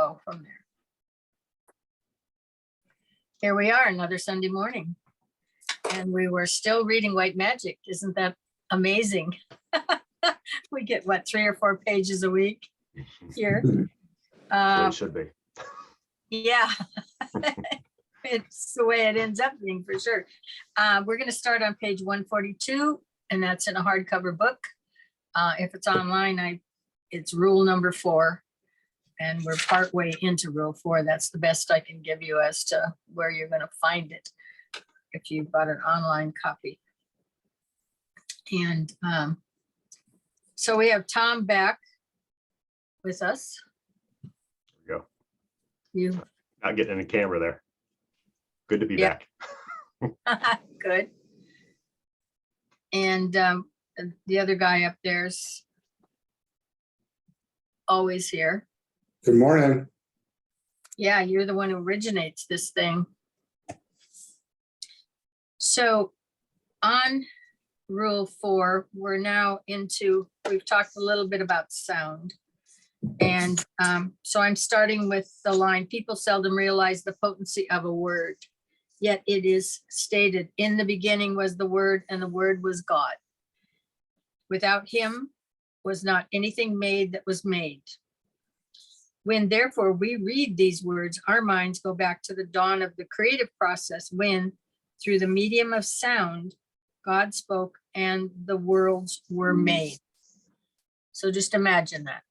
go from there. Here we are, another Sunday morning. And we were still reading White Magic. Isn't that amazing? We get, what, 3 or 4 pages a week here? It should be. Yeah, it's the way it ends up being, for sure. We're going to start on page 142, and that's in a hardcover book. If it's online, it's rule number 4, and we're partway into rule 4. That's the best I can give you as to where you're going to find it if you've got an online copy. And so we have Tom back with us. There we go. You Not getting in the camera there. Good to be back. good. And the other guy up there's always here. Good morning. Yeah, you're the one who originates this thing. So on rule 4, we're now into, we've talked a little bit about sound. And so I'm starting with the line, people seldom realize the potency of a word, yet it is stated, in the beginning was the Word, and the Word was God. Without him was not anything made that was made. When therefore we read these words, our minds go back to the dawn of the creative process when, through the medium of sound, God spoke and the worlds were made. So just imagine that.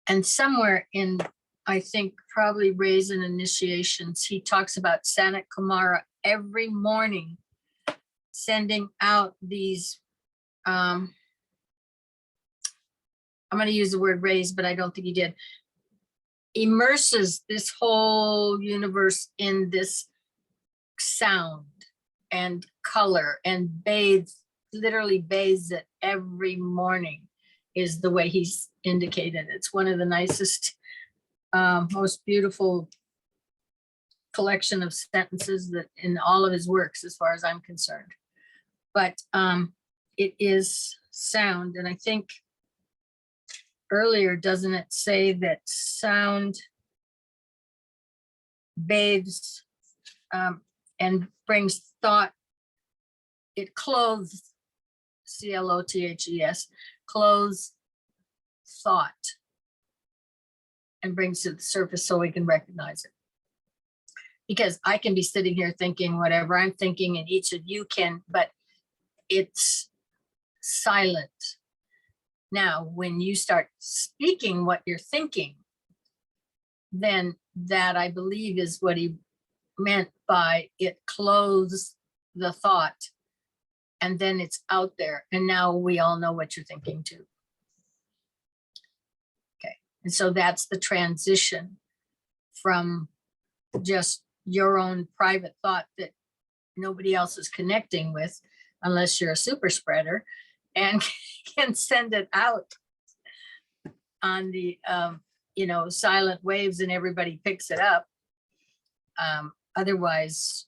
And somewhere in, I think, probably Rays and Initiations, he talks about Sanat Kumara every morning sending out these, I'm going to use the word rays, but I don't think he did, immerses this whole universe in this sound and color and bathes, literally bathes it every morning, is the way he's indicated. It's one of the nicest, most beautiful collection of sentences that in all of his works, as far as I'm concerned. But it is sound. And I think earlier, doesn't it say that sound bathes and brings thought, it clothes, C-L-O-T-H-E-S, clothes thought and brings to the surface so we can recognize it. Because I can be sitting here thinking whatever I'm thinking, and each of you can, but it's silent. Now, when you start speaking what you're thinking, then that, I believe, is what he meant by it clothes the thought, and then it's out there. And now we all know what you're thinking too. Okay, and so that's the transition from just your own private thought that nobody else is connecting with, unless you're a super spreader, and can send it out on the silent waves, and everybody picks it up. Otherwise,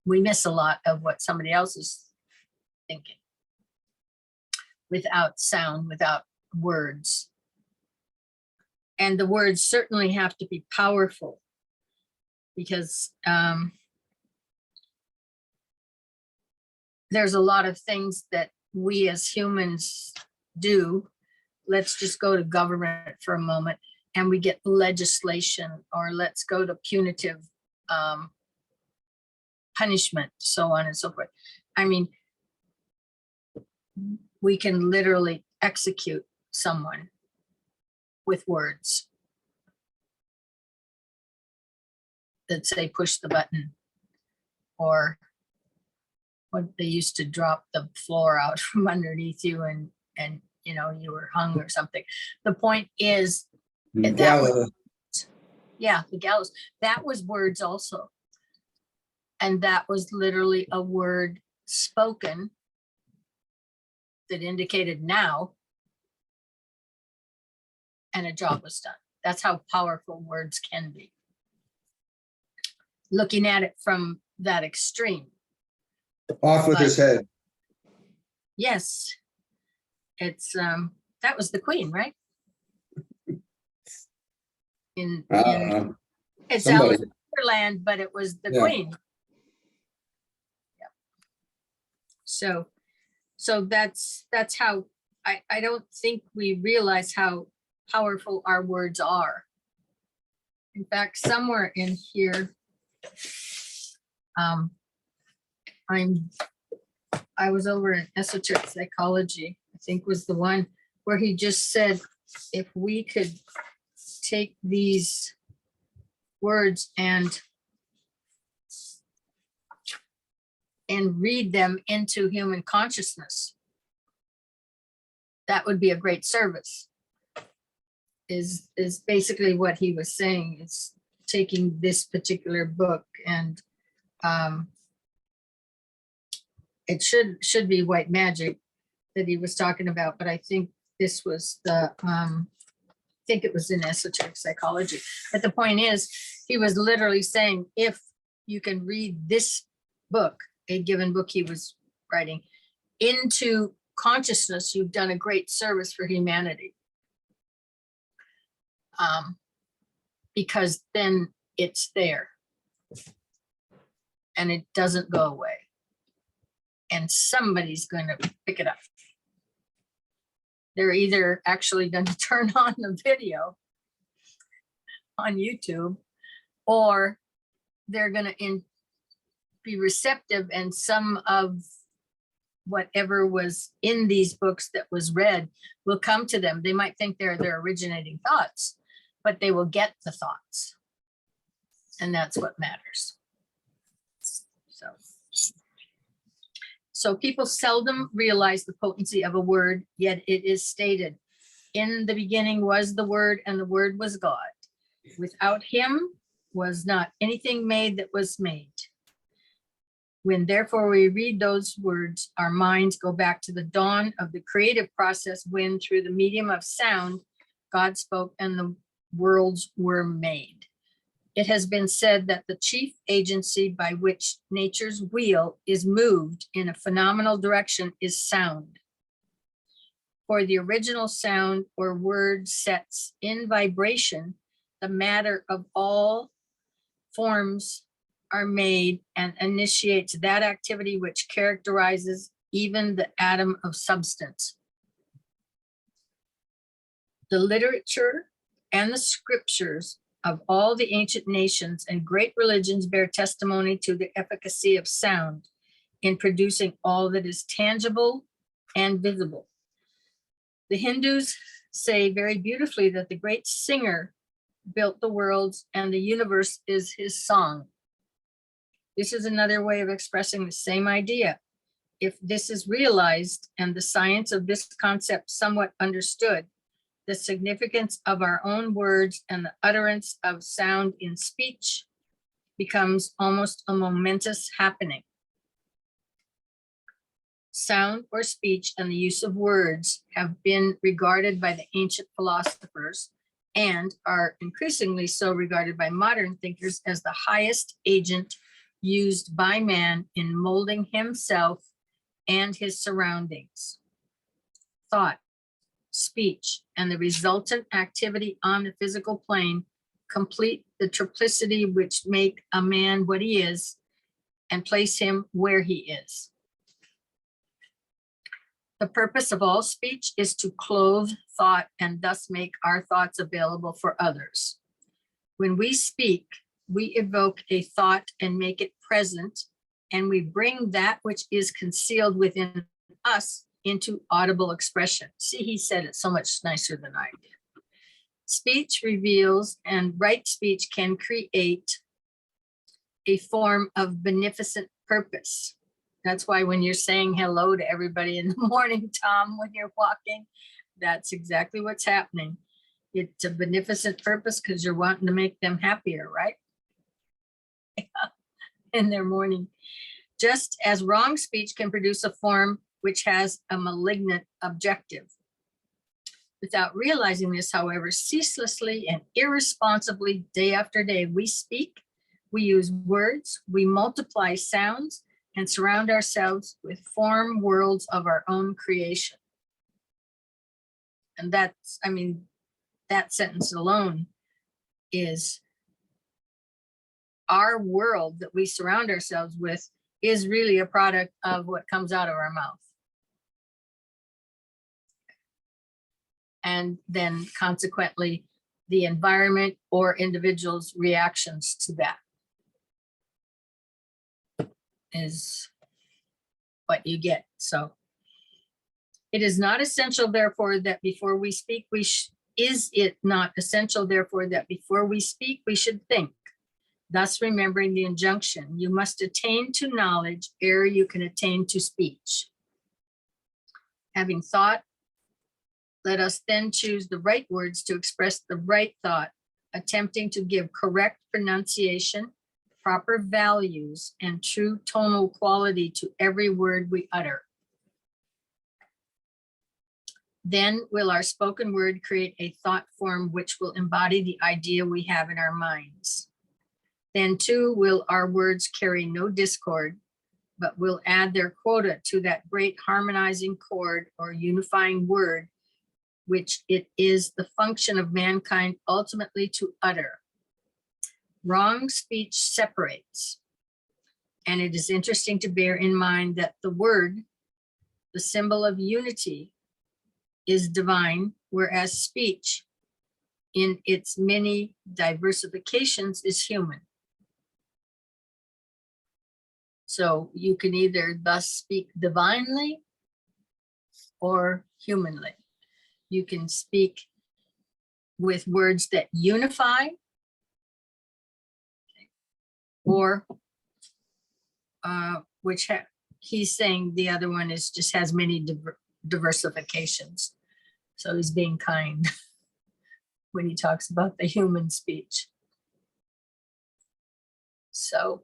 we miss a lot of what somebody else is thinking without sound, without words. And the words certainly have to be powerful, because there's a lot of things that we as humans do. Let's just go to government for a moment, and we get legislation, or let's go to punitive punishment, so on and so forth. I mean, we can literally execute someone with words that say push the button, or what they used to drop the floor out from underneath you, and you were hung or something. The point is that the gallows, that was words also. And that was literally a word spoken that indicated now, and a job was done. That's how powerful words can be. Looking at it from that extreme. Off with his head. Yes. It's that was the queen, right? In it's somebody. Alice in Wonderland, but it was the Yeah. queen. Yeah. So that's how I don't think we realize how powerful our words are. In fact, somewhere in here, I was over in Esoteric Psychology, I think was the one where he just said, if we could take these words and read them into human consciousness, that would be a great service. Is basically what he was saying. Is taking this particular book and it should be white magic that he was talking about, but I think this was the I think it was in Esoteric Psychology. But the point is, he was literally saying, if you can read this book, a given book he was writing, into consciousness, you've done a great service for humanity. Because then it's there and it doesn't go away. And somebody's going to pick it up. They're either actually going to turn on the video on YouTube, or they're going to be receptive, and some of whatever was in these books that was read will come to them. They might think they're their originating thoughts, but they will get the thoughts. And that's what matters. So people seldom realize the potency of a word, yet it is stated, in the beginning was the Word, and the Word was God. Without him was not anything made that was made. When therefore we read those words, our minds go back to the dawn of the creative process when, through the medium of sound, God spoke and the worlds were made. It has been said that the chief agency by which nature's wheel is moved in a phenomenal direction is sound. For the original sound or word sets in vibration the matter of all forms are made and initiates that activity which characterizes even the atom of substance. The literature and the scriptures of all the ancient nations and great religions bear testimony to the efficacy of sound in producing all that is tangible and visible. The Hindus say very beautifully that the great singer built the worlds and the universe is his song. This is another way of expressing the same idea. If this is realized and the science of this concept somewhat understood, the significance of our own words and the utterance of sound in speech becomes almost a momentous happening. Sound or speech and the use of words have been regarded by the ancient philosophers and are increasingly so regarded by modern thinkers as the highest agent used by man in molding himself and his surroundings. Thought, speech, and the resultant activity on the physical plane complete the triplicity which make a man what he is and place him where he is. The purpose of all speech is to clothe thought and thus make our thoughts available for others. When we speak, we evoke a thought and make it present, and we bring that which is concealed within us into audible expression. See, he said it so much nicer than I did. Speech reveals, and right speech can create a form of beneficent purpose. That's why when you're saying hello to everybody in the morning, Tom, when you're walking, that's exactly what's happening. It's a beneficent purpose because you're wanting to make them happier, right? In their morning. Just as wrong speech can produce a form which has a malignant objective. Without realizing this, however, ceaselessly and irresponsibly, day after day, we speak, we use words, we multiply sounds, and surround ourselves with form worlds of our own creation. And that's, I mean, that sentence alone is our world that we surround ourselves with is really a product of what comes out of our mouth. And then consequently, the environment or individuals' reactions to that is what you get. So it is not essential, therefore, that before we speak, is it not essential, therefore, that before we speak, we should think? Thus, remembering the injunction, you must attain to knowledge ere you can attain to speech. Having thought, let us then choose the right words to express the right thought, attempting to give correct pronunciation, proper values, and true tonal quality to every word we utter. Then will our spoken word create a thought form which will embody the idea we have in our minds. Then too will our words carry no discord, but will add their quota to that great harmonizing chord or unifying word, which it is the function of mankind ultimately to utter. Wrong speech separates. And it is interesting to bear in mind that the word, the symbol of unity, is divine, whereas speech in its many diversifications is human. So you can either thus speak divinely or humanly. You can speak with words that unify, or which he's saying the other one is just has many diversifications. So he's being kind when he talks about the human speech. So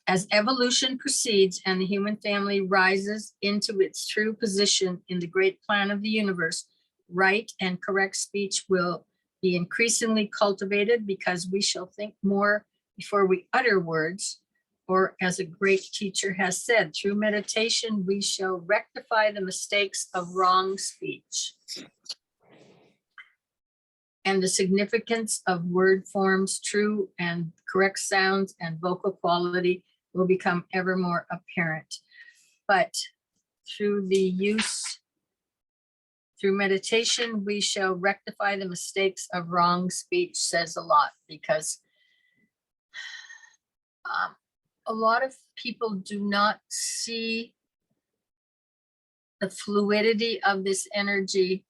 as evolution proceeds and the human family rises into its true position in the great plan of the universe, right and correct speech will be increasingly cultivated because we shall think more before we utter words, or as a great teacher has said, through meditation, we shall rectify the mistakes of wrong speech. And the significance of word forms, true and correct sounds and vocal quality will become ever more apparent. But through the use, through meditation, we shall rectify the mistakes of wrong speech says a lot, because a lot of people do not see the fluidity of this energy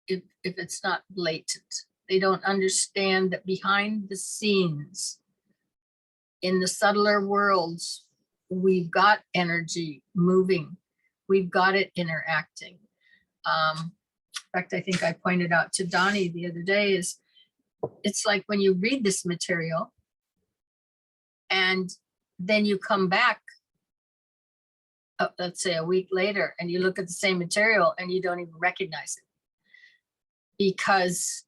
if it's not blatant. They don't understand that behind the scenes, in the subtler worlds, we've got energy moving. We've got it interacting. In fact, I think I pointed out to Donnie the other day is, it's like when you read this material and then you come back, let's say a week later, and you look at the same material and you don't even recognize it. Because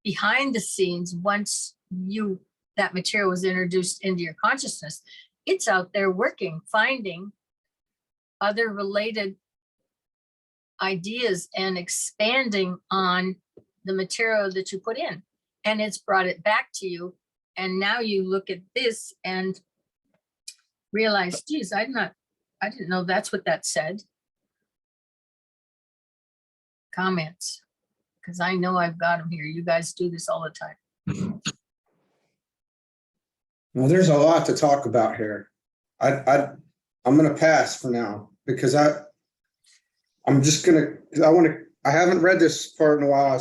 behind the scenes, once that material was introduced into your consciousness, it's out there working, finding other related ideas and expanding on the material that you put in. And it's brought it back to you. And now you look at this and realize, geez, I didn't know that's what that said. Comments, because I know I've got them here. You guys do this all the time. Well, there's a lot to talk about here. I'm going to pass for now because I haven't read this part in a while. I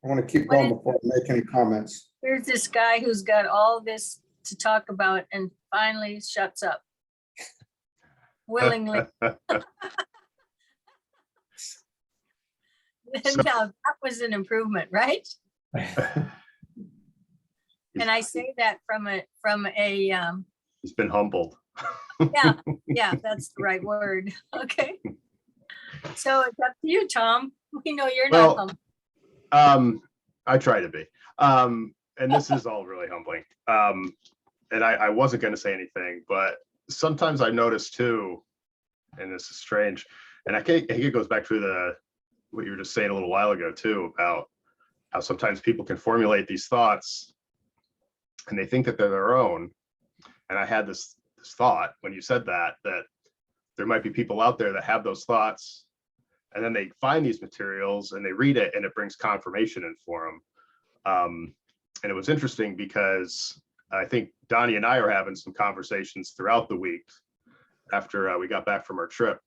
want to keep going before I make any comments. Here's this guy who's got all this to talk about and finally shuts up willingly. Now that was an improvement, right? And I say that from a He's been humbled. yeah, that's the right word. Okay. So it's up to you, Tom. We know you're not humble. I try to be. And this is all really humbling. And I wasn't going to say anything, but sometimes I notice too, and this is strange, And I think it goes back to what you were just saying a little while ago too, about how sometimes people can formulate these thoughts and they think that they're their own. And I had this thought when you said that there might be people out there that have those thoughts, and then they find these materials and they read it and it brings confirmation in for them. And it was interesting because I think Donnie and I are having some conversations throughout the week after we got back from our trip.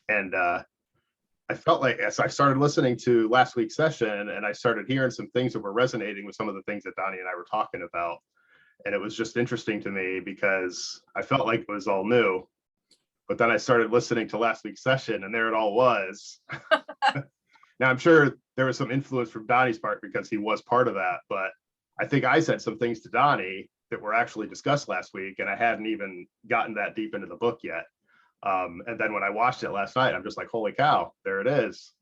And I felt like as I started listening to last week's session and I started hearing some things that were resonating with some of the things that Donnie and I were talking about. And it was just interesting to me because I felt like it was all new. But then I started listening to last week's session and there it all was. Now, I'm sure there was some influence from Donnie's part because he was part of that. But I think I said some things to Donnie that were actually discussed last week, and I hadn't even gotten that deep into the book yet. And then when I watched it last night, I'm just like, holy cow, there it is.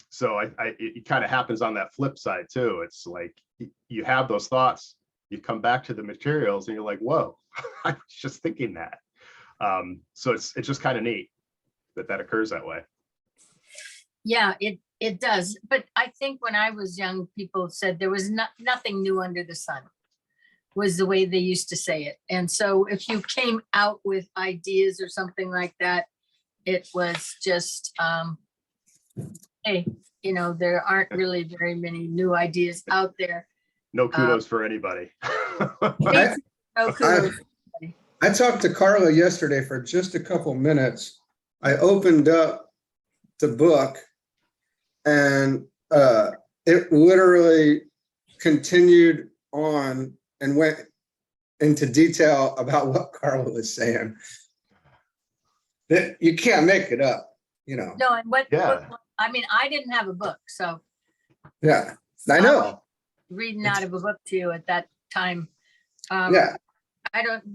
So it kind of happens on that flip side too. It's like you have those thoughts, you come back to the materials and you're like, whoa, I was just thinking that. So it's just kind of neat that occurs that way. Yeah, it does. But I think when I was young, people said there was nothing new under the sun, was the way they used to say it. And so if you came out with ideas or something like that, it was just, hey, there aren't really very many new ideas out there. No kudos for anybody. No kudos. I talked to Carla yesterday for just a couple minutes. I opened up the book and it literally continued on and went into detail about what Carla was saying. That you can't make it up, No, and I mean, I didn't have a book, so. Yeah, I know. Reading out of a book to you at that time. Yeah.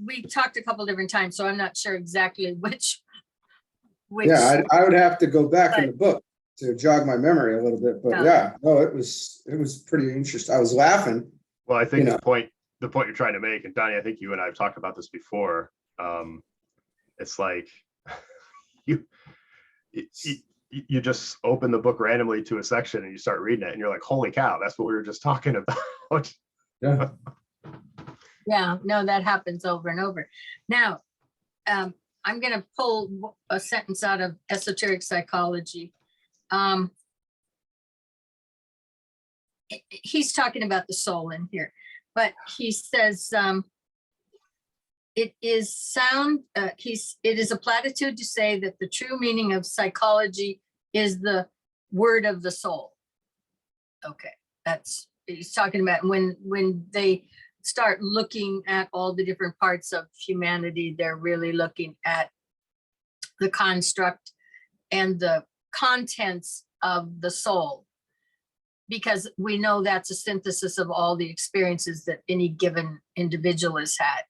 We talked a couple different times, so I'm not sure exactly which. Yeah, I would have to go back in the book to jog my memory a little bit, but no, it was pretty interesting. I was laughing. Well, I think the point you're trying to make, and Donnie, I think you and I have talked about this before. It's like you just open the book randomly to a section and you start reading it and you're like, holy cow, that's what we were just talking about. Yeah. Yeah, no, that happens over and over. Now, I'm going to pull a sentence out of Esoteric Psychology. He's talking about the soul in here, but he says, it is a platitude to say that the true meaning of psychology is the word of the soul. Okay, he's talking about when they start looking at all the different parts of humanity, they're really looking at the construct and the contents of the soul, because we know that's a synthesis of all the experiences that any given individual has had.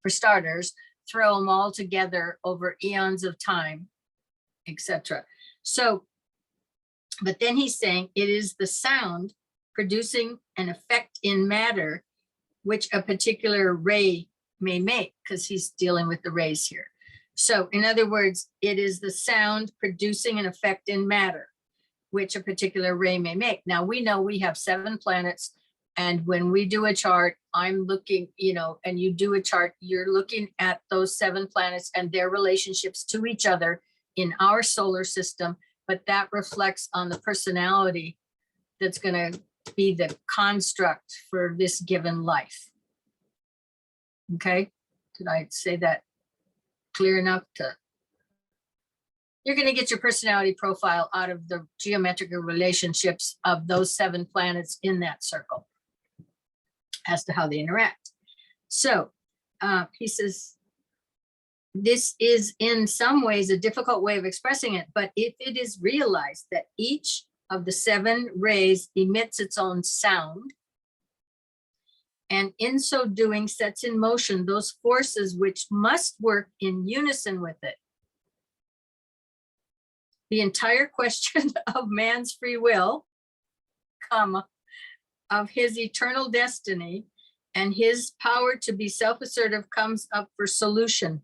For starters, throw them all together over eons of time, etc. So, but then he's saying it is the sound producing an effect in matter which a particular ray may make, because he's dealing with the rays here. So in other words, it is the sound producing an effect in matter, which a particular ray may make. Now we know we have 7 planets, and when we do a chart, I'm looking, and you do a chart, you're looking at those 7 planets and their relationships to each other in our solar system, but that reflects on the personality that's going to be the construct for this given life. Okay, did I say that clear enough? You're going to get your personality profile out of the geometrical relationships of those 7 planets in that circle as to how they interact. So he says, this is in some ways a difficult way of expressing it, but if it is realized that each of the 7 rays emits its own sound, and in so doing sets in motion those forces which must work in unison with it, the entire question of man's free will, of his eternal destiny, and his power to be self-assertive comes up for solution.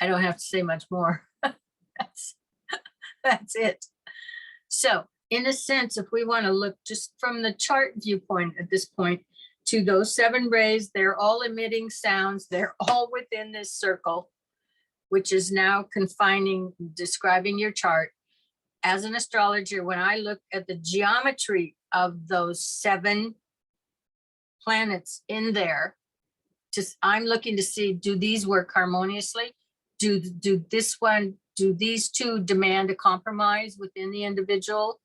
I don't have to say much more. That's it. So in a sense, if we want to look just from the chart viewpoint at this point to those 7 rays, they're all emitting sounds. They're all within this circle, which is now confining, describing your chart. As an astrologer, when I look at the geometry of those 7 planets in there, I'm looking to see, do these work harmoniously? Do these 2 demand a compromise within the individual?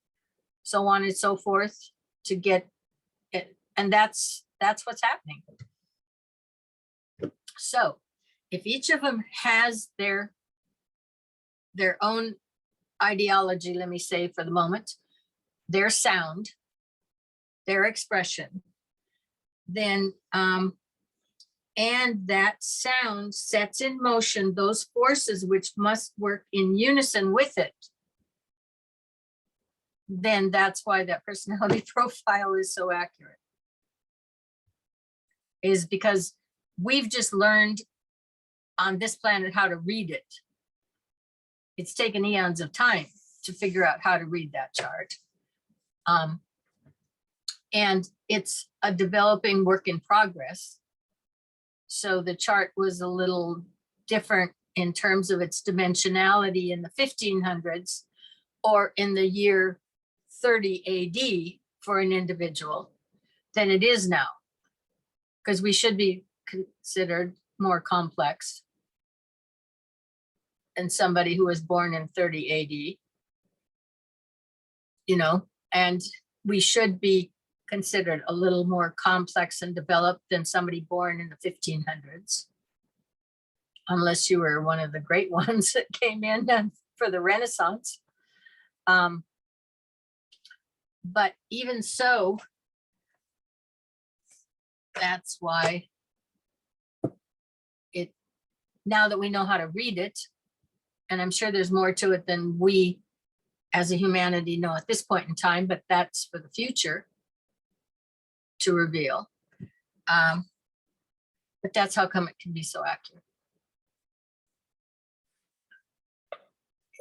So on and so forth to get it. And that's what's happening. So if each of them has their own ideology, let me say for the moment, their sound, their expression, then and that sound sets in motion those forces which must work in unison with it, then that's why that personality profile is so accurate. Is because we've just learned on this planet how to read it. It's taken eons of time to figure out how to read that chart. And it's a developing work in progress. So the chart was a little different in terms of its dimensionality in the 1500s or in the year 30 AD for an individual than it is now, because we should be considered more complex than somebody who was born in 30 AD, you know, and we should be considered a little more complex and developed than somebody born in the 1500s. Unless you were one of the great ones that came in for the Renaissance. But even so, that's why now that we know how to read it, and I'm sure there's more to it than we as a humanity know at this point in time, but that's for the future to reveal. But that's how come it can be so accurate.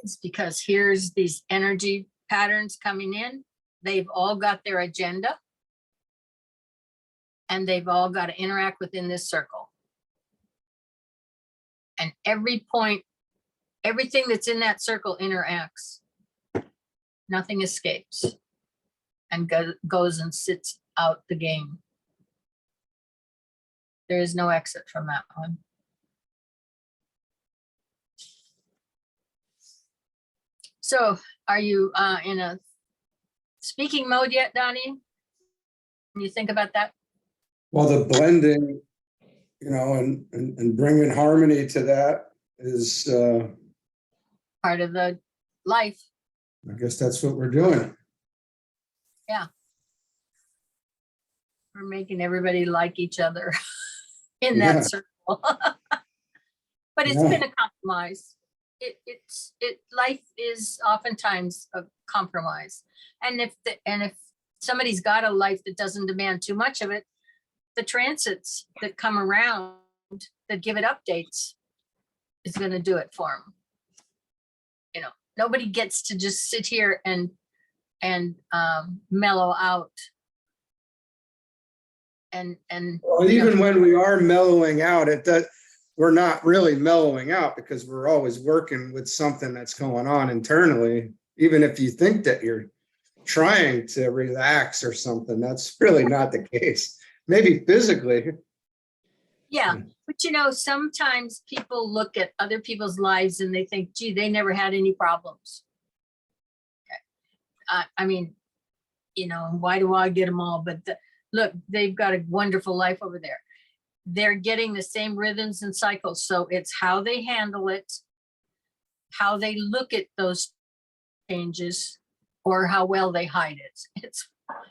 It's because here's these energy patterns coming in. They've all got their agenda, and they've all got to interact within this circle. And every point, everything that's in that circle interacts. Nothing escapes and goes and sits out the game. There is no exit from that one. So are you in a speaking mode yet, Donnie? Can you think about that? Well, the blending, you know, and bringing harmony to that is, Part of the life. I guess that's what we're doing. Yeah. We're making everybody like each other in Yeah. that circle. But it's Yeah. been a compromise. Life is oftentimes a compromise. And if somebody's got a life that doesn't demand too much of it, the transits that come around that give it updates is going to do it for them. You know, nobody gets to just sit here and mellow out. And Well, even when we are mellowing out, we're not really mellowing out because we're always working with something that's going on internally. Even if you think that you're trying to relax or something, that's really not the case. Maybe physically. yeah, but you know, sometimes people look at other people's lives and they think, gee, they never had any problems. I mean, you know, why do I get them all? But look, they've got a wonderful life over there. They're getting the same rhythms and cycles. So it's how they handle it, how they look at those changes, or how well they hide it.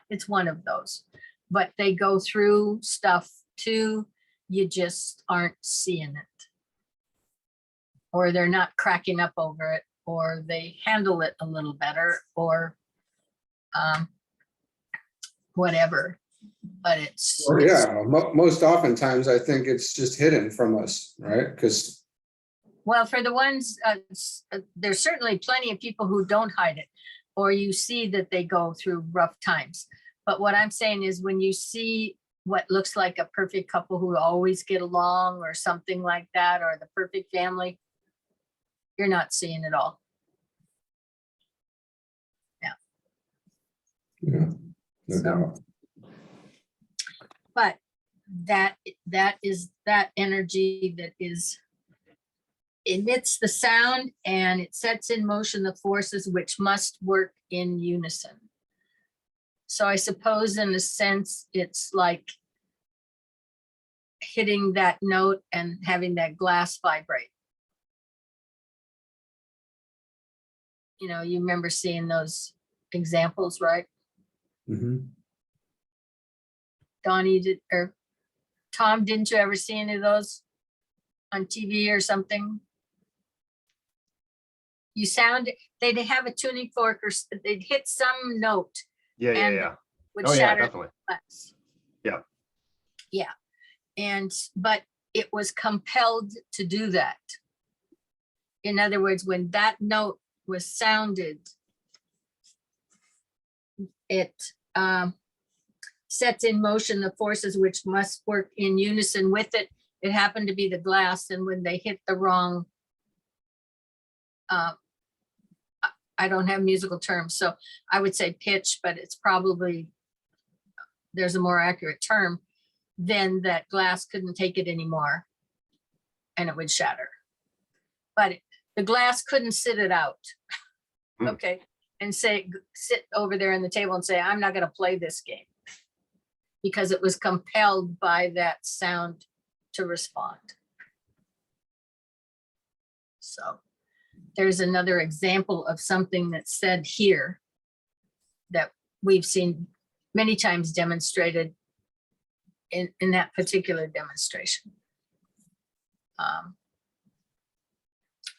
It's one of those. But they go through stuff too. You just aren't seeing it. Or they're not cracking up over it, or they handle it a little better, or whatever. But Most oftentimes I think it's just hidden from us, right? Because Well, for the ones, there's certainly plenty of people who don't hide it, or you see that they go through rough times. But what I'm saying is when you see what looks like a perfect couple who always get along or something like that, or the perfect family, you're not seeing it all. Yeah, no So, doubt. but that is that energy that is emits the sound, and it sets in motion the forces which must work in unison. So I suppose in a sense, it's like hitting that note and having that glass vibrate. You know, you remember seeing those examples, right? Mhm. Donnie did, or Tom, didn't you ever see any of those on TV or something? You sound, they'd have a tuning fork or they'd hit some note Yeah, yeah, and yeah. would Oh, yeah, shatter definitely. glass. Yeah. Yeah. And, but it was compelled to do that. In other words, when that note was sounded, it sets in motion the forces which must work in unison with it. It happened to be the glass, and when they hit the wrong, I don't have musical terms, so I would say pitch, but it's probably, there's a more accurate term, then that glass couldn't take it anymore and it would shatter. But the glass couldn't sit it out. Hmm. Okay, and say, sit over there on the table and say, I'm not going to play this game, because it was compelled by that sound to respond. So there's another example of something that's said here that we've seen many times demonstrated in that particular demonstration.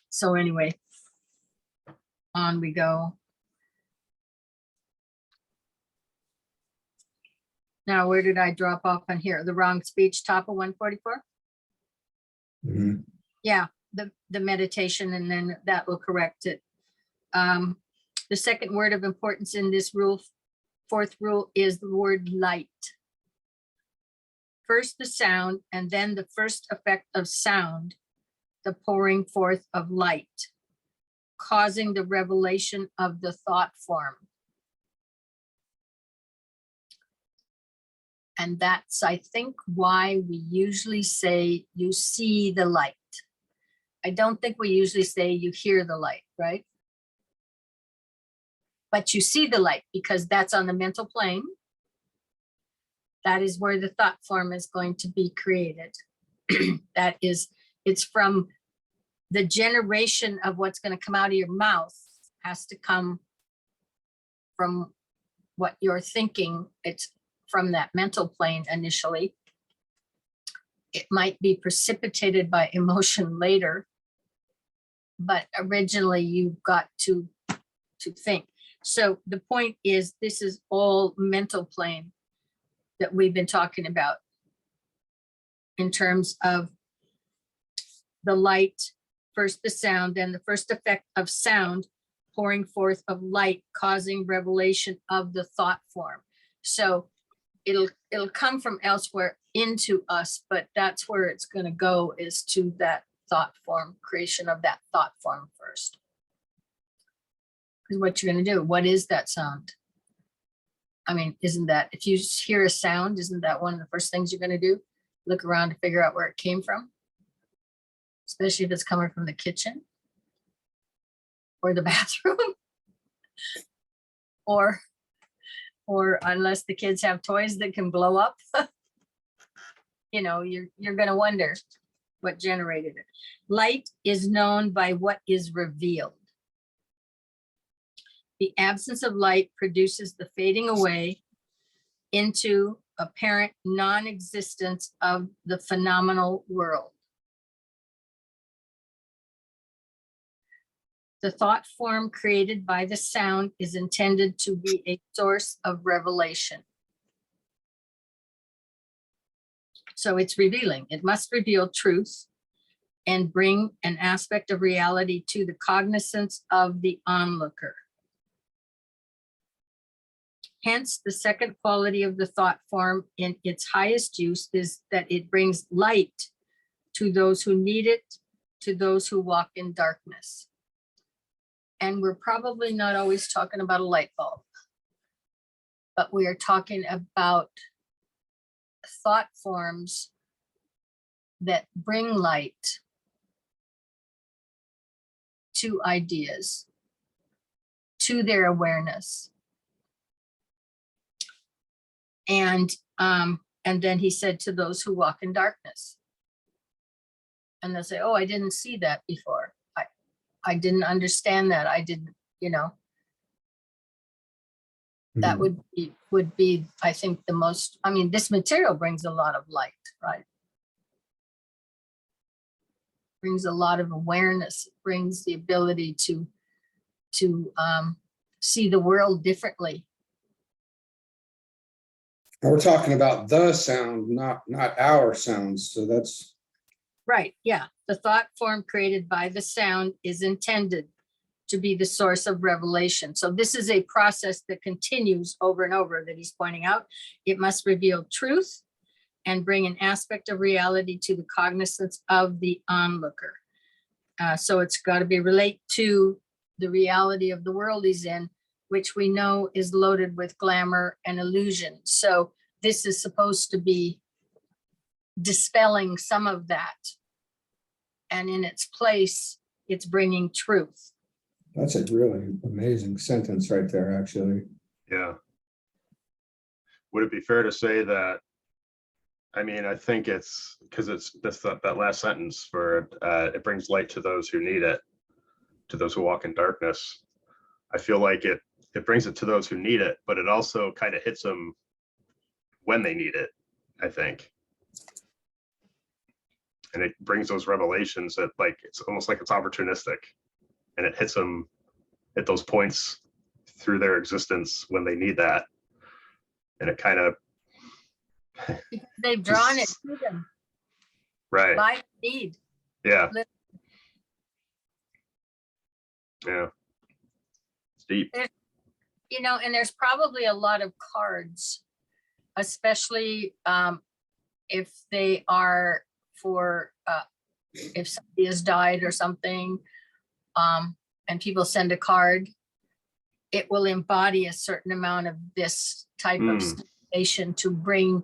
So anyway, on we go. Now, where did I drop off on here? The wrong speech, top of 144? Mhm. Yeah, the meditation, and then that will correct it. The second word of importance in this rule, fourth rule, is the word light. First the sound, and then the first effect of sound, the pouring forth of light, causing the revelation of the thought form. And that's, I think, why we usually say you see the light. I don't think we usually say you hear the light, right? But you see the light because that's on the mental plane. That is where the thought form is going to be created. That is, it's from the generation of what's going to come out of your mouth has to come from what you're thinking. It's from that mental plane initially. It might be precipitated by emotion later, but originally you got to think. So the point is, this is all mental plane that we've been talking about in terms of the light, first the sound, then the first effect of sound, pouring forth of light, causing revelation of the thought form. So it'll come from elsewhere into us, but that's where it's going to go, is to that thought form, creation of that thought form first. Because what you're going to do, what is that sound? I mean, isn't that, if you hear a sound, isn't that one of the first things you're going to do? Look around to figure out where it came from, especially if it's coming from the kitchen or the bathroom, or unless the kids have toys that can blow up, you know, you're going to wonder what generated it. Light is known by what is revealed. The absence of light produces the fading away into apparent non-existence of the phenomenal world. The thought form created by the sound is intended to be a source of revelation. So it's revealing. It must reveal truth. and bring an aspect of reality to the cognizance of the onlooker. Hence, the second quality of the thought form in its highest use is that it brings light to those who need it, to those who walk in darkness. And we're probably not always talking about a light bulb, but we are talking about thought forms that bring light to ideas, to their awareness. And then he said to those who walk in darkness. And they'll say, oh, I didn't see that before. I didn't understand that. I didn't, you know. That would be, I think, the most, I mean, this material brings a lot of light, right? Brings a lot of awareness, brings the ability to see the world differently. We're talking about the sound, not our sounds. So that's Right, yeah. The thought form created by the sound is intended to be the source of revelation. So this is a process that continues over and over that he's pointing out. It must reveal truth and bring an aspect of reality to the cognizance of the onlooker. So it's got to be relate to the reality of the world he's in, which we know is loaded with glamour and illusion. So this is supposed to be dispelling some of that. And in its place, it's bringing truth. a really amazing sentence right there, actually. Yeah. Would it be fair to say that, I mean, I think it's because it's that last sentence where it brings light to those who need it, to those who walk in darkness. I feel like it brings it to those who need it, but it also kind of hits them when they need it, I think. And it brings those revelations that, like, it's almost like it's opportunistic, and it hits them at those points through their existence when they need that. And it kind of, Because they've drawn it to them right. by need. Yeah. Yeah. It's deep. You know, and there's probably a lot of cards, especially if they are for, if somebody has died or something, and people send a card, it will embody a certain amount of this type of stimulation to bring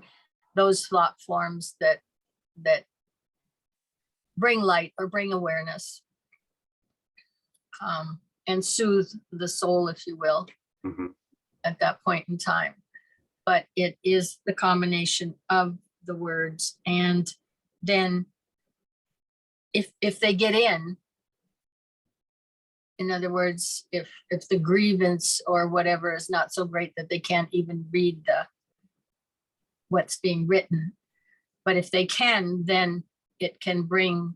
those thought forms that bring light or bring awareness, and soothe the soul, if you will, at that point in time. But it is the combination of the words. And then if they get in other words, if the grievance or whatever is not so great that they can't even read what's being written, but if they can, then it can bring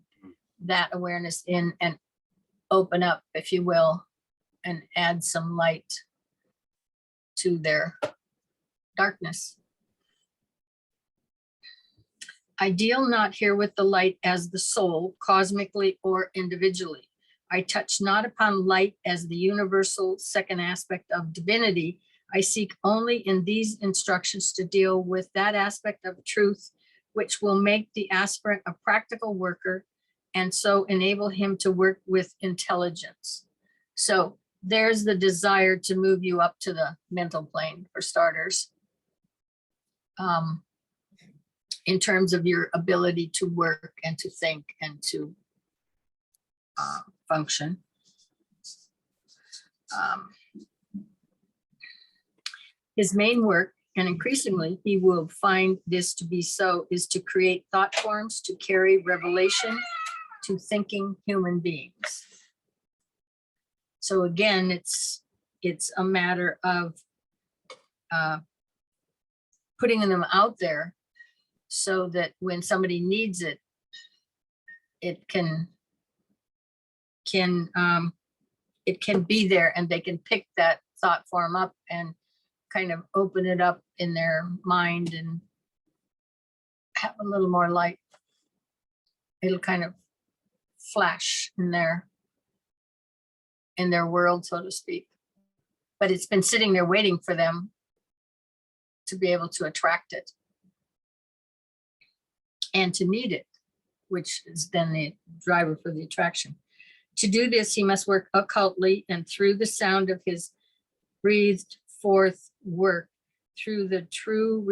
that awareness in and open up, if you will, and add some light to their darkness. I deal not here with the light as the soul, cosmically or individually. I touch not upon light as the universal second aspect of divinity. I seek only in these instructions to deal with that aspect of truth which will make the aspirant a practical worker and so enable him to work with intelligence. So there's the desire to move you up to the mental plane, for starters, in terms of your ability to work and to think and to function. His main work, and increasingly he will find this to be so, is to create thought forms to carry revelation to thinking human beings. So again, it's a matter of putting them out there so that when somebody needs it, it can be there and they can pick that thought form up and kind of open it up in their mind and have a little more light. It'll kind of flash in their world, so to speak. But it's been sitting there waiting for them to be able to attract it and to need it, which is then the driver for the attraction. To do this, he must work occultly and through the sound of his breathed forth work, through the truth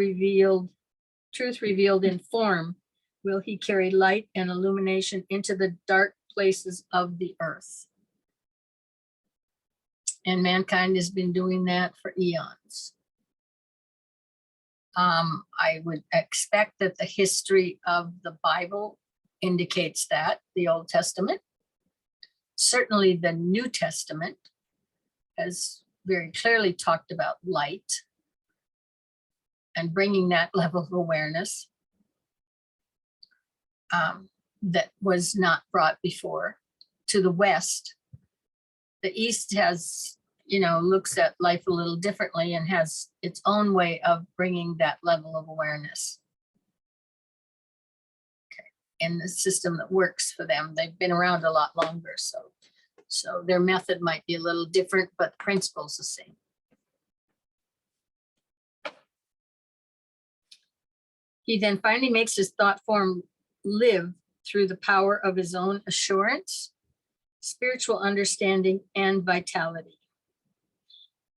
revealed in form, will he carry light and illumination into the dark places of the earth. And mankind has been doing that for eons. I would expect that the history of the Bible indicates that, the Old Testament. Certainly the New Testament has very clearly talked about light and bringing that level of awareness that was not brought before to the West. The East has, looks at life a little differently and has its own way of bringing that level of awareness. Okay. In the system that works for them. They've been around a lot longer, so their method might be a little different, but the principle's the same. He then finally makes his thought form live through the power of his own assurance, spiritual understanding, and vitality.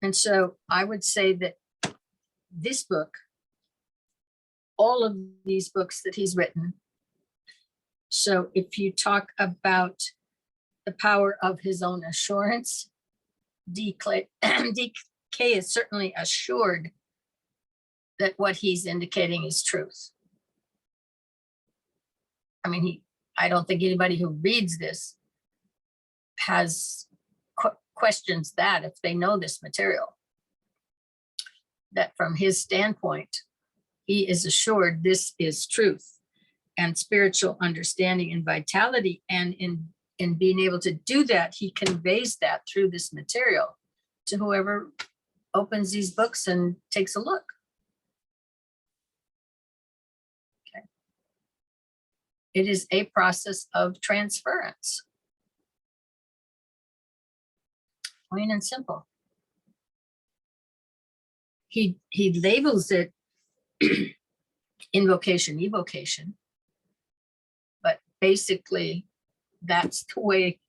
And so I would say that this book, all of these books that he's written, so if you talk about the power of his own assurance, DK is certainly assured that what he's indicating is truth. I mean, I don't think anybody who reads this has questions that if they know this material, that from his standpoint, he is assured this is truth and spiritual understanding and vitality. And in being able to do that, he conveys that through this material to whoever opens these books and takes a look. Okay. It is a process of transference. Plain and simple. He labels it invocation, evocation, but basically that's the way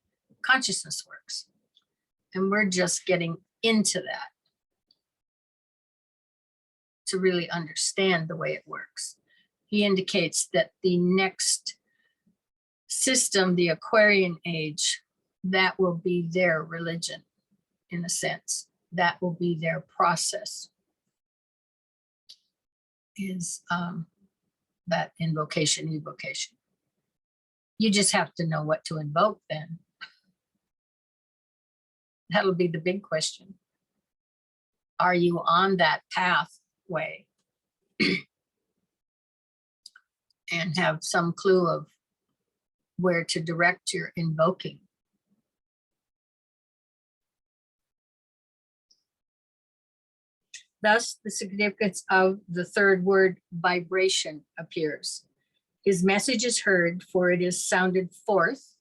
consciousness works. And we're just getting into that to really understand the way it works. He indicates that the next system, the Aquarian age, that will be their religion, in a sense. That will be their process, is that invocation, evocation. You just have to know what to invoke then. That'll be the big question. Are you on that pathway and have some clue of where to direct your invoking? Thus, the significance of the third word, vibration, appears. His message is heard, for it is sounded forth.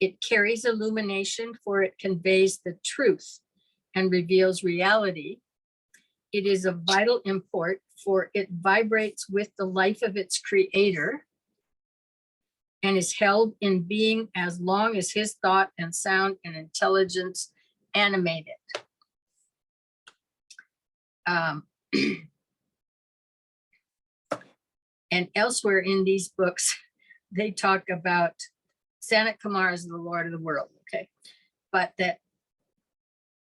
It carries illumination, for it conveys the truth and reveals reality. It is of vital import, for it vibrates with the life of its creator and is held in being as long as his thought and sound and intelligence animate it. And elsewhere in these books, they talk about Sanat Kumar as the Lord of the world, okay? But that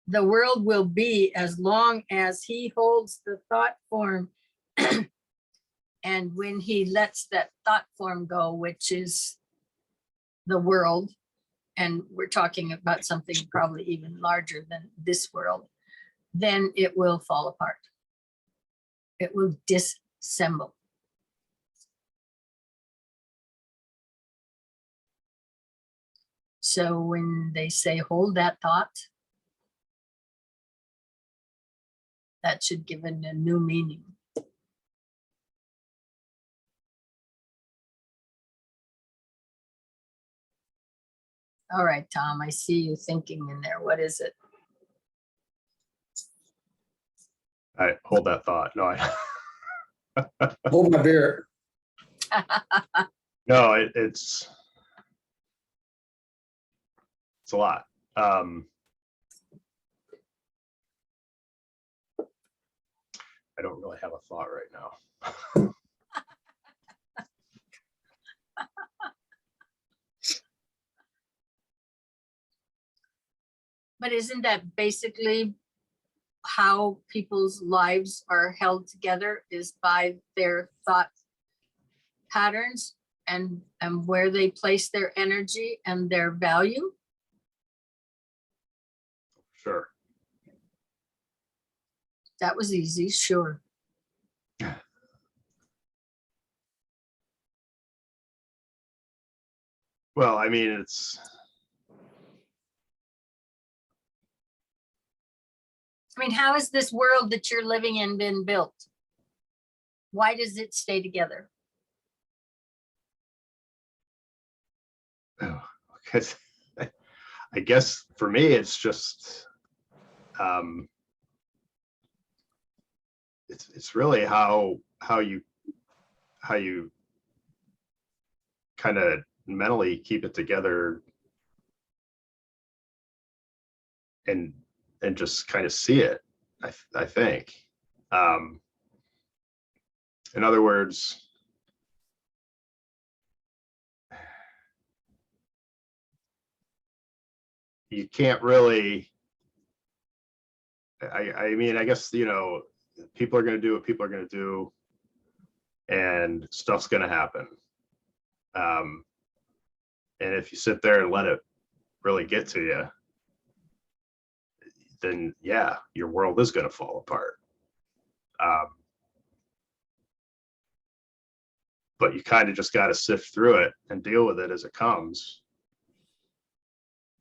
the world will be as long as he holds the thought form. And when he lets that thought form go, which is the world, and we're talking about something probably even larger than this world, then it will fall apart. It will disassemble. So when they say hold that thought, that should give it a new meaning. All right, Tom, I see you thinking in there. What is it? I hold that thought. No, Hold my beer. no, it's a lot. I don't really have a thought right now. But isn't that basically how people's lives are held together, is by their thought patterns and where they place their energy and their value? Sure. That was easy, sure. Well, I mean, I mean, how has this world that you're living in been built? Why does it stay together? because I guess for me, it's just, it's really how you kind of mentally keep it together and just kind of see it. I think, in other words, you can't really, I mean, I guess, you know, people are going to do what people are going to do, and stuff's going to happen. And if you sit there and let it really get to you, then yeah, your world is going to fall apart. But you kind of just got to sift through it and deal with it as it comes.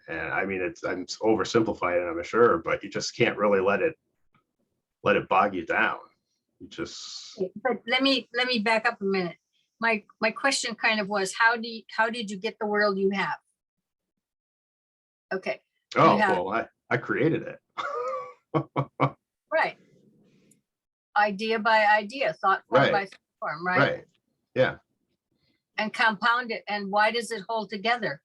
And I mean, I'm oversimplifying it, I'm sure, but you just can't really let it bog you down. You just. But let me back up a minute. My question kind of was, how did you get the world you have? Okay. Oh, well, I created it. Right. Idea by idea, thought form Right. by thought form, right? Right. Yeah. And compound it. And why does it hold together?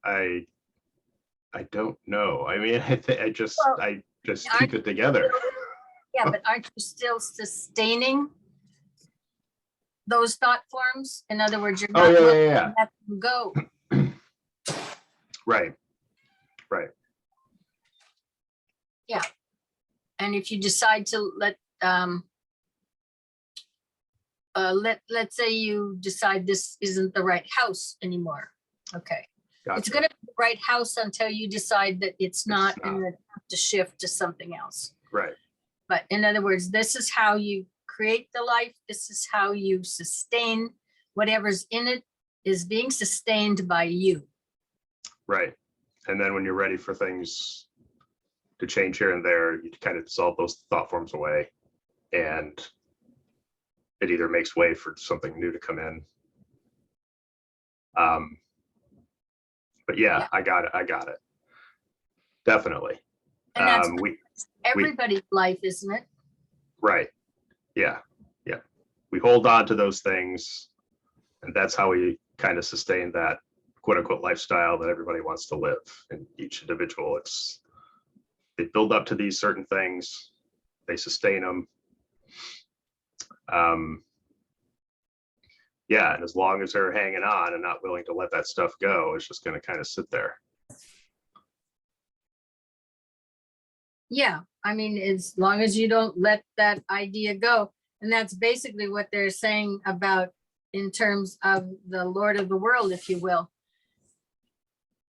I don't know. I mean, I just Well, keep it together. Yeah, but aren't you still sustaining those thought forms? In other words, you're Oh, not yeah, letting yeah, them go. Right. Right. Yeah. And if you decide to let's say you decide this isn't the right house anymore. Okay. Gotcha. It's going to be the right house until you decide that it's not, not. and then have to shift to something else. Right. But in other words, this is how you create the life. This is how you sustain whatever's in it is being sustained by you. Right. And then when you're ready for things to change here and there, you kind of dissolve those thought forms away, and it either makes way for something new to come in. But yeah, I got it. Definitely. And that's We everybody's life, isn't it? right. Yeah. Yeah. We hold on to those things, and that's how we kind of sustain that quote unquote lifestyle that everybody wants to live. And each individual, they build up to these certain things, they sustain them. Yeah, and as long as they're hanging on and not willing to let that stuff go, it's just going to kind of sit there. Yeah, I mean, as long as you don't let that idea go. And that's basically what they're saying about in terms of the Lord of the world, if you will.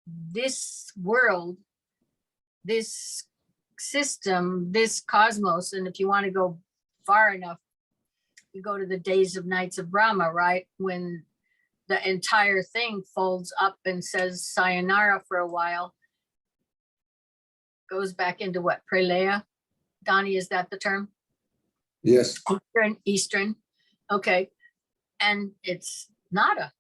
This world, this system, this cosmos, and if you want to go far enough, you go to the days of Knights of Brahma, right? When the entire thing folds up and says sayonara for a while. Goes back into what, pralaya? Donnie, is that the term? Yes. Eastern. Okay. And it's nada,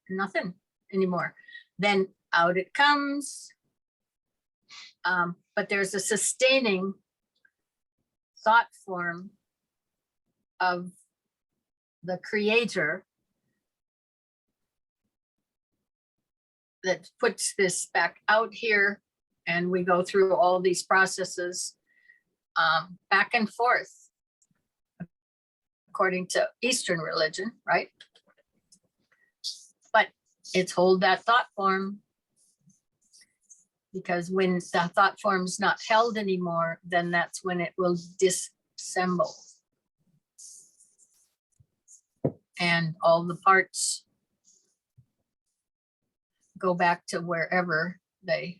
nothing anymore. Then out it comes. But there's a sustaining thought form of the creator that puts this back out here, and we go through all these processes back and forth according to Eastern religion, right? But it's hold that thought form, because when the thought form is not held anymore, then that's when it will disassemble. And all the parts go back to wherever they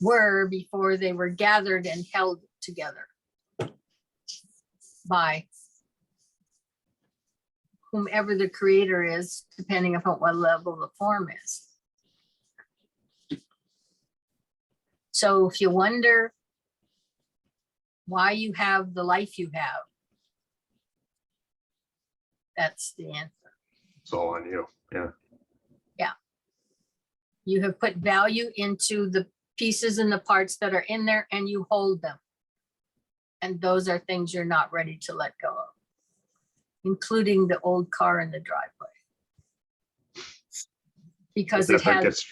were before they were gathered and held together by whomever the creator is, depending upon what level the form is. So if you wonder why you have the life you have, that's the answer. It's all on you. Yeah. You have put value into the pieces and the parts that are in there, and you hold them. And those are things you're not ready to let go of, including the old car in the driveway. Because it has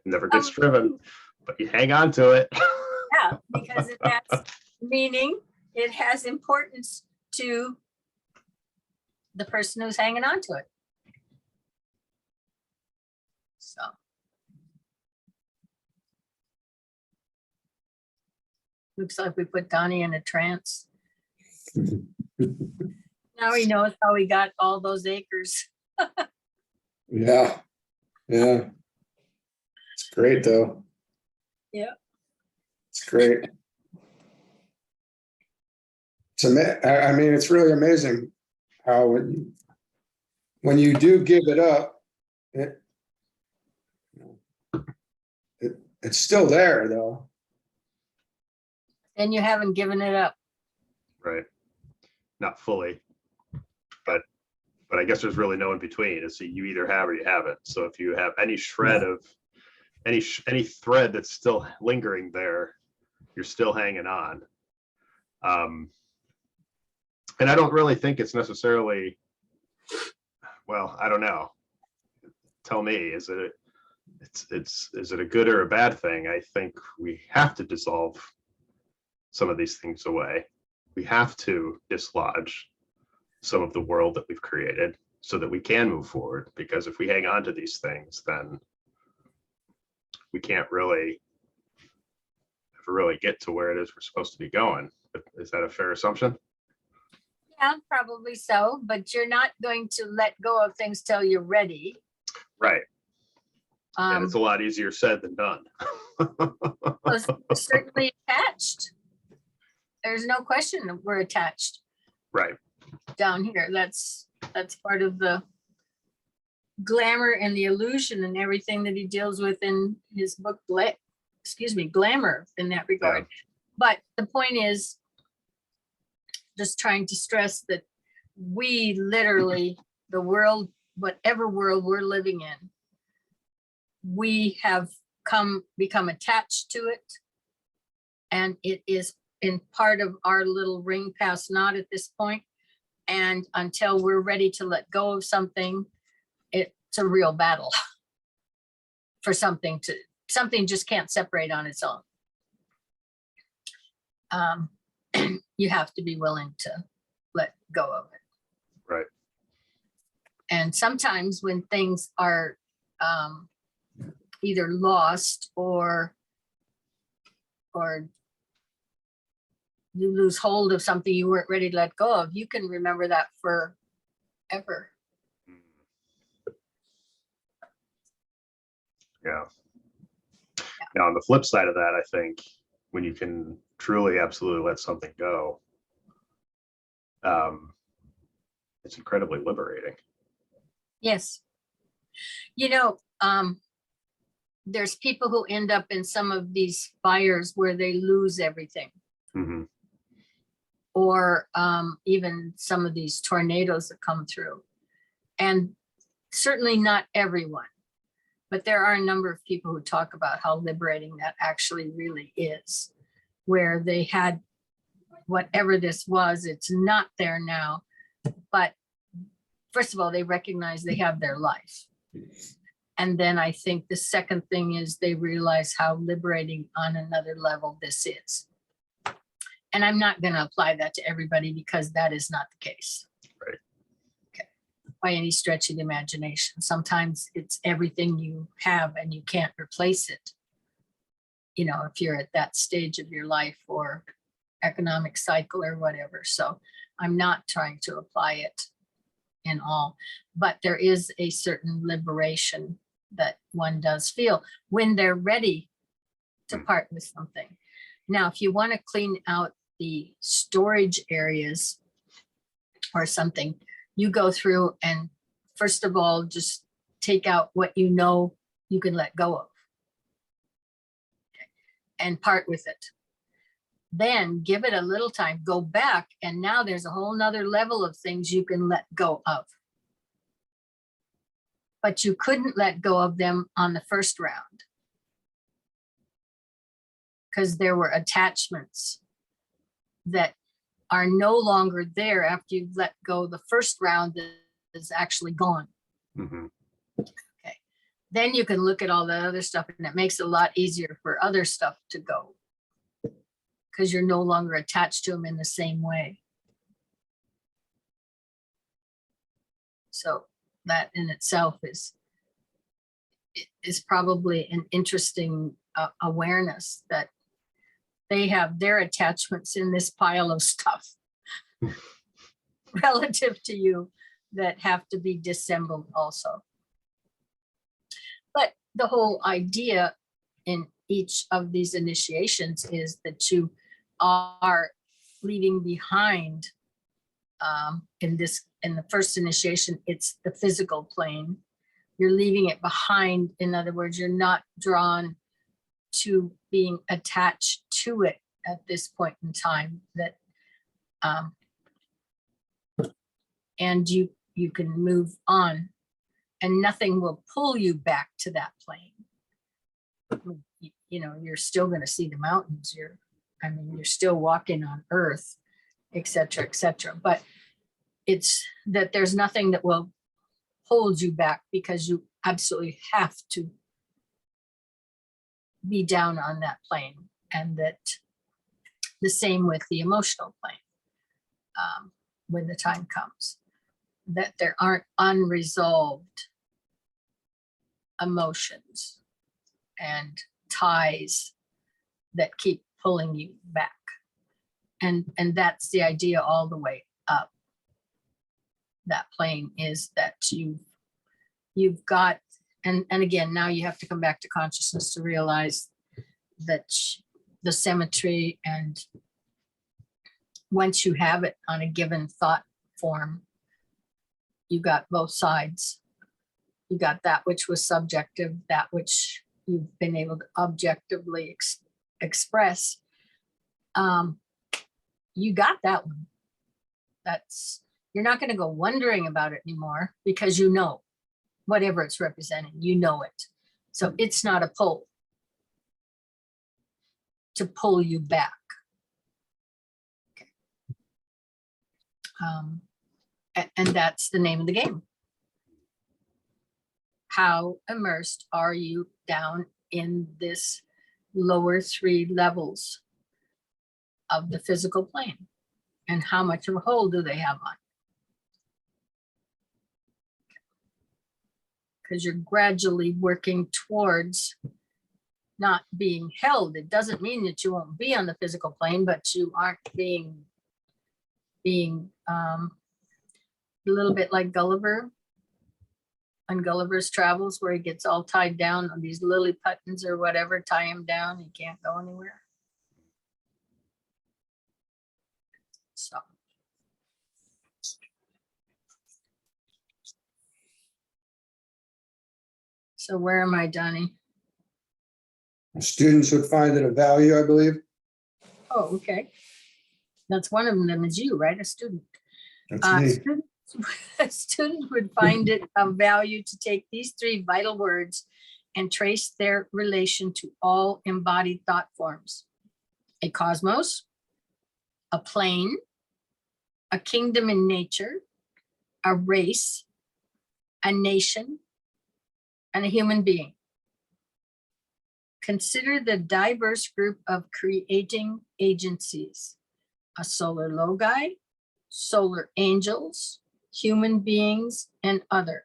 never gets driven, but you hang on to it. Yeah, because it has meaning, it has importance to the person who's hanging on to it. So. Looks like we put Donnie in a trance. Now he knows how he got all those acres. Yeah. Yeah. It's great though. Yeah. It's great. I mean, it's really amazing how when you do give it up, it's still there though. And you haven't given it up. Right. Not fully, but I guess there's really no in between. It's you either have or you haven't. So if you have any shred of any thread that's still lingering there, you're still hanging on. And I don't really think it's necessarily, well, I don't know. Tell me, is it a good or a bad thing? I think we have to dissolve some of these things away. We have to dislodge some of the world that we've created so that we can move forward. Because if we hang on to these things, then we can't really get to where it is we're supposed to be going. Is that a fair assumption? Yeah, probably so, but you're not going to let go of things till you're ready. Right. And it's a lot easier said than done. Certainly attached. There's no question that we're attached. Right. Down here, that's part of the glamour and the illusion and everything that he deals with in his book, Glamour, in that regard. Yeah. But the point is, just trying to stress that we literally, the world, whatever world we're living in, we have become attached to it, and it is in part of our little ring past knot at this point. And until we're ready to let go of something, it's a real battle for something just can't separate on its own. You have to be willing to let go of it. Right. And sometimes when things are either lost or you lose hold of something you weren't ready to let go of, you can remember that forever. Yeah. Now, on the flip side of that, I think when you can truly, absolutely let something go, it's incredibly liberating. Yes. There's people who end up in some of these fires where they lose everything. Mm-hmm. or even some of these tornadoes that come through. And certainly not everyone, but there are a number of people who talk about how liberating that actually really is, where they had whatever this was, it's not there now. But first of all, they recognize they have their life. And then I think the second thing is they realize how liberating on another level this is. And I'm not going to apply that to everybody because that is not the case. Right. Okay. By any stretch of the imagination. Sometimes it's everything you have and you can't replace it. You know, if you're at that stage of your life or economic cycle or whatever. So I'm not trying to apply it in all, but there is a certain liberation that one does feel when they're ready to part with something. Now, if you want to clean out the storage areas or something, you go through and first of all, just take out what you know you can let go of, okay, and part with it. Then give it a little time, go back, and now there's a whole nother level of things you can let go of. But you couldn't let go of them on the first round because there were attachments that are no longer there after you've let go. The first round is actually gone. Mm-hmm. Okay. Then you can look at all the other stuff, and it makes it a lot easier for other stuff to go because you're no longer attached to them in the same way. So that in itself is probably an interesting awareness that they have their attachments in this pile of stuff relative to you that have to be dissembled also. But the whole idea in each of these initiations is that you are leaving behind in the first initiation, it's the physical plane. You're leaving it behind. In other words, you're not drawn to being attached to it at this point in time. That and you can move on, and nothing will pull you back to that plane. You know, you're still going to see the mountains. You're still walking on Earth, etc., etc. But it's that there's nothing that will hold you back because you absolutely have to be down on that plane. And that the same with the emotional plane when the time comes, that there aren't unresolved emotions and ties that keep pulling you back. And that's the idea all the way up. That plane is that you've got, and again, now you have to come back to consciousness to realize that the symmetry, and once you have it on a given thought form, you got both sides. You got that which was subjective, that which you've been able to objectively express. You got that one. You're not going to go wondering about it anymore because you know whatever it's representing, you know it. So it's not a pull to pull you back. Okay. And that's the name of the game. How immersed are you down in this lower three levels of the physical plane? And how much of a hold do they have on? Because you're gradually working towards not being held. It doesn't mean that you won't be on the physical plane, but you aren't being a little bit like Gulliver on Gulliver's Travels, where he gets all tied down on these lily puttons or whatever, tie him down, he can't go anywhere. So where am I, Donnie? Students would find it of value, I believe. Oh, okay. That's one of them is you, right? A student. That's me. Student, a student would find it of value to take these three vital words and trace their relation to all embodied thought forms: a cosmos, a plane, a kingdom in nature, a race, a nation, and a human being. Consider the diverse group of creating agencies: a solar logi, solar angels, human beings, and other.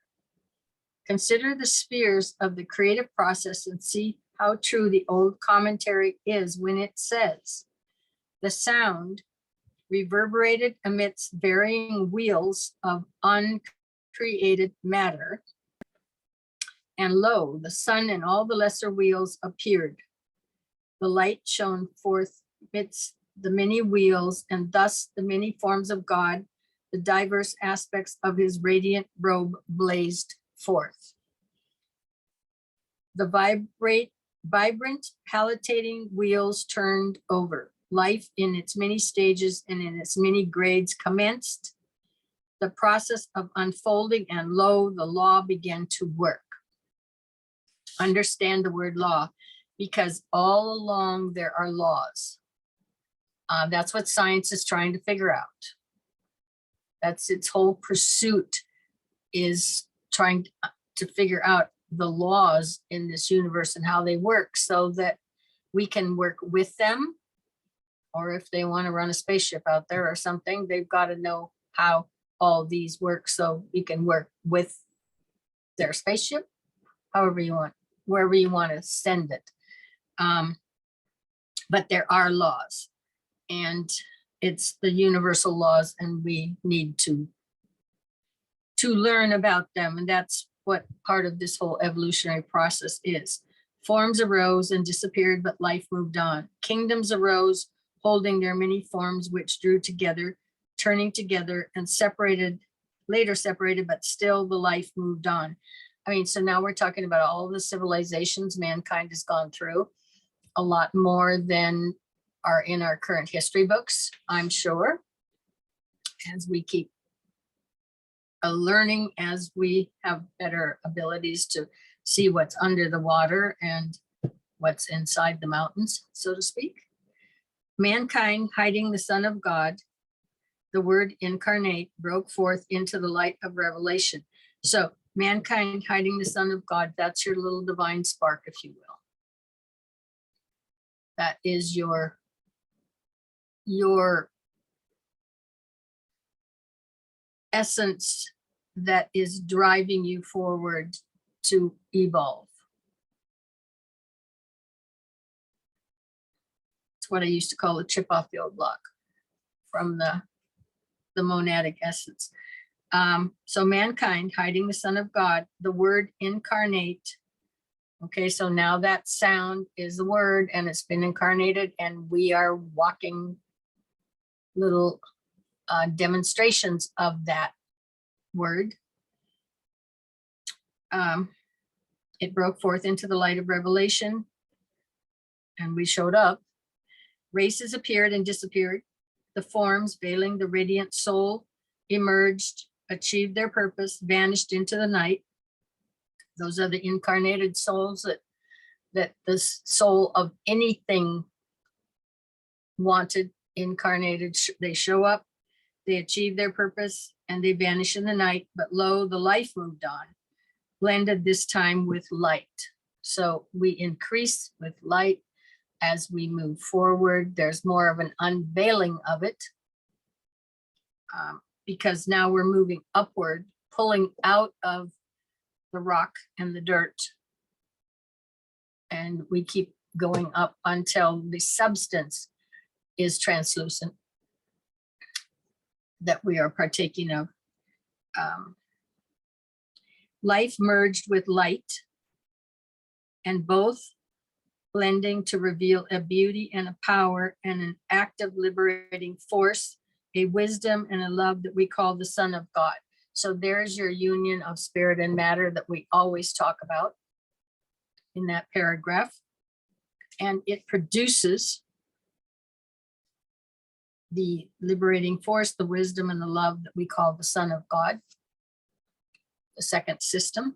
Consider the spheres of the creative process and see how true the old commentary is when it says, the sound reverberated amidst varying wheels of uncreated matter, and lo, the sun and all the lesser wheels appeared. The light shone forth amidst the many wheels, and thus the many forms of God, the diverse aspects of his radiant robe blazed forth. The vibrant, palpitating wheels turned over. Life in its many stages and in its many grades commenced the process of unfolding, and lo, the law began to work. Understand the word law, because all along there are laws. That's what science is trying to figure out. That's its whole pursuit, is trying to figure out the laws in this universe and how they work so that we can work with them. Or if they want to run a spaceship out there or something, they've got to know how all these work so we can work with their spaceship, however you want, wherever you want to send it. But there are laws, and it's the universal laws, and we need to learn about them. And that's what part of this whole evolutionary process is. Forms arose and disappeared, but life moved on. Kingdoms arose, holding their many forms, which drew together, turning together, and later separated, but still the life moved on. I mean, so now we're talking about all the civilizations mankind has gone through, a lot more than are in our current history books, I'm sure, as we keep learning, as we have better abilities to see what's under the water and what's inside the mountains, so to speak. Mankind, hiding the Son of God, the word incarnate, broke forth into the light of revelation. So mankind hiding the Son of God, that's your little divine spark, if you will. That is your essence that is driving you forward to evolve. It's what I used to call the chip off the old block from the monadic essence. So mankind hiding the Son of God, the word incarnate. Okay, so now that sound is the word, and it's been incarnated, and we are walking little demonstrations of that word. It broke forth into the light of revelation, and we showed up. Races appeared and disappeared. The forms veiling the radiant soul emerged, achieved their purpose, vanished into the night. Those are the incarnated souls that the soul of anything wanted incarnated. They show up, they achieve their purpose, and they vanish in the night. But lo, the life moved on, blended this time with light. So we increase with light as we move forward. There's more of an unveiling of it, because now we're moving upward, pulling out of the rock and the dirt. And we keep going up until the substance is translucent that we are partaking of. Life merged with light, and both blending to reveal a beauty and a power and an active liberating force, a wisdom and a love that we call the Son of God. So there's your union of spirit and matter that we always talk about in that paragraph. And it produces the liberating force, the wisdom and the love that we call the Son of God, the second system,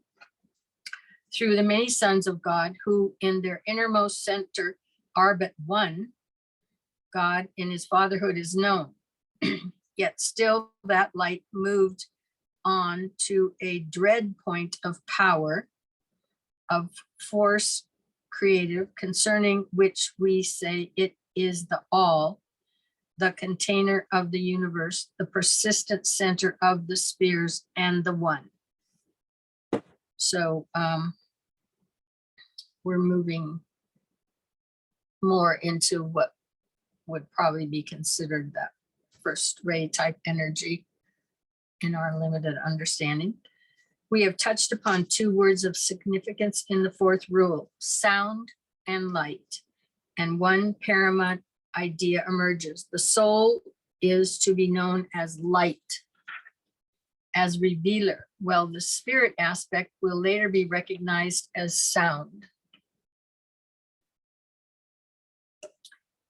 through the many sons of God who in their innermost center are but one. God in his fatherhood is known, yet still that light moved on to a dread point of power, of force creative, concerning which we say it is the all, the container of the universe, the persistent center of the spheres, and the one. So we're moving more into what would probably be considered that first ray type energy in our limited understanding. We have touched upon two words of significance in the fourth rule, sound and light. And one paramount idea emerges. The soul is to be known as light, as revealer, while the spirit aspect will later be recognized as sound.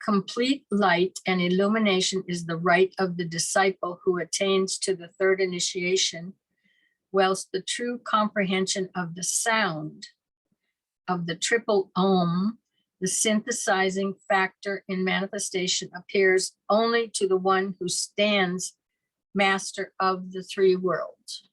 Complete light and illumination is the right of the disciple who attains to the third initiation, whilst the true comprehension of the sound of the triple Om, the synthesizing factor in manifestation, appears only to the one who stands master of the three worlds.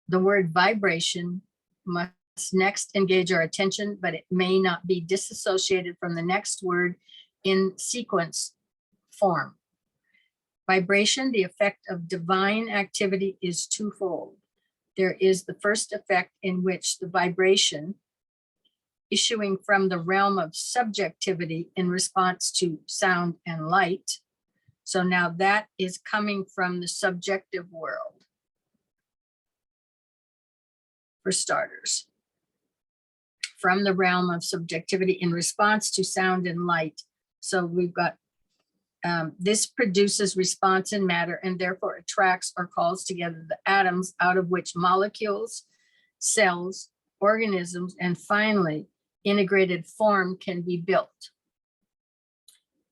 The word vibration must next engage our attention, but it may not be disassociated from the next word in sequence form. Vibration, the effect of divine activity, is twofold. There is the first effect in which the vibration issuing from the realm of subjectivity in response to sound and light. So now that is coming from the subjective world, for starters. From the realm of subjectivity in response to sound and light. So we've got, this produces response in matter and therefore attracts or calls together the atoms out of which molecules, cells, organisms, and finally integrated form can be built.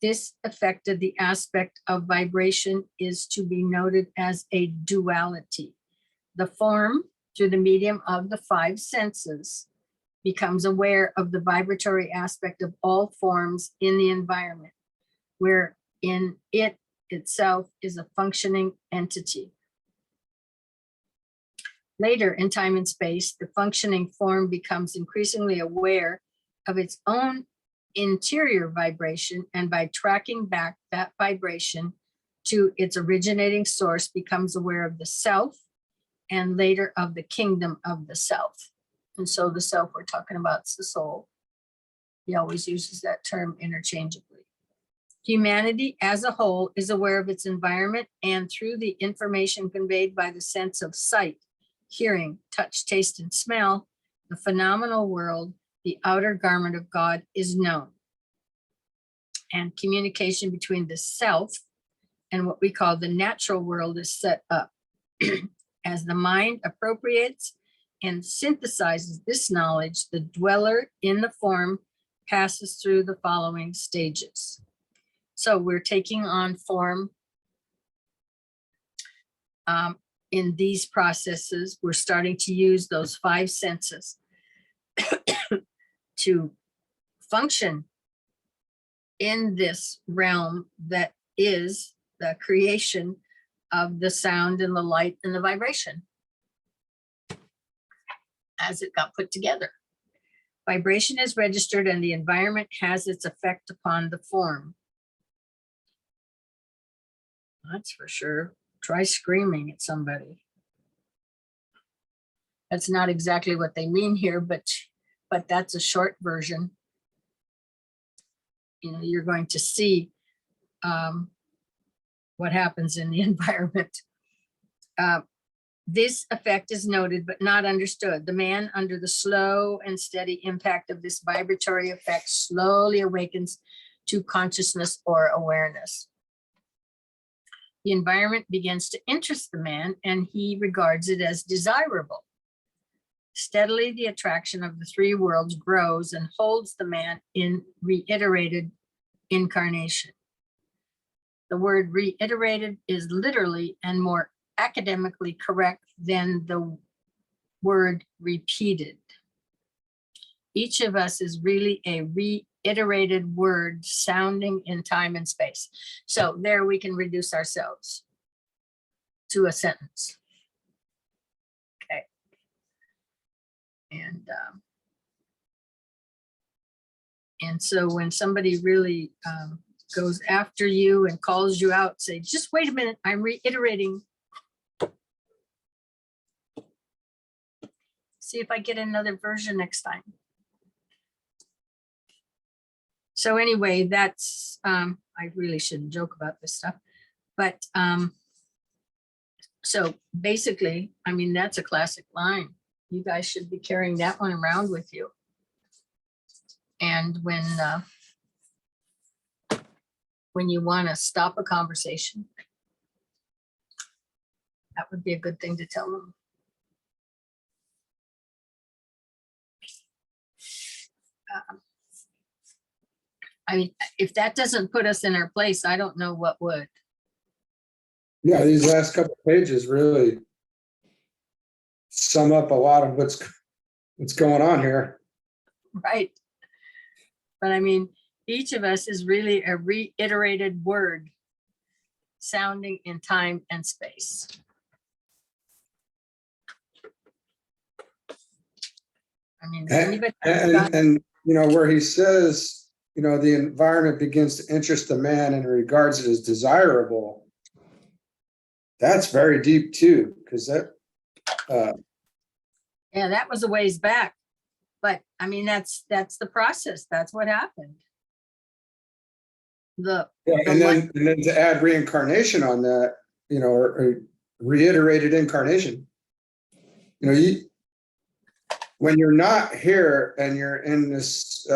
This affected the aspect of vibration is to be noted as a duality. The form, through the medium of the five senses, becomes aware of the vibratory aspect of all forms in the environment, wherein it itself is a functioning entity. Later in time and space, the functioning form becomes increasingly aware of its own interior vibration, and by tracking back that vibration to its originating source, becomes aware of the self and later of the kingdom of the self. And so the self we're talking about is the soul. He always uses that term interchangeably. Humanity as a whole is aware of its environment, and through the information conveyed by the sense of sight, hearing, touch, taste, and smell, the phenomenal world, the outer garment of God, is known. And communication between the self and what we call the natural world is set up. As the mind appropriates and synthesizes this knowledge, the dweller in the form passes through the following stages. So we're taking on form in these processes. We're starting to use those five senses to function in this realm that is the creation of the sound and the light and the vibration as it got put together. Vibration is registered and the environment has its effect upon the form. That's for sure. Try screaming at somebody. That's not exactly what they mean here, but that's a short version. You know, you're going to see what happens in the environment. This effect is noted but not understood. The man, under the slow and steady impact of this vibratory effect, slowly awakens to consciousness or awareness. The environment begins to interest the man and he regards it as desirable. Steadily, the attraction of the three worlds grows and holds the man in reiterated incarnation. The word reiterated is literally and more academically correct than the word repeated. Each of us is really a reiterated word sounding in time and space. So there we can reduce ourselves to a sentence. Okay. And so when somebody really goes after you and calls you out, say, just wait a minute, I'm reiterating. See if I get another version next time. So anyway, that's, I really shouldn't joke about this stuff, but so basically, I mean, that's a classic line. You guys should be carrying that one around with you. And when you want to stop a conversation, that would be a good thing to tell them. I mean, if that doesn't put us in our place, I don't know what would. Yeah, these last couple of pages really sum up a lot of what's going on here. Right. But I mean, each of us is really a reiterated word sounding in time and space. I mean, does anybody And you know, where he says, you know, the environment begins to interest the man and regards it as desirable. That's very deep too, because that yeah, that was a ways back. But I mean, that's the process. That's what happened. and then to add reincarnation on that, you know, or reiterated incarnation. You know, when you're not here and you're in this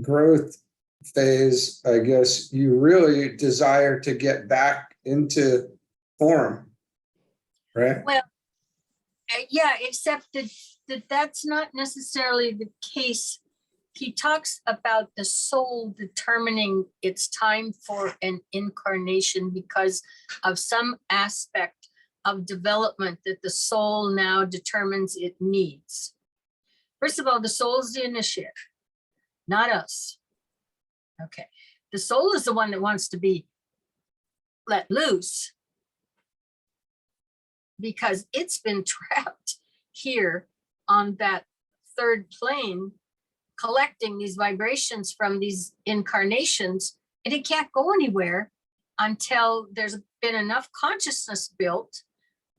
growth phase, I guess you really desire to get back into form, right? Well, yeah, except that's not necessarily the case. He talks about the soul determining its time for an incarnation because of some aspect of development that the soul now determines it needs. First of all, the soul is the initiate, not us. Okay. The soul is the one that wants to be let loose because it's been trapped here on that third plane, collecting these vibrations from these incarnations, and it can't go anywhere until there's been enough consciousness built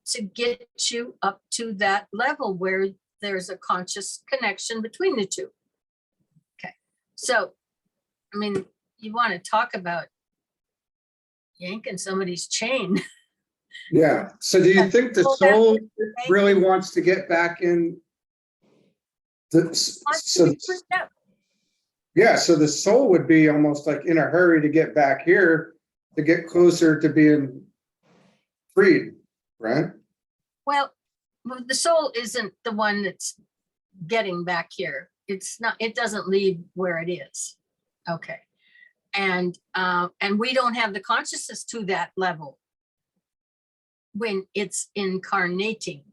to get you up to that level where there's a conscious connection between the two. Okay, so, I mean, you want to talk about yanking somebody's chain. Yeah. So do you think the soul really wants to get back in? Yeah, so the soul would be almost like in a hurry to get back here, to get closer to being freed, right? Well, the soul isn't the one that's getting back here. It's not, it doesn't leave where it is. Okay. And we don't have the consciousness to that level when it's incarnating.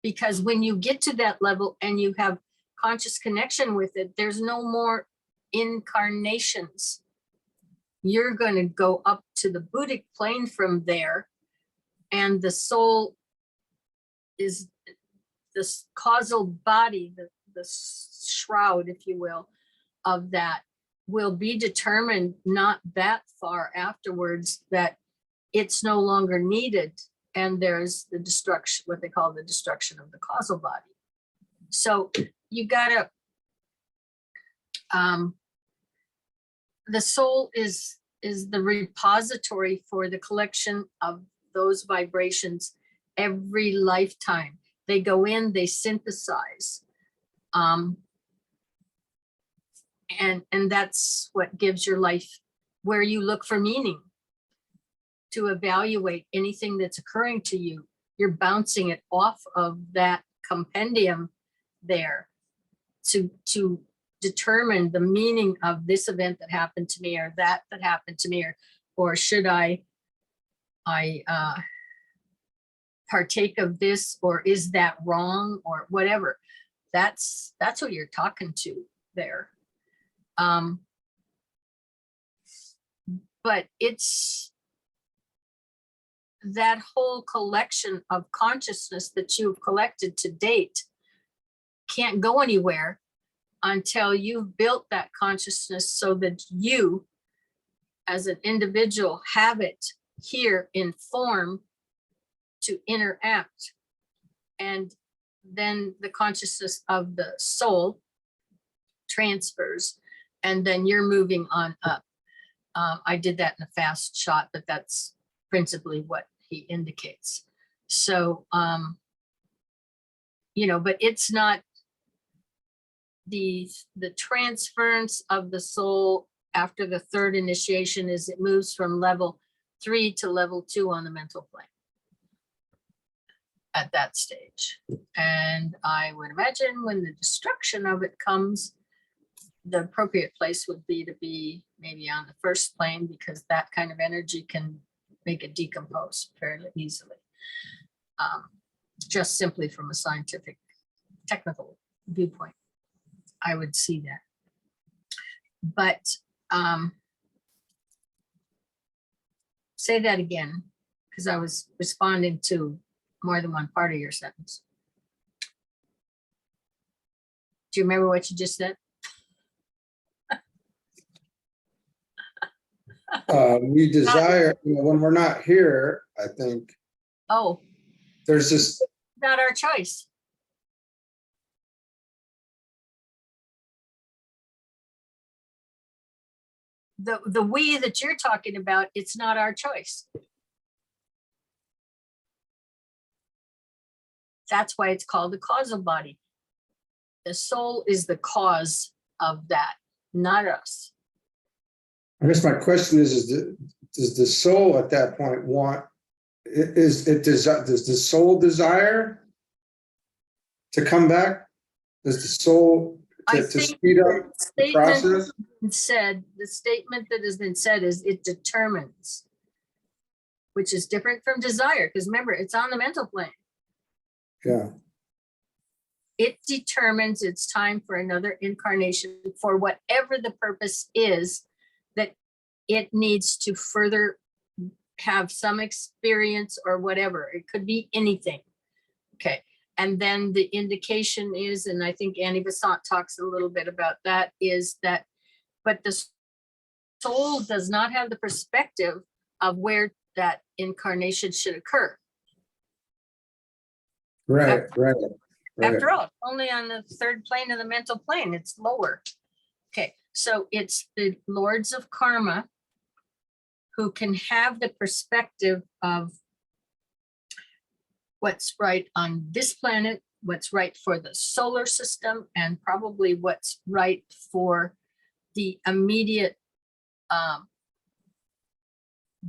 Because when you get to that level and you have conscious connection with it, there's no more incarnations. You're going to go up to the Buddhic plane from there, and the soul is this causal body, the shroud, if you will, of that will be determined not that far afterwards that it's no longer needed. And there's the destruction, what they call the destruction of the causal body. So you gotta, the soul is the repository for the collection of those vibrations every lifetime. They go in, they synthesize. And that's what gives your life where you look for meaning, to evaluate anything that's occurring to you. you're bouncing it off of that compendium there to determine the meaning of this event that happened to me, or that happened to me, or should I partake of this, or is that wrong, or whatever. That's what you're talking to there. But it's that whole collection of consciousness that you've collected to date can't go anywhere until you've built that consciousness so that you as an individual have it here in form to interact. And then the consciousness of the soul transfers, and then you're moving on up. I did that in a fast shot, but that's principally what he indicates. So, you know, but it's not the transference of the soul after the third initiation is it moves from level 3 to level 2 on the mental plane at that stage. And I would imagine when the destruction of it comes, the appropriate place would be to be maybe on the first plane, because that kind of energy can make it decompose fairly easily. Just simply from a scientific, technical viewpoint, I would see that. But say that again, because I was responding to more than one part of your sentence. Do you remember what you just said? We desire, you know, when we're not here, I think Oh, there's this, not our choice. The we that you're talking about, it's not our choice. That's why it's called the causal body. The soul is the cause of that, not us. I guess my question is does the soul at that point want, does the soul desire to come back? Does the soul I to think speed up the process? the statement that has been said is it determines, which is different from desire, because remember, it's on the mental plane. Yeah. It determines it's time for another incarnation for whatever the purpose is that it needs to further have some experience or whatever. It could be anything. Okay. And then the indication is, and I think Annie Besant talks a little bit about that, is that, but the soul does not have the perspective of where that incarnation should occur. Right. After all, only on the third plane of the mental plane, it's lower. Okay, so it's the lords of karma who can have the perspective of what's right on this planet, what's right for the solar system, and probably what's right for the immediate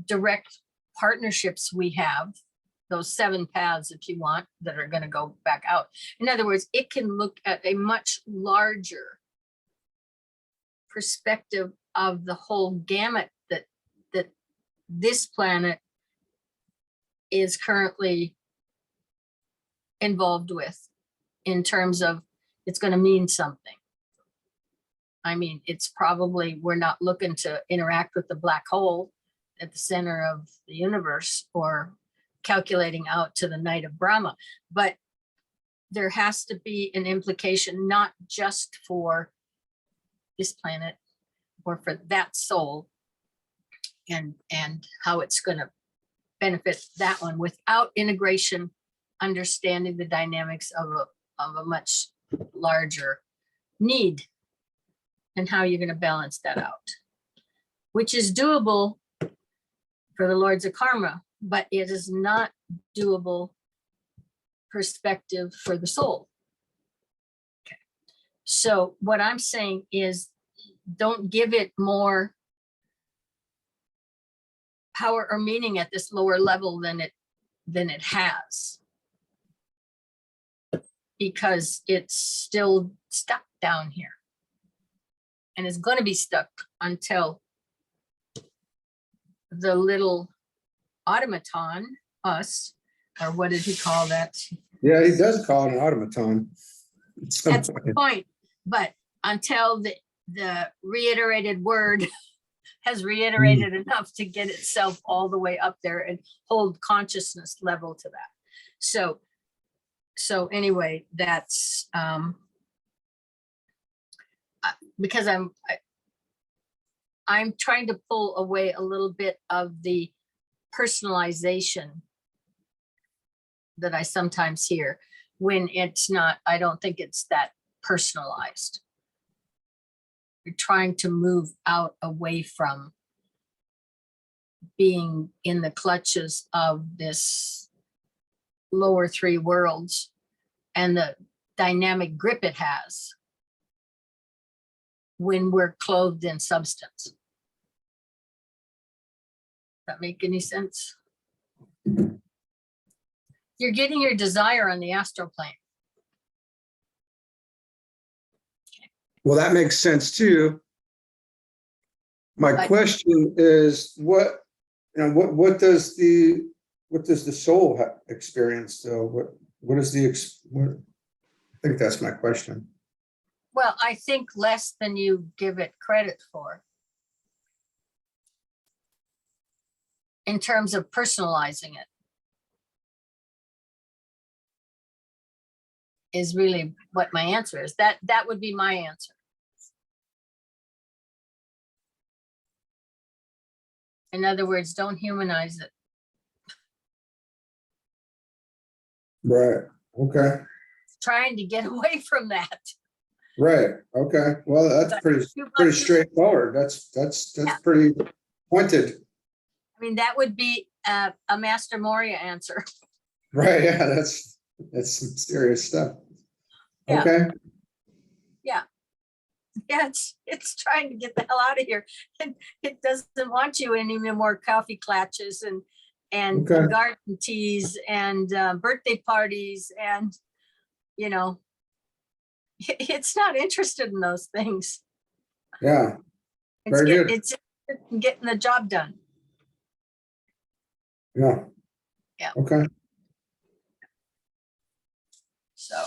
direct partnerships we have, those 7 paths, if you want, that are going to go back out. In other words, it can look at a much larger perspective of the whole gamut that this planet is currently involved with, in terms of it's going to mean something. I mean, it's probably, we're not looking to interact with the black hole at the center of the universe or calculating out to the night of Brahma, but there has to be an implication, not just for this planet or for that soul, and how it's going to benefit that one without integration, understanding the dynamics of a much larger need and how you're going to balance that out, which is doable for the lords of karma, but it is not doable perspective for the soul. Okay. So what I'm saying is, don't give it more power or meaning at this lower level than it has. because it's still stuck down here. And it's going to be stuck until the little automaton, us, or what did he call that? Yeah, he does call it an automaton. That's the point. But until the reiterated word has reiterated enough to get itself all the way up there and hold consciousness level to that. So anyway, that's because I'm trying to pull away a little bit of the personalization that I sometimes hear when it's not, I don't think it's that personalized. You're trying to move out away from being in the clutches of this lower three worlds and the dynamic grip it has when we're clothed in substance. Does that make any sense? You're getting your desire on the astral plane. Well, that makes sense too. My But- question is, what does the soul experience though? What is the I think that's my question. Well, I think less than you give it credit for. In terms of personalizing it. Is really what my answer is. That would be my answer. In other words, don't humanize it. Right. Okay. Trying to get away from that. Right. Okay. Well, that's But pretty too much- straightforward. That's Yeah. pretty pointed. I mean, that would be a Master Moria answer. Right. Yeah. That's some serious stuff. Yeah. Okay. Yeah, it's trying to get the hell out of here. It doesn't want you any more coffee clutches and Okay. garden teas and birthday parties and, you know, it's not interested in those things. Yeah. Very good. It's getting the job done. Yeah. Yeah. Okay. So.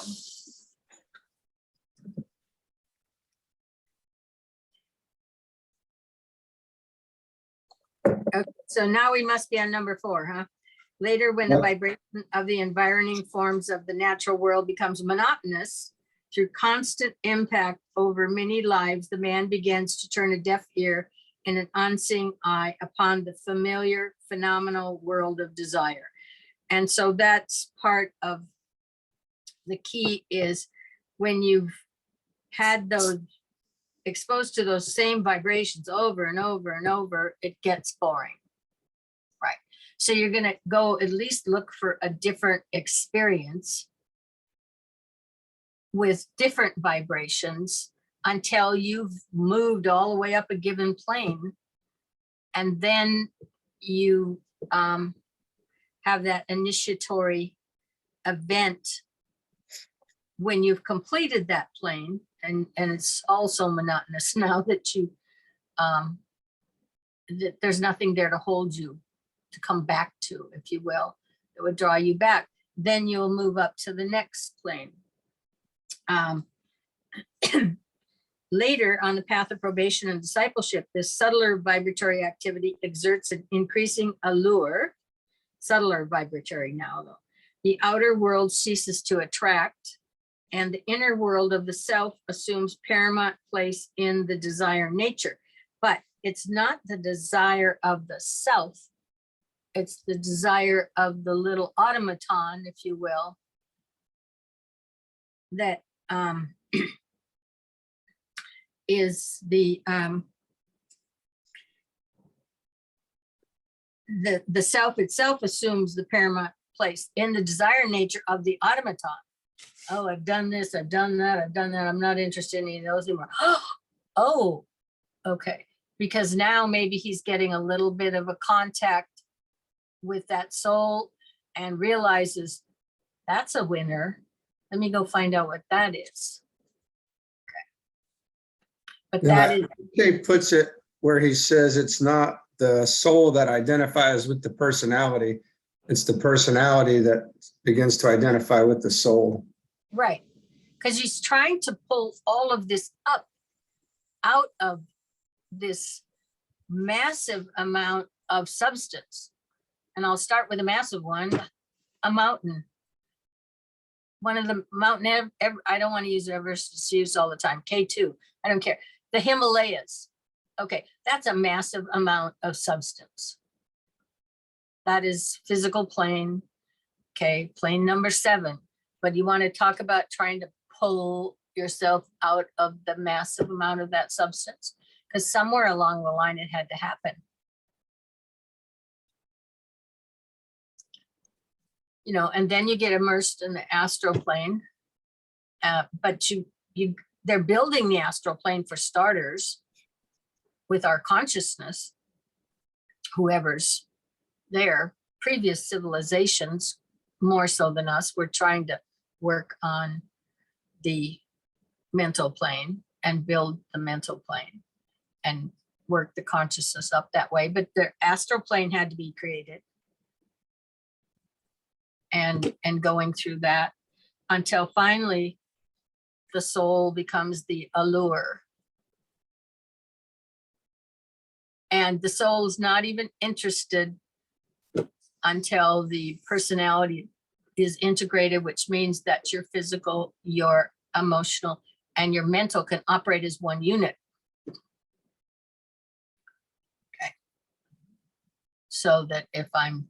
Okay, so now we must be on number 4, huh? Later, when the Yep. vibration of the environing forms of the natural world becomes monotonous, through constant impact over many lives, the man begins to turn a deaf ear and an unseeing eye upon the familiar phenomenal world of desire. And so that's part of the key, is when you've had those exposed to those same vibrations over and over and over, it gets boring. Right. So you're going to go at least look for a different experience with different vibrations until you've moved all the way up a given plane. And then you have that initiatory event when you've completed that plane. And it's also monotonous now that you, that there's nothing there to hold you, to come back to, if you will. It would draw you back. Then you'll move up to the next plane. Later on the path of probation and discipleship, this subtler vibratory activity exerts an increasing allure, subtler vibratory now though. The outer world ceases to attract, and the inner world of the self assumes paramount place in the desire nature. But it's not the desire of the self, it's the desire of the little automaton, if you will, that is the self itself assumes the paramount place in the desire nature of the automaton. Oh, I've done this, I've done that, I've done that. I'm not interested in any of those anymore. Oh, okay. Because now maybe he's getting a little bit of a contact with that soul and realizes that's a winner. Let me go find out what that is. Okay. But Yeah, that is, he puts it where he says it's not the soul that identifies with the personality. It's the personality that begins to identify with the soul. right. Because he's trying to pull all of this up out of this massive amount of substance. And I'll start with a massive one, a mountain. One of the mountain, I don't want to use Everest, it's used all the time, K2, I don't care. The Himalayas, okay, that's a massive amount of substance. That is physical plane, okay, plane number 7. But you want to talk about trying to pull yourself out of the massive amount of that substance, because somewhere along the line it had to happen. You know, and then you get immersed in the astral plane. But they're building the astral plane for starters with our consciousness, whoever's there. Previous civilizations, more so than us, were trying to work on the mental plane and build the mental plane and work the consciousness up that way. But the astral plane had to be created. And going through that until finally the soul becomes the allure. And the soul is not even interested until the personality is integrated, which means that your physical, your emotional, and your mental can operate as one unit. Okay. So that if I'm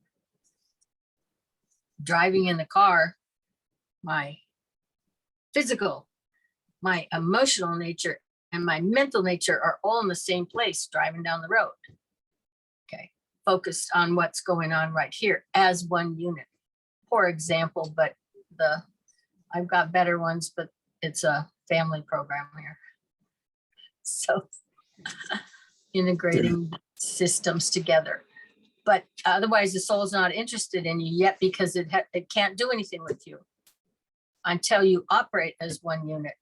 driving in the car, my physical, my emotional nature, and my mental nature are all in the same place driving down the road. Okay, focused on what's going on right here as one unit. Poor example, but I've got better ones, but it's a family program here. So integrating systems together. But otherwise, the soul's not interested in you yet because it can't do anything with you until you operate as one unit,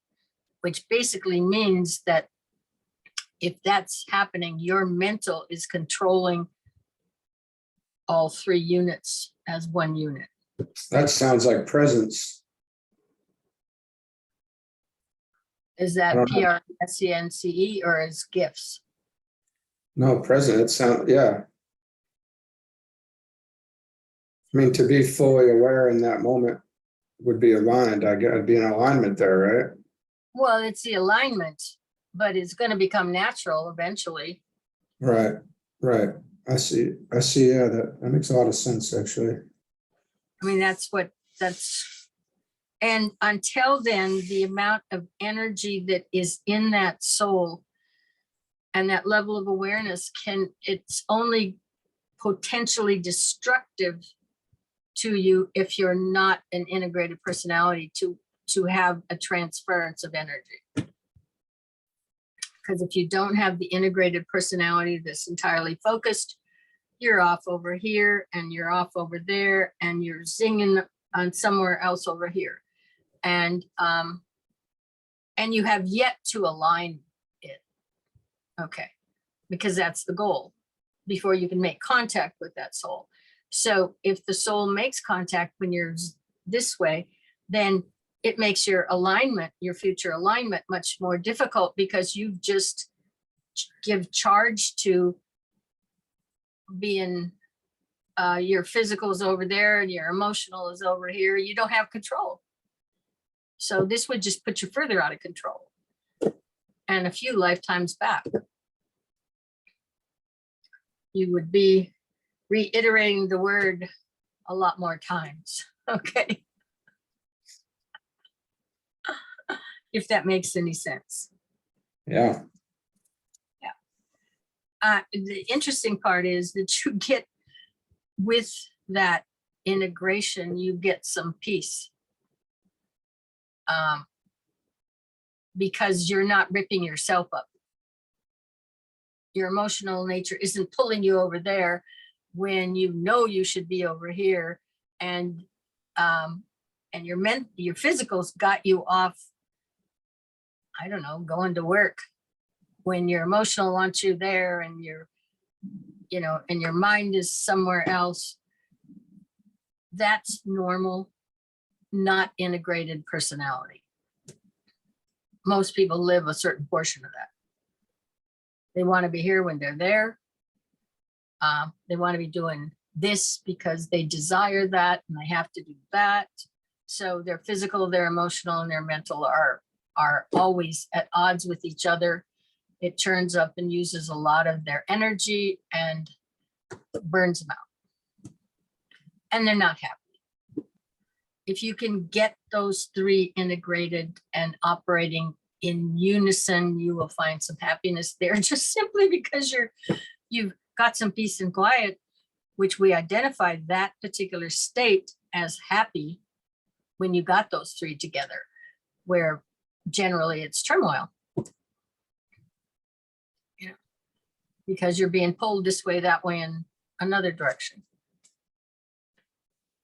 which basically means that if that's happening, your mental is controlling all 3 units as one unit. That sounds like presence. Is that PRSENCE or as gifts? No, present. It sounds, yeah. I mean, to be fully aware in that moment would be aligned. I get, I'd be in alignment there, right? Well, it's the alignment, but it's going to become natural eventually. Right, right. I see. Yeah, that makes a lot of sense, actually. I mean, and until then, the amount of energy that is in that soul and that level of awareness it's only potentially destructive to you if you're not an integrated personality to have a transference of energy. Because if you don't have the integrated personality that's entirely focused, you're off over here and you're off over there and you're zinging on somewhere else over here. And you have yet to align it. Okay, because that's the goal before you can make contact with that soul. So if the soul makes contact when you're this way, then it makes your alignment, your future alignment, much more difficult because you've just give charge to being your physical is over there and your emotional is over here. You don't have control. So this would just put you further out of control and a few lifetimes back. You would be reiterating the word a lot more times. Okay. If that makes any sense. Yeah. The interesting part is that you get with that integration, you get some peace. Because you're not ripping yourself up. Your emotional nature isn't pulling you over there when you know you should be over here. And and your physicals got you off, I don't know, going to work, when your emotional wants you there and and your mind is somewhere else. That's normal, not integrated personality. Most people live a certain portion of that. They want to be here when they're there. They want to be doing this because they desire that and they have to do that. So their physical, their emotional, and their mental are always at odds with each other. It turns up and uses a lot of their energy and burns them out. And they're not happy. If you can get those three integrated and operating in unison, you will find some happiness there, just simply because you've got some peace and quiet, which we identify that particular state as happy when you got those three together, where generally it's turmoil. Because you're being pulled this way, that way, in another direction,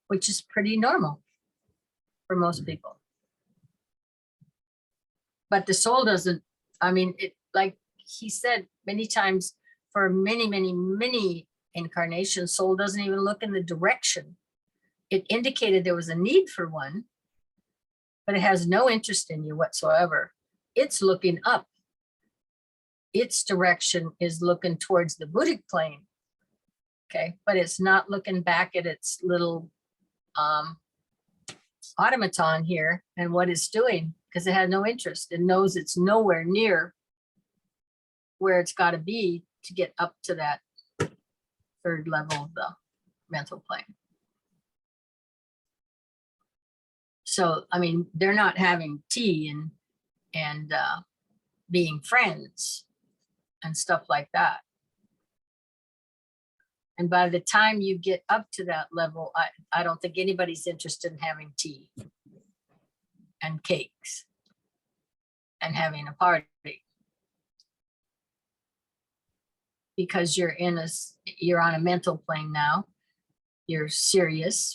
which is pretty normal for most people. But the soul doesn't, like he said many times, for many, many, many incarnations, soul doesn't even look in the direction. It indicated there was a need for one, but it has no interest in you whatsoever. It's looking up. Its direction is looking towards the Buddhic plane. Okay, but it's not looking back at its little automaton here and what it's doing, because it has no interest. It knows it's nowhere near where it's got to be to get up to that third level of the mental plane. So, they're not having tea and being friends and stuff like that. And by the time you get up to that level, I don't think anybody's interested in having tea and cakes and having a party, because you're on a mental plane now. You're serious.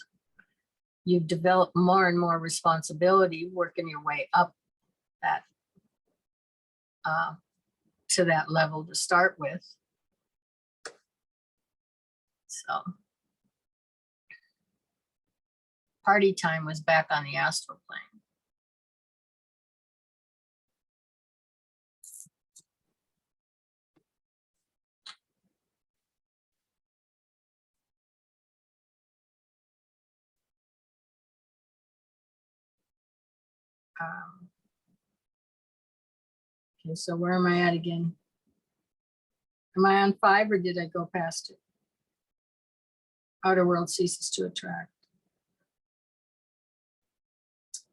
You've developed more and more responsibility, working your way up that to that level to start with. So party time was back on the astral plane. Okay, so where am I at again? Am I on 5 or did I go past it? Outer world ceases to attract.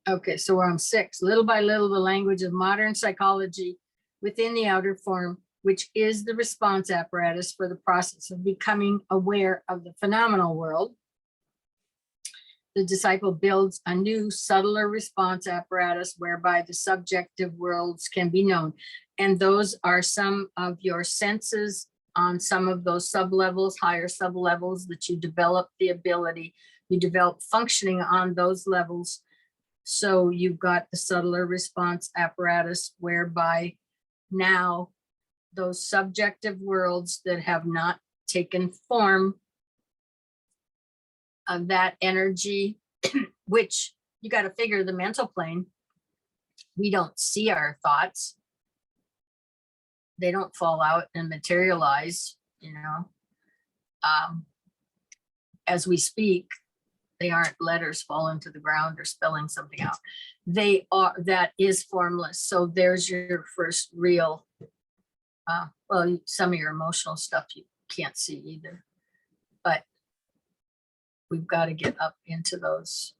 Okay, so we're on 6. Little by little, the language of modern psychology within the outer form, which is the response apparatus for the process of becoming aware of the phenomenal world. The disciple builds a new, subtler response apparatus whereby the subjective worlds can be known. And those are some of your senses on some of those sublevels, higher sublevels, that you develop the ability, you develop functioning on those levels. So you've got the subtler response apparatus whereby now those subjective worlds that have not taken form of that energy, which you got to figure the mental plane, we don't see our thoughts. They don't fall out and materialize, as we speak. They aren't letters falling to the ground or spelling something out. That is formless. So there's your first real, some of your emotional stuff you can't see either, but we've got to get up into those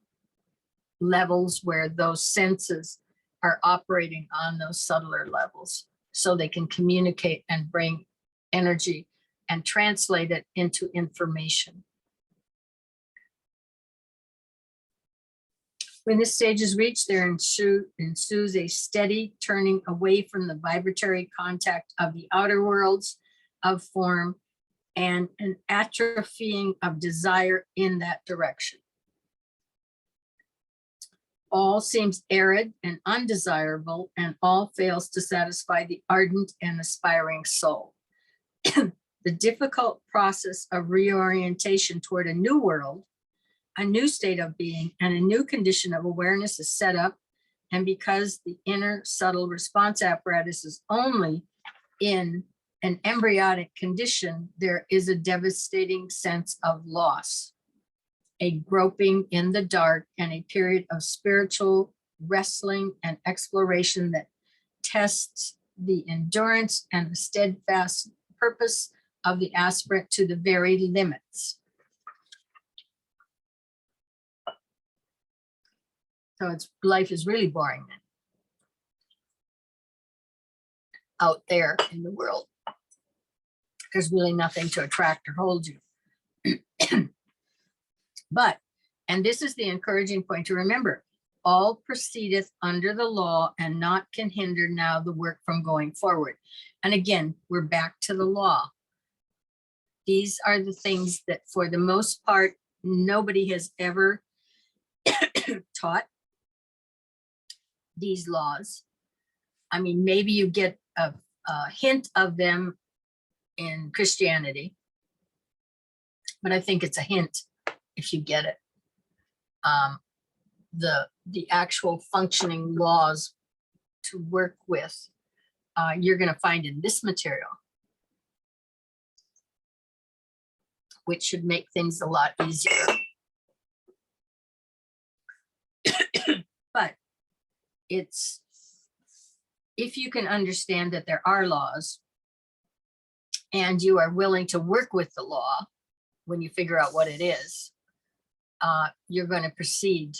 levels where those senses are operating on those subtler levels, so they can communicate and bring energy and translate it into information. When this stage is reached, there ensues a steady turning away from the vibratory contact of the outer worlds of form and an atrophying of desire in that direction. All seems arid and undesirable, and all fails to satisfy the ardent and aspiring soul. The difficult process of reorientation toward a new world, a new state of being, and a new condition of awareness is set up. And because the inner subtle response apparatus is only in an embryonic condition, there is a devastating sense of loss, a groping in the dark, and a period of spiritual wrestling and exploration that tests the endurance and the steadfast purpose of the aspirant to the very limits. So life is really boring then, out there in the world. There's really nothing to attract or hold you. But, and this is the encouraging point to remember, all proceedeth under the law, and naught can hinder now the work from going forward. And again, we're back to the law. These are the things that for the most part, nobody has ever taught these laws. I mean, maybe you get a hint of them in Christianity, but I think it's a hint if you get it. The actual functioning laws to work with, you're going to find in this material, which should make things a lot easier. But it's, if you can understand that there are laws and you are willing to work with the law when you figure out what it is, you're going to proceed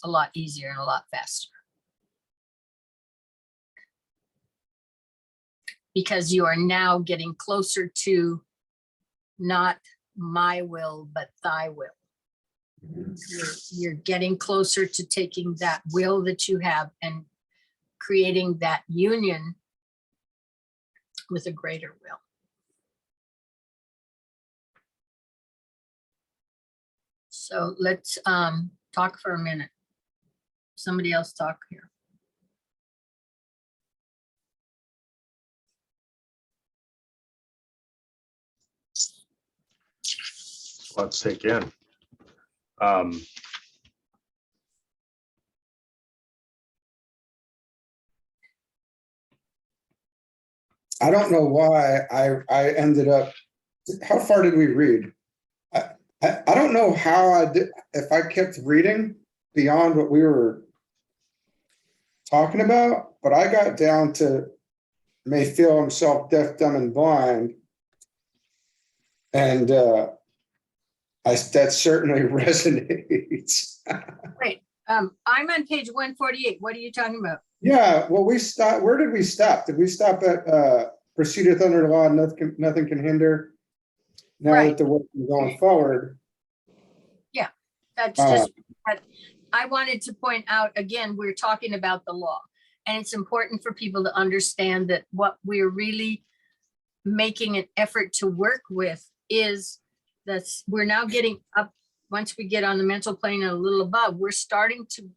a lot easier and a lot faster. Because you are now getting closer to not my will, but thy will. You're getting closer to taking that will that you have and creating that union with a greater will. So let's talk for a minute. Somebody else talk here. Let's take in. I don't know why I ended up, how far did we read? I don't know how I did, if I kept reading beyond what we were talking about, but I got down to may feel himself deaf, dumb, and blind. And that certainly resonates. Wait, I'm on page 148. What are you talking about? Yeah, well, we stopped. Where did we stop? Did we stop at proceedeth under the law, nothing can hinder? Now Right. that the work is going forward. Yeah, that's just, I wanted to point out, again, we're talking about the law. And it's important for people to understand that what we're really making an effort to work with is that we're now getting up, once we get on the mental plane and a little above, we're starting to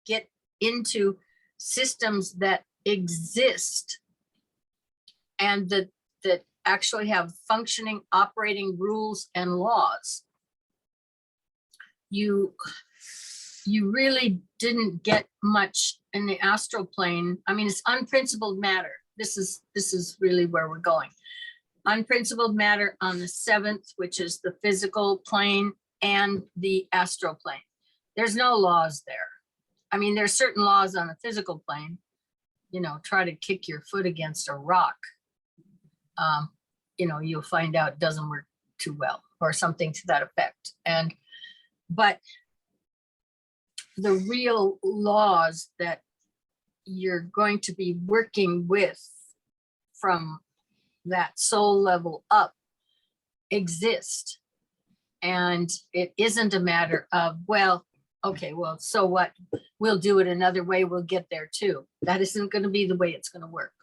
get into systems that exist and that actually have functioning operating rules and laws. You really didn't get much in the astral plane. I mean, it's unprincipled matter. This is really where we're going. Unprincipled matter on the 7th, which is the physical plane and the astral plane. There's no laws there. I mean, there's certain laws on the physical plane, you know, try to kick your foot against a rock. You know, you'll find out it doesn't work too well or something to that effect. But the real laws that you're going to be working with from that soul level up exist. And it isn't a matter of, well, okay, well, so what? We'll do it another way. We'll get there too. That isn't going to be the way it's going to work.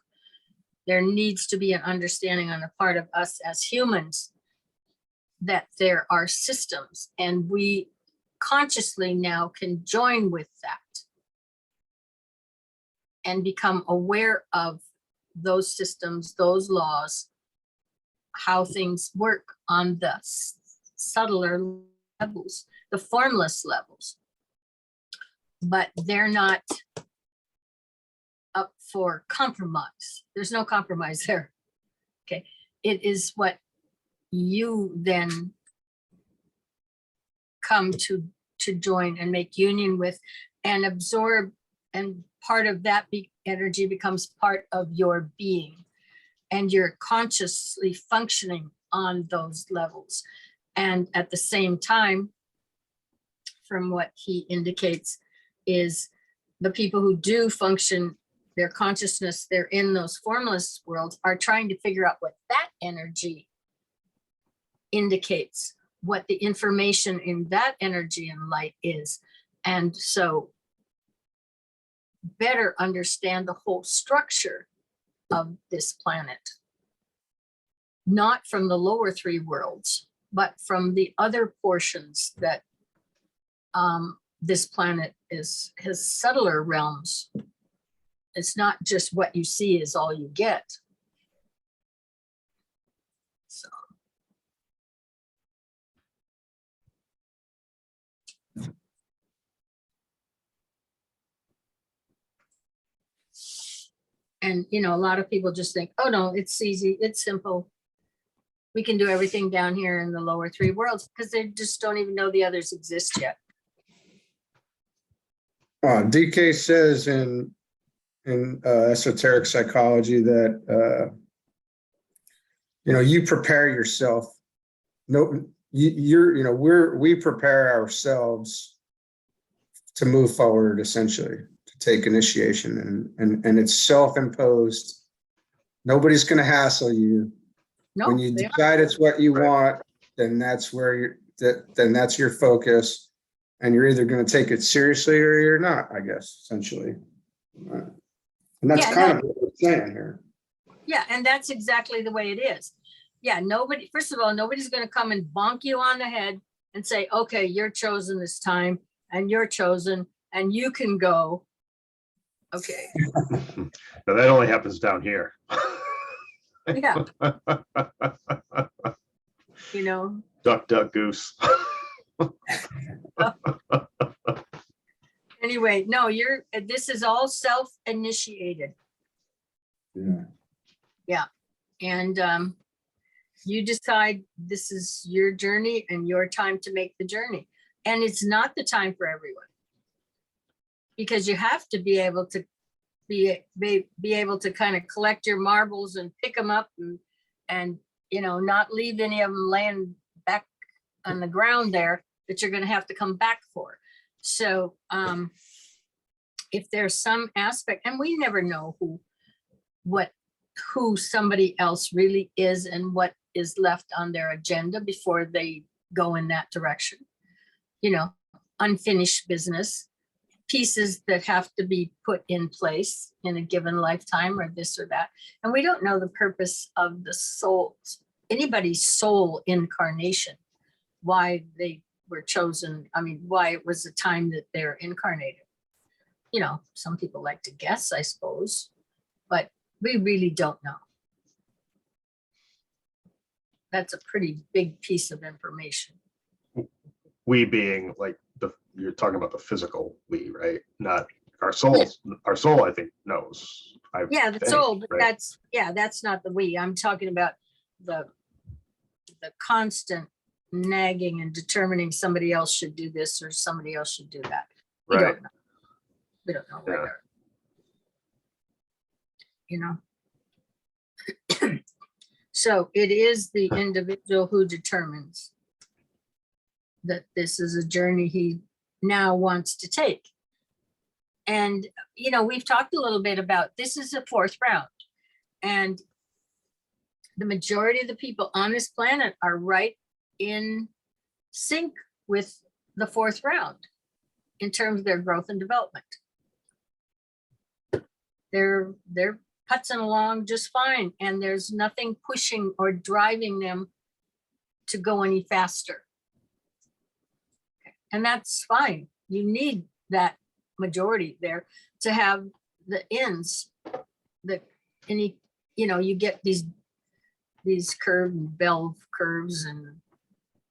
There needs to be an understanding on the part of us as humans that there are systems, and we consciously now can join with that and become aware of those systems, those laws, how things work on the subtler levels, the formless levels. But they're not up for compromise. There's no compromise there. Okay. It is what you then come to join and make union with and absorb, and part of that energy becomes part of your being, and you're consciously functioning on those levels. And at the same time, from what he indicates, is the people who do function, their consciousness, they're in those formless worlds, are trying to figure out what that energy indicates, what the information in that energy and light is. And so better understand the whole structure of this planet, not from the lower three worlds, but from the other portions that this planet has subtler realms. It's not just what you see is all you get. So. And, you know, a lot of people just think, oh no, it's easy, it's simple. We can do everything down here in the lower three worlds, because they just don't even know the others exist yet. DK says in esoteric psychology that you prepare yourself. We prepare ourselves to move forward, essentially, to take initiation, and it's self-imposed. Nobody's going to hassle you. No, when you decide it's what you want, then that's where then that's your focus. And you're either going to take it seriously or you're not, I guess, essentially. And that's kind of what we're saying here. Yeah, and that's exactly the way it is. Yeah, first of all, nobody's going to come and bonk you on the head and say, okay, you're chosen this time, and you're chosen, and you can go. Okay. Now that only happens down here. Yeah. Duck, duck, goose. Anyway, no, this is all self-initiated. Yeah. Yeah. And you decide this is your journey and your time to make the journey. And it's not the time for everyone, because you have to be able to be able to kind of collect your marbles and pick them up and not leave any of them laying back on the ground there that you're going to have to come back for. So if there's some aspect, and we never know who somebody else really is and what is left on their agenda before they go in that direction, unfinished business, pieces that have to be put in place in a given lifetime, or this or that. And we don't know the purpose of the soul, anybody's soul incarnation, why they were chosen. I mean, why it was the time that they're incarnated. Some people like to guess, I suppose, but we really don't know. That's a pretty big piece of information. We being like you're talking about the physical we, right? Not our souls. Yeah. Our soul, I think, knows. The soul, but right? That's not the we. I'm talking about the constant nagging and determining somebody else should do this or somebody else should do that. We right. don't know. We don't know where they're, So it is the individual who determines that this is a journey he now wants to take. And, we've talked a little bit about, this is the fourth round, and the majority of the people on this planet are right in sync with the fourth round in terms of their growth and development. They're putzing along just fine, and there's nothing pushing or driving them to go any faster. Okay. And that's fine. You need that majority there to have the ends that any, you get these curve and bell curves and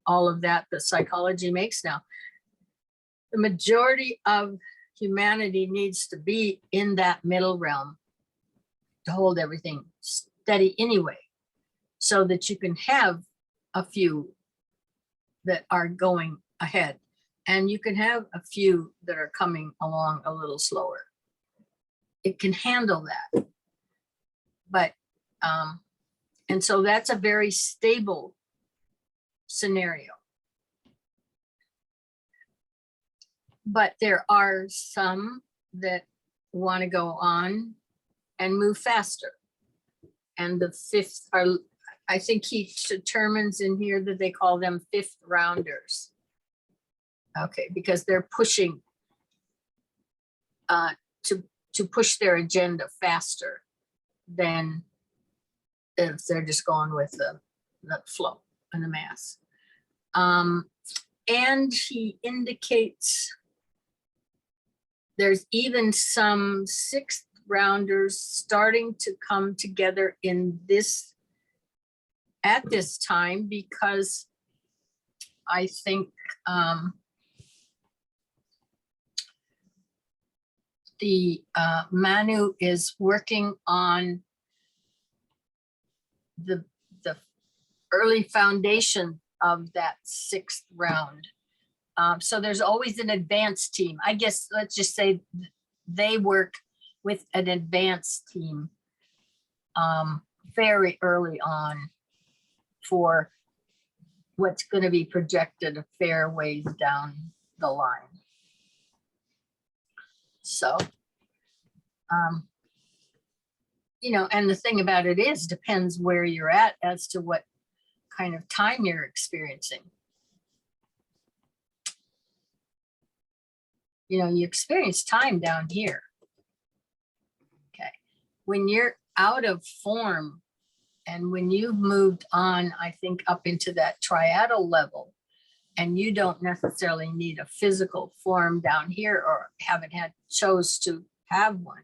all of that psychology makes now. The majority of humanity needs to be in that middle realm to hold everything steady anyway, so that you can have a few that are going ahead, and you can have a few that are coming along a little slower. It can handle that. But, and so that's a very stable scenario. But there are some that want to go on and move faster. And the fifth are, I think he determines in here that they call them fifth rounders. Okay, because they're pushing to push their agenda faster than if they're just going with the flow and the mass. And he indicates there's even some sixth rounders starting to come together at this time, because I think the Manu is working on the early foundation of that sixth round. So there's always an advanced team. I guess let's just say they work with an advanced team very early on for what's going to be projected a fair ways down the line. So, and the thing about it is, depends where you're at as to what kind of time you're experiencing. You experience time down here. Okay. When you're out of form, and when you've moved on, I think up into that triadal level, and you don't necessarily need a physical form down here, or haven't chose to have one,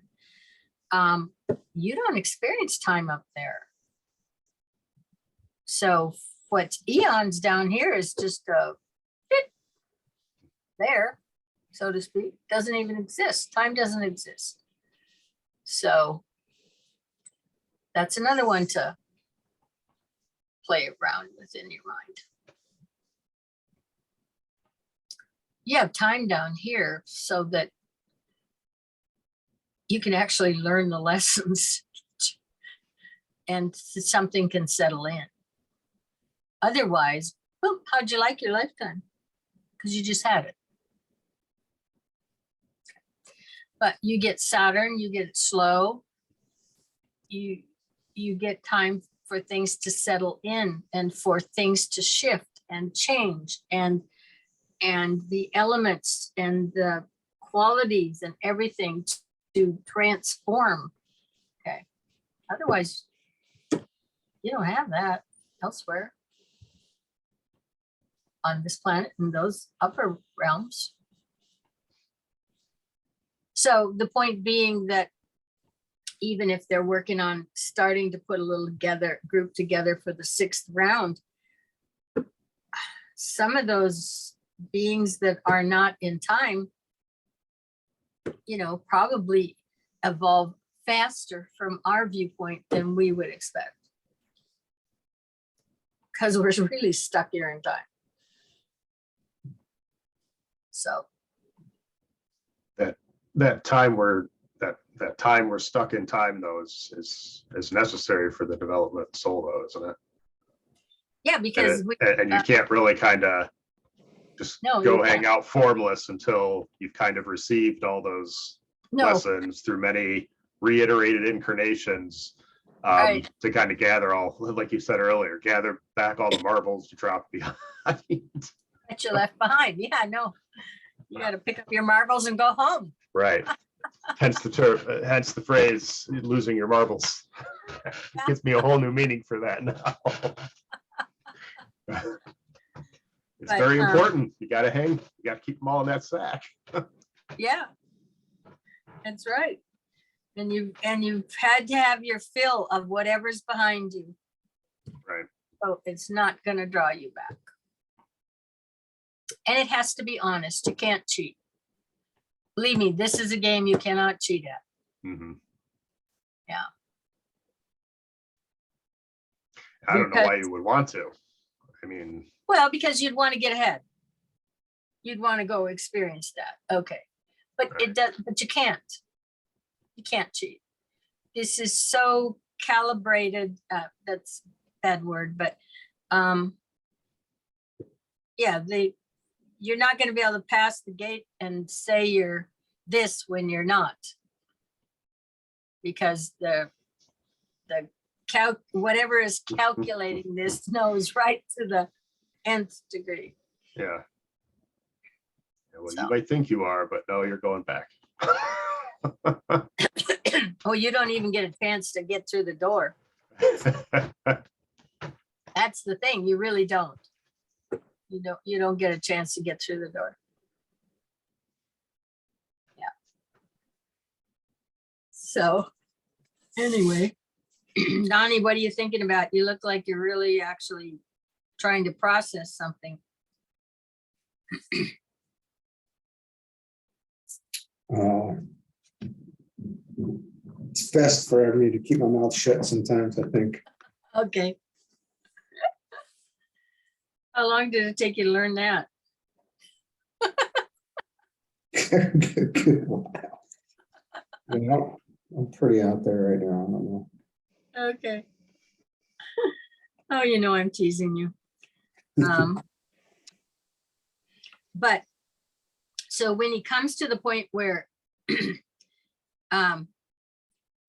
you don't experience time up there. So what's eons down here is just a bit there, so to speak. Doesn't even exist. Time doesn't exist. So that's another one to play around with in your mind. You have time down here so that you can actually learn the lessons and something can settle in. Otherwise, well, how'd you like your lifetime? Because you just had it. But you get Saturn, you get it slow. You get time for things to settle in and for things to shift and change, and the elements and the qualities and everything to transform. Okay. Otherwise, you don't have that elsewhere on this planet in those upper realms. So the point being that even if they're working on starting to put a little group together for the sixth round, some of those beings that are not in time, probably evolve faster from our viewpoint than we would expect, because we're really stuck here in time. So that time we're stuck in time, though, is necessary for the development of soul, though, isn't it? Yeah, because and you can't really kind of just go hang out formless until you've kind of received all those lessons through many reiterated incarnations, right, to kind of gather all, like you said earlier, gather back all the marbles you dropped behind. That you left behind. Yeah, no, you got to pick up your marbles and go home. Right. Hence the phrase "losing your marbles." Gives me a whole new meaning for that now. It's But, very important. You got to hang, you got to keep them all in that sack. Yeah, that's right. And you've had to have your fill of whatever's behind you. Right. So it's not going to draw you back. And it has to be honest. You can't cheat. Believe me, this is a game you cannot cheat at. Mhm. Yeah. I don't know why Because- you would want to. I mean, Well, because you'd want to get ahead. You'd want to go experience that. Okay. But it does, but you can't. You can't cheat. This is so calibrated. That's a bad word, but yeah, you're not going to be able to pass the gate and say you're this when you're not. Because the whatever is calculating this knows right to the nth degree. yeah. Yeah, well, So. you might think you are, but no, you're going back. Oh, you don't even get a chance to get through the door. That's the thing. You really don't. You don't get a chance to get through the door. Yeah. So anyway, Donnie, what are you thinking about? You look like you're really actually trying to process something. It's best for me to keep my mouth shut sometimes, I think. Okay. How long did it take you to learn that? Good while. Yeah, I'm pretty out there right now. I don't know. Okay. Oh, you know, I'm teasing you. But so when he comes to the point where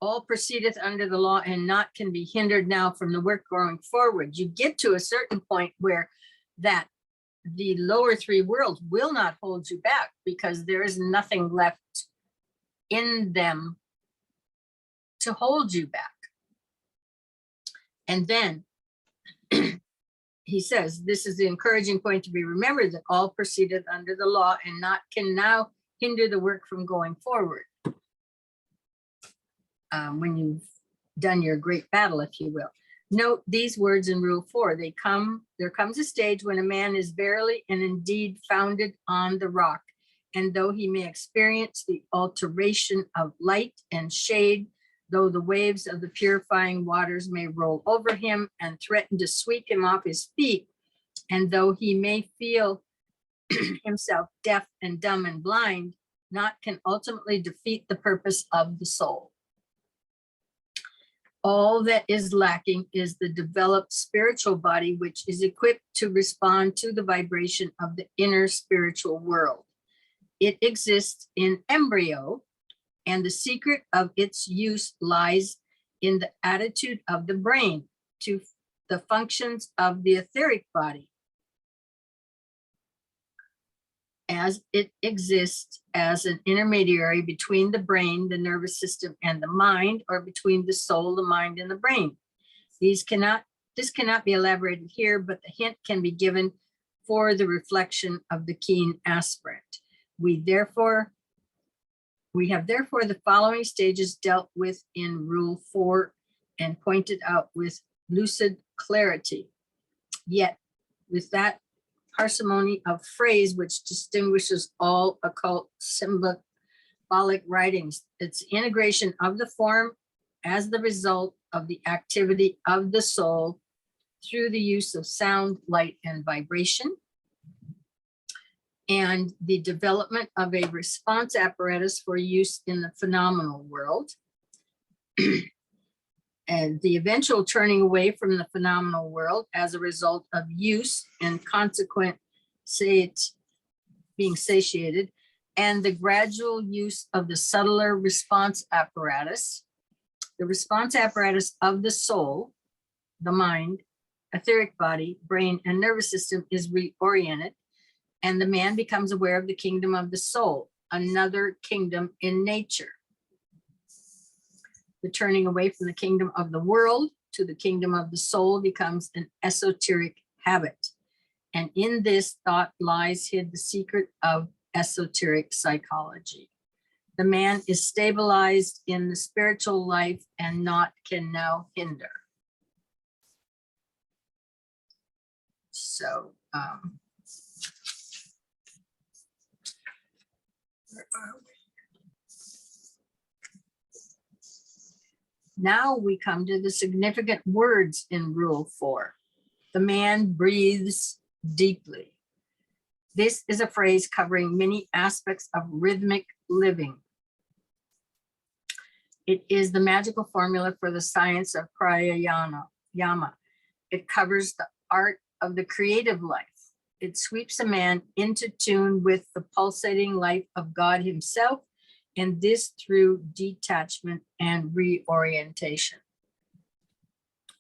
all proceedeth under the law and not can be hindered now from the work going forward, you get to a certain point where that the lower three worlds will not hold you back because there is nothing left in them to hold you back. And then he says, this is the encouraging point to be remembered, that all proceedeth under the law and not can now hinder the work from going forward. When you've done your great battle, if you will. Note these words in Rule 4. There comes a stage when a man is verily and indeed founded on the rock, and though he may experience the alteration of light and shade, though the waves of the purifying waters may roll over him and threaten to sweep him off his feet, and though he may feel himself deaf and dumb and blind, naught can ultimately defeat the purpose of the soul. All that is lacking is the developed spiritual body, which is equipped to respond to the vibration of the inner spiritual world. It exists in embryo, and the secret of its use lies in the attitude of the brain to the functions of the etheric body, as it exists as an intermediary between the brain, the nervous system, and the mind, or between the soul, the mind, and the brain. This cannot be elaborated here, but the hint can be given for the reflection of the keen aspirant. We have therefore the following stages dealt with in Rule 4 and pointed out with lucid clarity. Yet with that parsimony of phrase which distinguishes all occult symbolic writings, its integration of the form as the result of the activity of the soul through the use of sound, light, and vibration, and the development of a response apparatus for use in the phenomenal world, and the eventual turning away from the phenomenal world as a result of use and consequent being satiated, and the gradual use of the subtler response apparatus. The response apparatus of the soul, the mind, etheric body, brain, and nervous system is reoriented, and the man becomes aware of the kingdom of the soul, another kingdom in nature. The turning away from the kingdom of the world to the kingdom of the soul becomes an esoteric habit, And in this thought lies hid the secret of esoteric psychology. The man is stabilized in the spiritual life and naught can now hinder. So, where are we? Now we come to the significant words in Rule 4. The man breathes deeply. This is a phrase covering many aspects of rhythmic living. It is the magical formula for the science of pranayama. It covers the art of the creative life. It sweeps a man into tune with the pulsating life of God himself, and this through detachment and reorientation.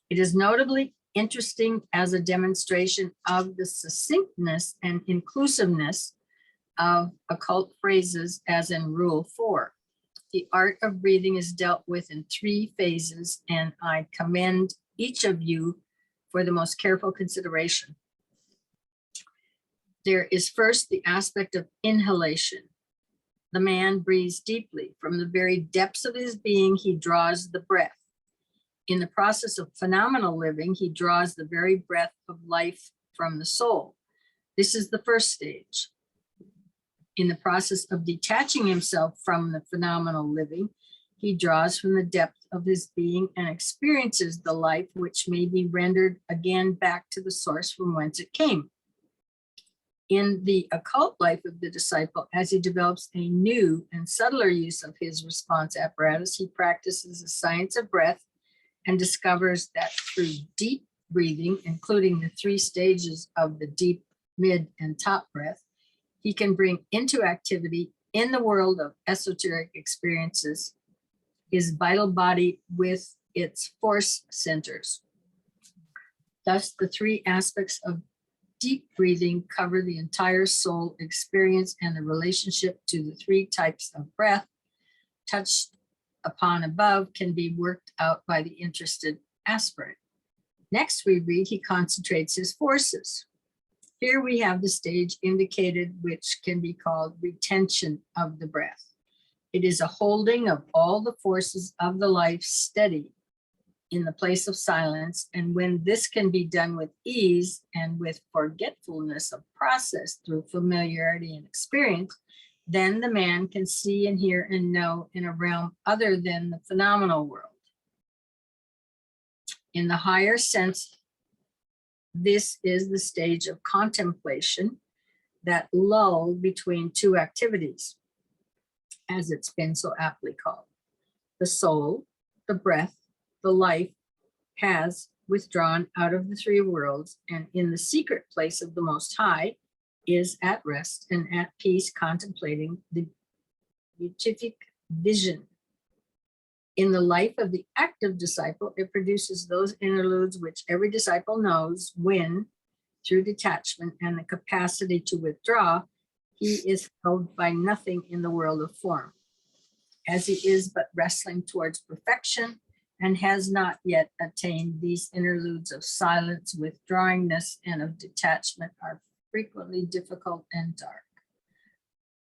It is notably interesting as a demonstration of the succinctness and inclusiveness of occult phrases, as in Rule 4. The art of breathing is dealt with in 3 phases, and I commend each of you for the most careful consideration. There is first the aspect of inhalation. The man breathes deeply. From the very depths of his being, he draws the breath. In the process of phenomenal living, he draws the very breath of life from the soul. This is the first stage. In the process of detaching himself from the phenomenal living, he draws from the depth of his being and experiences the life which may be rendered again back to the source from whence it came. In the occult life of the disciple, as he develops a new and subtler use of his response apparatus, he practices the science of breath and discovers that through deep breathing, including the 3 stages of the deep, mid, and top breath, he can bring into activity in the world of esoteric experiences his vital body with its force centers. Thus, the 3 aspects of deep breathing cover the entire soul experience, and the relationship to the 3 types of breath touched upon above can be worked out by the interested aspirant. Next, we read he concentrates his forces. Here we have the stage indicated, which can be called retention of the breath. It is a holding of all the forces of the life steady in the place of silence, and when this can be done with ease and with forgetfulness of process through familiarity and experience, then the man can see and hear and know in a realm other than the phenomenal world. In the higher sense, this is the stage of contemplation, that lull between 2 activities, as it's been so aptly called. The soul, the breath, the life has withdrawn out of the 3 worlds, and in the secret place of the Most High is at rest and at peace, contemplating the beatific vision. In the life of the active disciple, it produces those interludes which every disciple knows when, through detachment and the capacity to withdraw, he is held by nothing in the world of form, as he is but wrestling towards perfection and has not yet attained. These interludes of silence, withdrawingness, and of detachment are frequently difficult and dark.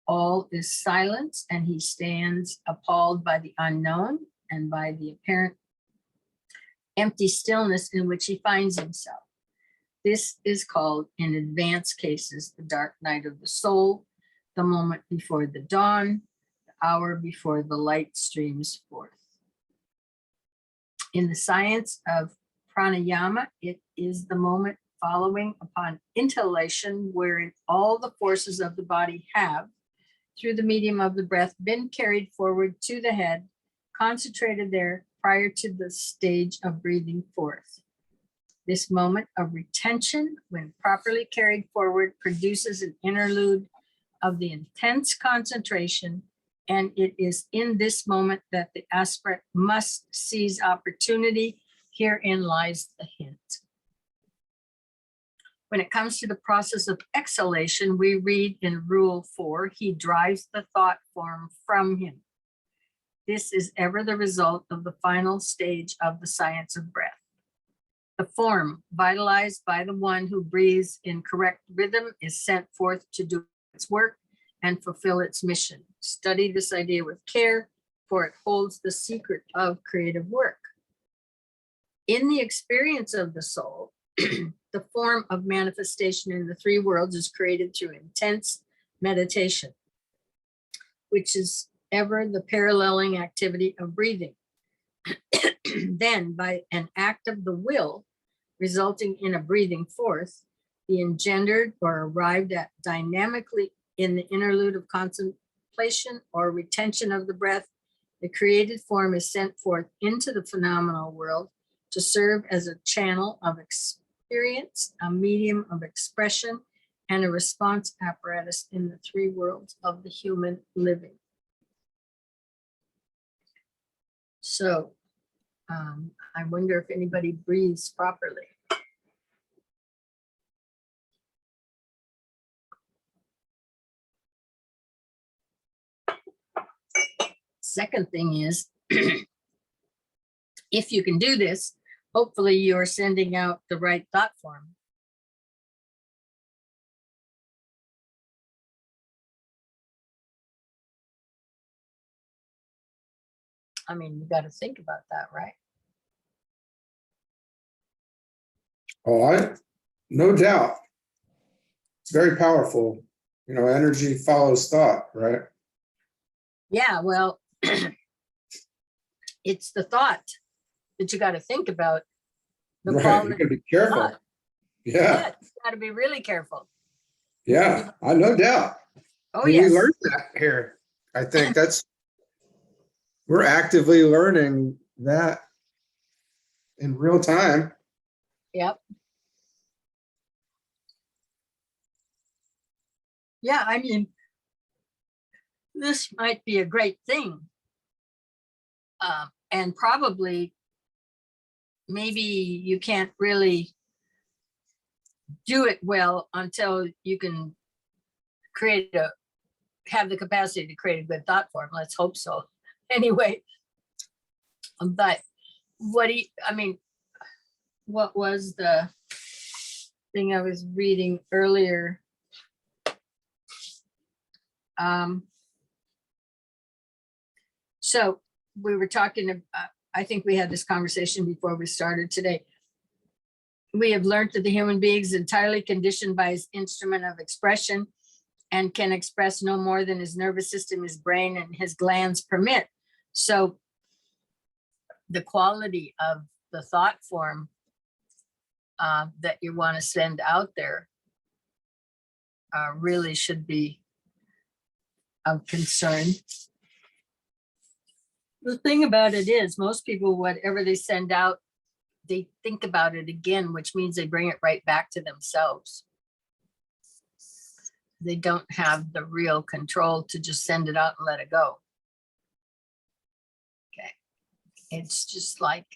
All is silence, and he stands appalled by the unknown and by the apparent empty stillness in which he finds himself. This is called, in advanced cases, the dark night of the soul, the moment before the dawn, the hour before the light streams forth. In the science of pranayama, it is the moment following upon inhalation, wherein all the forces of the body have, through the medium of the breath, been carried forward to the head, concentrated there prior to the stage of breathing forth. This moment of retention, when properly carried forward, produces an interlude of the intense concentration, and it is in this moment that the aspirant must seize opportunity. Herein lies the hint. When it comes to the process of exhalation, we read in Rule 4, he drives the thought form from him. This is ever the result of the final stage of the science of breath. The form, vitalized by the one who breathes in correct rhythm, is sent forth to do its work and fulfill its mission. Study this idea with care, for it holds the secret of creative work. In the experience of the soul, the form of manifestation in the three worlds is created through intense meditation, which is ever the paralleling activity of breathing. Then, by an act of the will, resulting in a breathing forth, the engendered or arrived at dynamically in the interlude of contemplation or retention of the breath, the created form is sent forth into the phenomenal world to serve as a channel of experience, a medium of expression, and a response apparatus in the three worlds of the human living. So, I wonder if anybody breathes properly. Second thing is, if you can do this, hopefully you're sending out the right thought form. I mean, you got to think about that, right? Oh, no doubt. It's very powerful. You know, energy follows thought, right? Yeah, well, it's the thought that you got to think about. The Right. You quality gotta be of careful. thought. Yeah. Yeah, you got to be really careful. Yeah. I no doubt. Oh, We yes. learned that here. I think we're actively learning that in real time. Yep. Yeah, I mean, this might be a great thing. And probably, maybe you can't really do it well until you can have the capacity to create a good thought form. Let's hope so. Anyway, but what was the thing I was reading earlier? So we were talking, I think we had this conversation before we started today. We have learned that the human being is entirely conditioned by his instrument of expression and can express no more than his nervous system, his brain, and his glands permit. So the quality of the thought form that you want to send out there really should be of concern. The thing about it is, most people, whatever they send out, they think about it again, which means they bring it right back to themselves. They don't have the real control to just send it out and let it go. Okay. It's just like,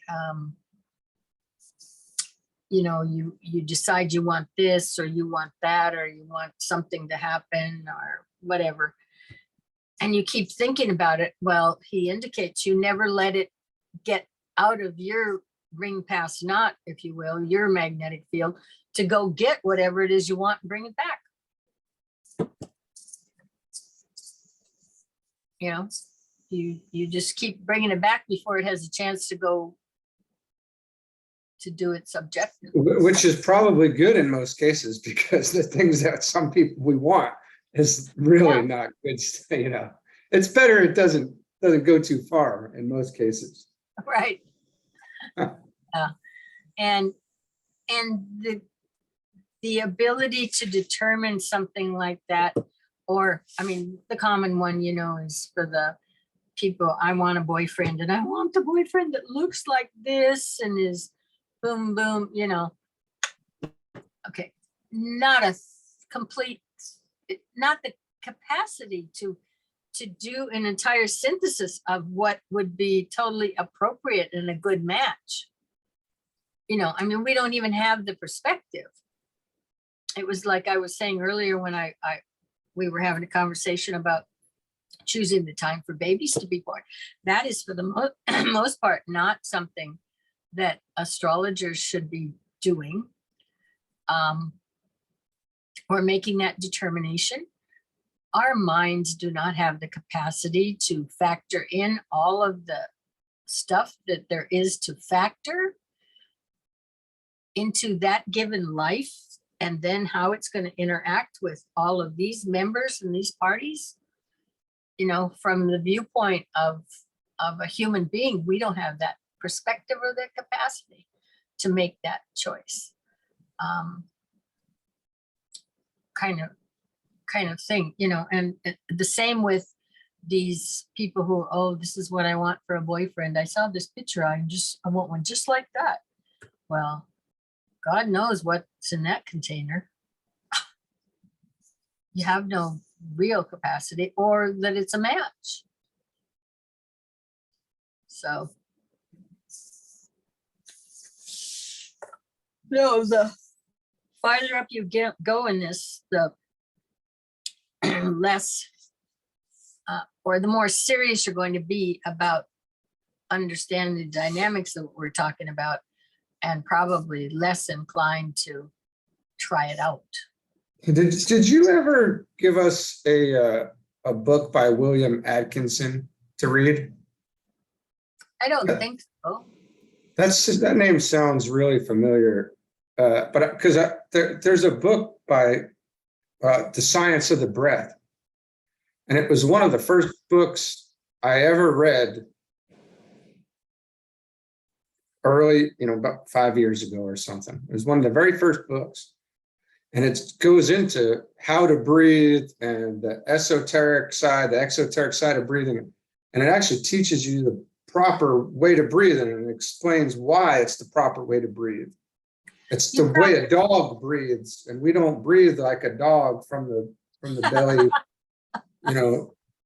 you know, you decide you want this or you want that, or you want something to happen or whatever. And you keep thinking about it. Well, he indicates you never let it get out of your ring past knot, if you will, your magnetic field, to go get whatever it is you want and bring it back. You know, you just keep bringing it back before it has a chance to go to do its objective. Which is probably good in most cases, because the things that some people we want is really not good. You know, it's better it doesn't go too far in most cases. Right. And the ability to determine something like that, or I mean, the common one, you know, is for the people, I want a boyfriend and I want the boyfriend that looks like this and is boom, boom, you know. Okay, not a complete, not the capacity to do an entire synthesis of what would be totally appropriate and a good match. You know, I mean, we don't even have the perspective. It was like I was saying earlier when we were having a conversation about choosing the time for babies to be born. That is for the most part not something that astrologers should be doing, or making that determination. Our minds do not have the capacity to factor in all of the stuff that there is to factor into that given life, and then how it's going to interact with all of these members and these parties. You know, from the viewpoint of a human being, we don't have that perspective or the capacity to make that choice. Kind of thing, you know, and the same with these people who, oh, this is what I want for a boyfriend. I saw this picture. I want one just like that. Well, God knows what's in that container. You have no real capacity, or that it's a match. So, no, the farther up you go in this, the less or the more serious you're going to be about understanding the dynamics of what we're talking about, and probably less inclined to try it out. Did you ever give us a book by William Atkinson to read? I don't think so. That name sounds really familiar, but because there's a book by The Science of the Breath, and it was one of the first books I ever read early, about 5 years ago or something. It was one of the very first books. And it goes into how to breathe and the exoteric side of breathing. And it actually teaches you the proper way to breathe, and it explains why it's the proper way to breathe. It's the way a dog breathes, and we don't breathe like a dog from the belly.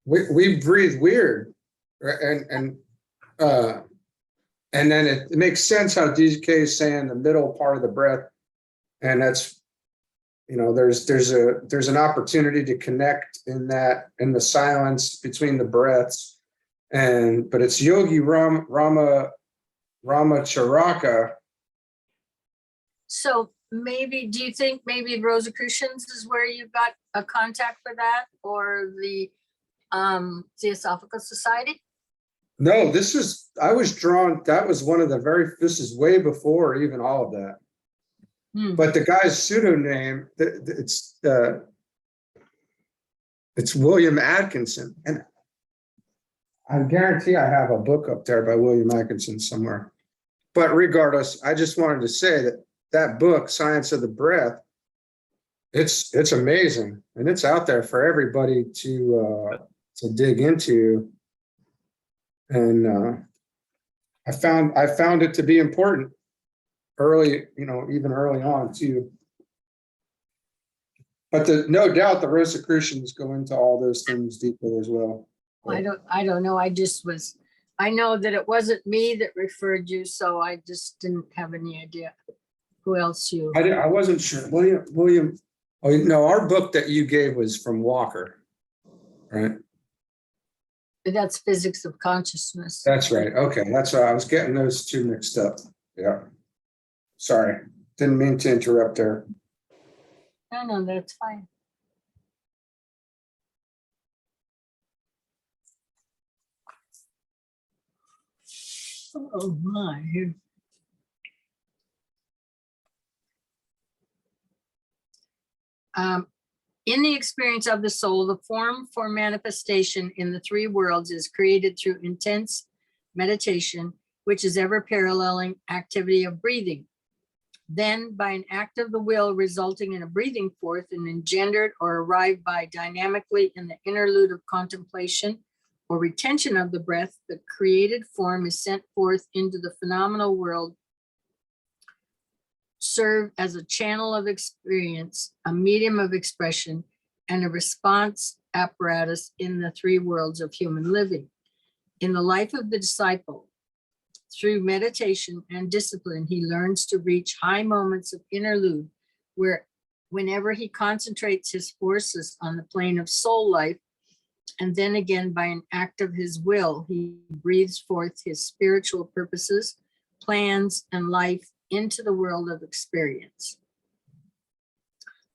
We breathe weird, and then it makes sense how DK is saying the middle part of the breath, and that's. There's an opportunity to connect in the silence between the breaths, but it's Yogi Ramacharaka. So maybe, do you think maybe Rosicrucians is where you got a contact for that, or the Theosophical Society? No, I was drawn. That was one of this is way before even all of that. But the guy's pseudonym, it's William Atkinson. And I guarantee I have a book up there by William Atkinson somewhere. But regardless, I just wanted to say that book, Science of the Breath, it's amazing. And it's out there for everybody to dig into. And I found it to be important. Early, even early on too. But no doubt the Rosicrucians go into all those things deeply as well. I don't know. I know that it wasn't me that referred you, so I just didn't have any idea who else you. I wasn't sure. William. Oh no, our book that you gave was from Walker, right? That's Physics of Consciousness. That's right. Okay, that's why I was getting those two mixed up. Yeah. Sorry, didn't mean to interrupt there. No, that's fine. Oh my. In the experience of the soul, the form for manifestation in the three worlds is created through intense meditation, which is ever paralleling activity of breathing. Then, by an act of the will resulting in a breathing forth and engendered or arrived by dynamically in the interlude of contemplation or retention of the breath, the created form is sent forth into the phenomenal world, serve as a channel of experience, a medium of expression, and a response apparatus in the three worlds of human living. In the life of the disciple, through meditation and discipline, he learns to reach high moments of interlude where whenever he concentrates his forces on the plane of soul life, and then again by an act of his will, he breathes forth his spiritual purposes, plans and life into the world of experience.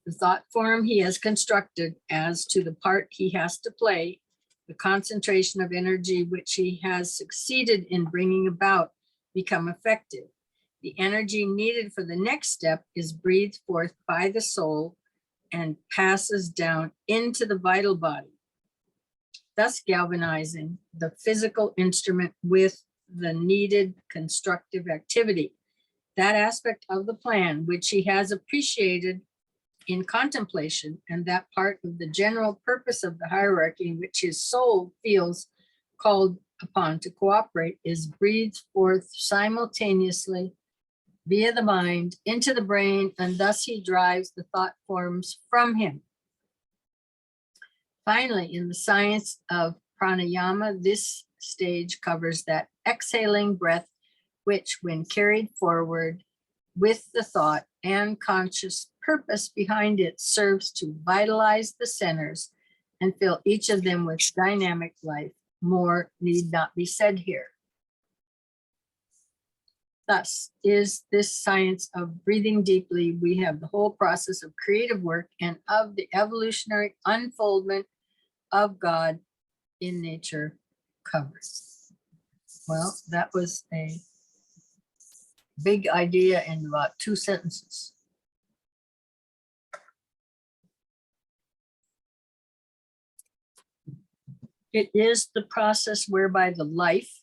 The thought form he has constructed as to the part he has to play, the concentration of energy which he has succeeded in bringing about, become effective. The energy needed for the next step is breathed forth by the soul and passes down into the vital body, thus galvanizing the physical instrument with the needed constructive activity. That aspect of the plan which he has appreciated in contemplation, and that part of the general purpose of the hierarchy in which his soul feels called upon to cooperate, is breathed forth simultaneously via the mind into the brain, and thus he drives the thought forms from him. Finally, in the science of pranayama, this stage covers that exhaling breath which, when carried forward with the thought and conscious purpose behind it, serves to vitalize the centers and fill each of them with dynamic life. More need not be said here. Thus is this science of breathing deeply. We have the whole process of creative work and of the evolutionary unfoldment of God in nature covered. Well, that was a big idea in about 2 sentences. It is the process whereby the life,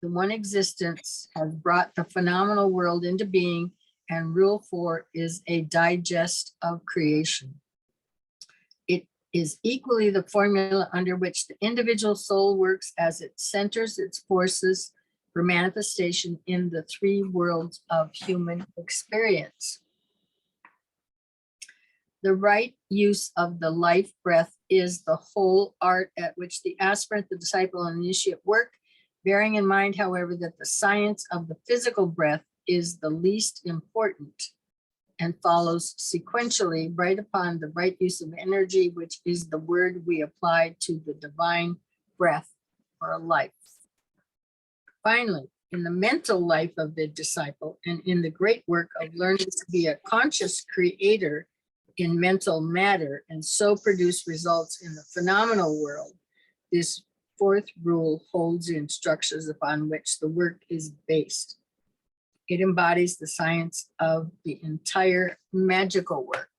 the one existence, has brought the phenomenal world into being, and Rule 4 is a digest of creation. It is equally the formula under which the individual soul works as it centers its forces for manifestation in the 3 worlds of human experience. The right use of the life breath is the whole art at which the aspirant, the disciple, and initiate work, bearing in mind, however, that the science of the physical breath is the least important and follows sequentially right upon the right use of energy, which is the word we apply to the divine breath or life. Finally, in the mental life of the disciple and in the great work of learning to be a conscious creator in mental matter and so produce results in the phenomenal world, this 4th rule holds the instructions upon which the work is based. It embodies the science of the entire magical work.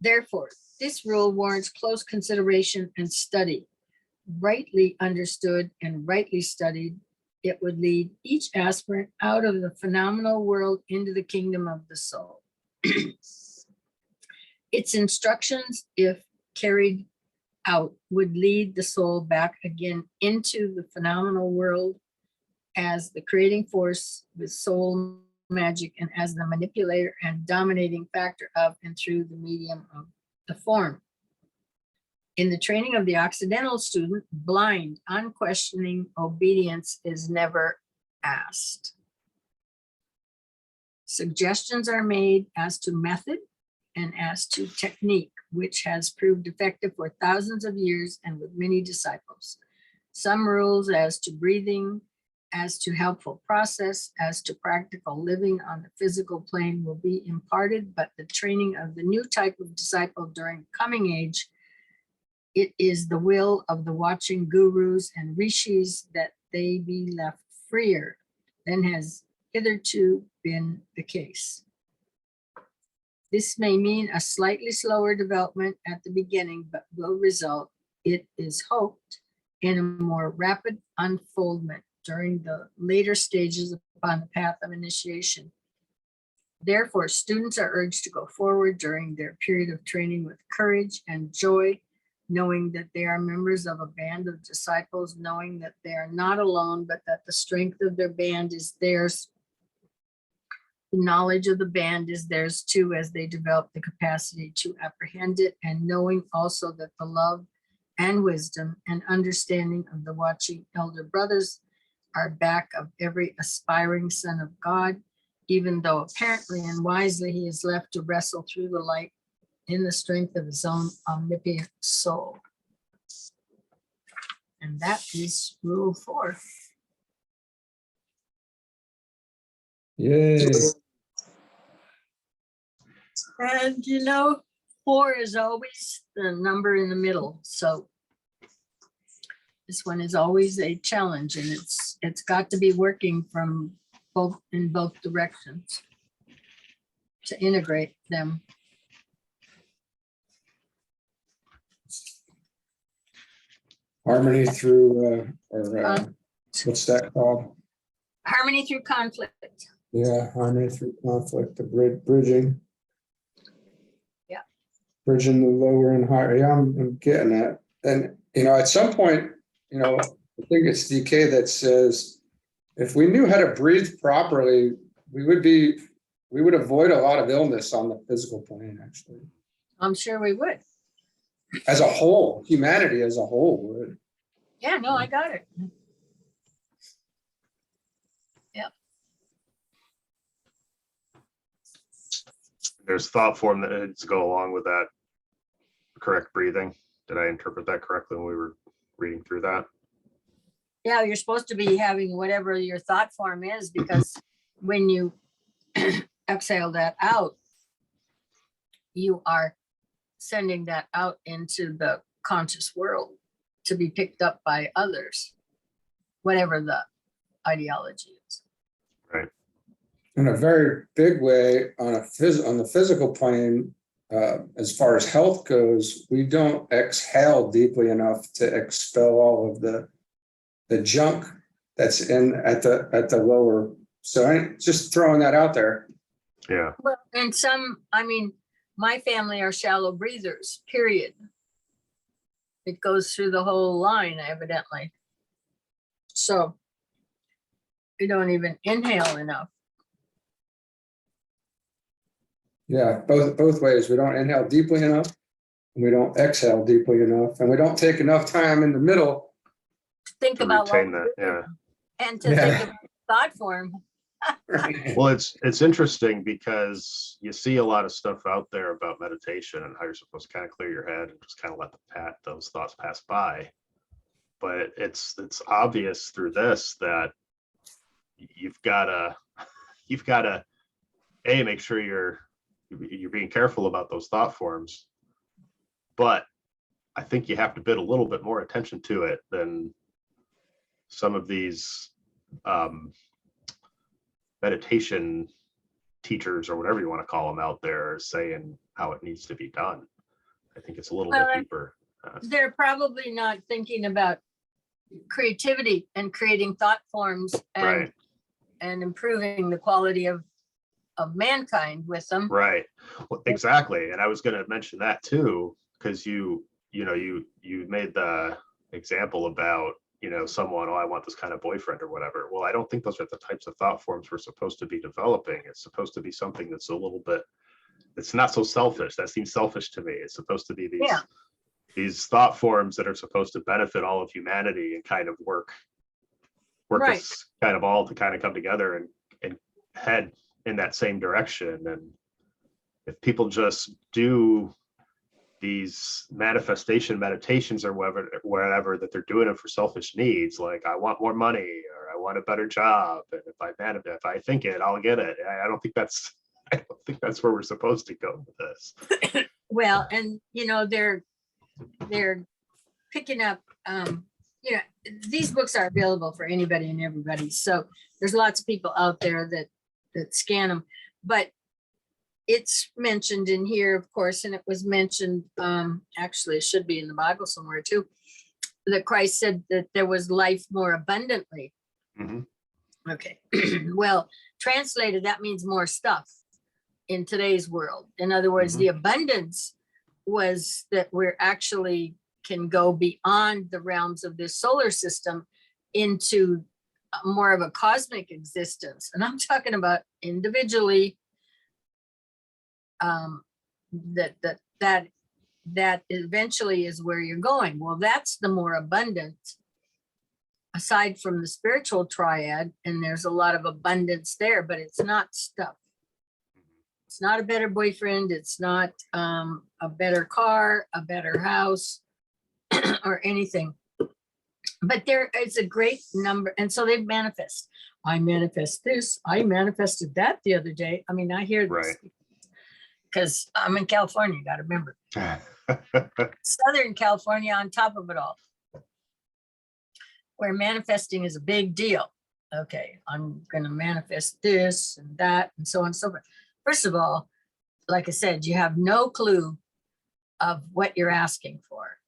Therefore, this rule warrants close consideration and study. Rightly understood and rightly studied, it would lead each aspirant out of the phenomenal world into the kingdom of the soul. Its instructions, if carried out, would lead the soul back again into the phenomenal world as the creating force with soul magic and as the manipulator and dominating factor of and through the medium of the form. In the training of the Occidental student, blind, unquestioning obedience is never asked. Suggestions are made as to method and as to technique, which has proved effective for thousands of years and with many disciples. Some rules as to breathing, as to helpful process, as to practical living on the physical plane will be imparted, but the training of the new type of disciple during coming age, it is the will of the watching gurus and rishis that they be left freer than has hitherto been the case. This may mean a slightly slower development at the beginning, but will result, it is hoped, in a more rapid unfoldment during the later stages upon the path of initiation. Therefore, students are urged to go forward during their period of training with courage and joy, knowing that they are members of a band of disciples, knowing that they are not alone, but that the strength of their band is theirs. The knowledge of the band is theirs too, as they develop the capacity to apprehend it, and knowing also that the love and wisdom and understanding of the watching elder brothers are back of every aspiring son of God, even though apparently and wisely he is left to wrestle through the light in the strength of his own omnipotent soul. And that is Rule 4. Yay. And you know, 4 is always the number in the middle. So this one is always a challenge, and it's got to be working from in both directions to integrate them. Harmony through, what's that called? Harmony through conflict. Yeah, harmony through conflict, the bridging. Yeah. Bridging the lower and higher. Yeah, I'm getting that. And, at some point, I think it's DK that says, if we knew how to breathe properly, we would avoid a lot of illness on the physical plane, actually. I'm sure we would. As a whole, humanity as a whole would. Yeah, no, I got it. There's thought form that needs to go along with that correct breathing. Did I interpret that correctly when we were reading through that? Yeah, you're supposed to be having whatever your thought form is, because when you exhale that out, you are sending that out into the conscious world to be picked up by others, whatever the ideology is. Right. In a very big way, on the physical plane, as far as health goes, we don't exhale deeply enough to expel all of the junk that's in at the lower. So I'm just throwing that out there. Yeah. Well, and my family are shallow breathers, period. It goes through the whole line, evidently. So we don't even inhale enough. Yeah, both ways. We don't inhale deeply enough, and we don't exhale deeply enough, and we don't take enough time in the middle Think To about retain what that, we're yeah. doing and to think about thought form. Well, it's interesting because you see a lot of stuff out there about meditation and how you're supposed to kind of clear your head and just kind of let those thoughts pass by. But it's obvious through this that you've got to make sure you're being careful about those thought forms. But I think you have to bid a little bit more attention to it than some of these meditation teachers or whatever you want to call them out there saying how it needs to be done. I think it's a little bit deeper. They're probably not thinking about creativity and creating thought forms and improving the quality of mankind with them. Right. Well, exactly. And I was going to mention that too, because you made the example about someone, I want this kind of boyfriend or whatever. Well, I don't think those are the types of thought forms we're supposed to be developing. It's supposed to be something that's a little bit, it's not so selfish. That seems selfish to me. It's supposed to be these thought forms that are supposed to benefit all of humanity and kind of work us kind of all to kind of come together and head in that same direction. And if people just do these manifestation meditations or whatever that they're doing it for selfish needs, like I want more money or I want a better job, and if I think it, I'll get it. I don't think that's where we're supposed to go with this. Well, and they're picking up these books are available for anybody and everybody, so there's lots of people out there that scan them, but it's mentioned in here, of course, and it was mentioned, actually it should be in the Bible somewhere too, that Christ said that there was life more abundantly. Mm-hmm. Okay. Well, translated, that means more stuff in today's world. In other words, the abundance was that we're actually can go beyond the realms of this solar system into more of a cosmic existence. And I'm talking about individually, that eventually is where you're going. Well, that's the more abundant, aside from the spiritual triad, and there's a lot of abundance there, but it's not stuff. It's not a better boyfriend. It's not a better car, a better house, or anything. But there is a great number, and so they manifest. I manifest this, I manifested that the other day. I mean, I hear this Right. because I'm in California, you got to remember. Southern California on top of it all, where manifesting is a big deal. Okay, I'm going to manifest this and that and so on and so forth. First of all, like I said, you have no clue of what you're asking for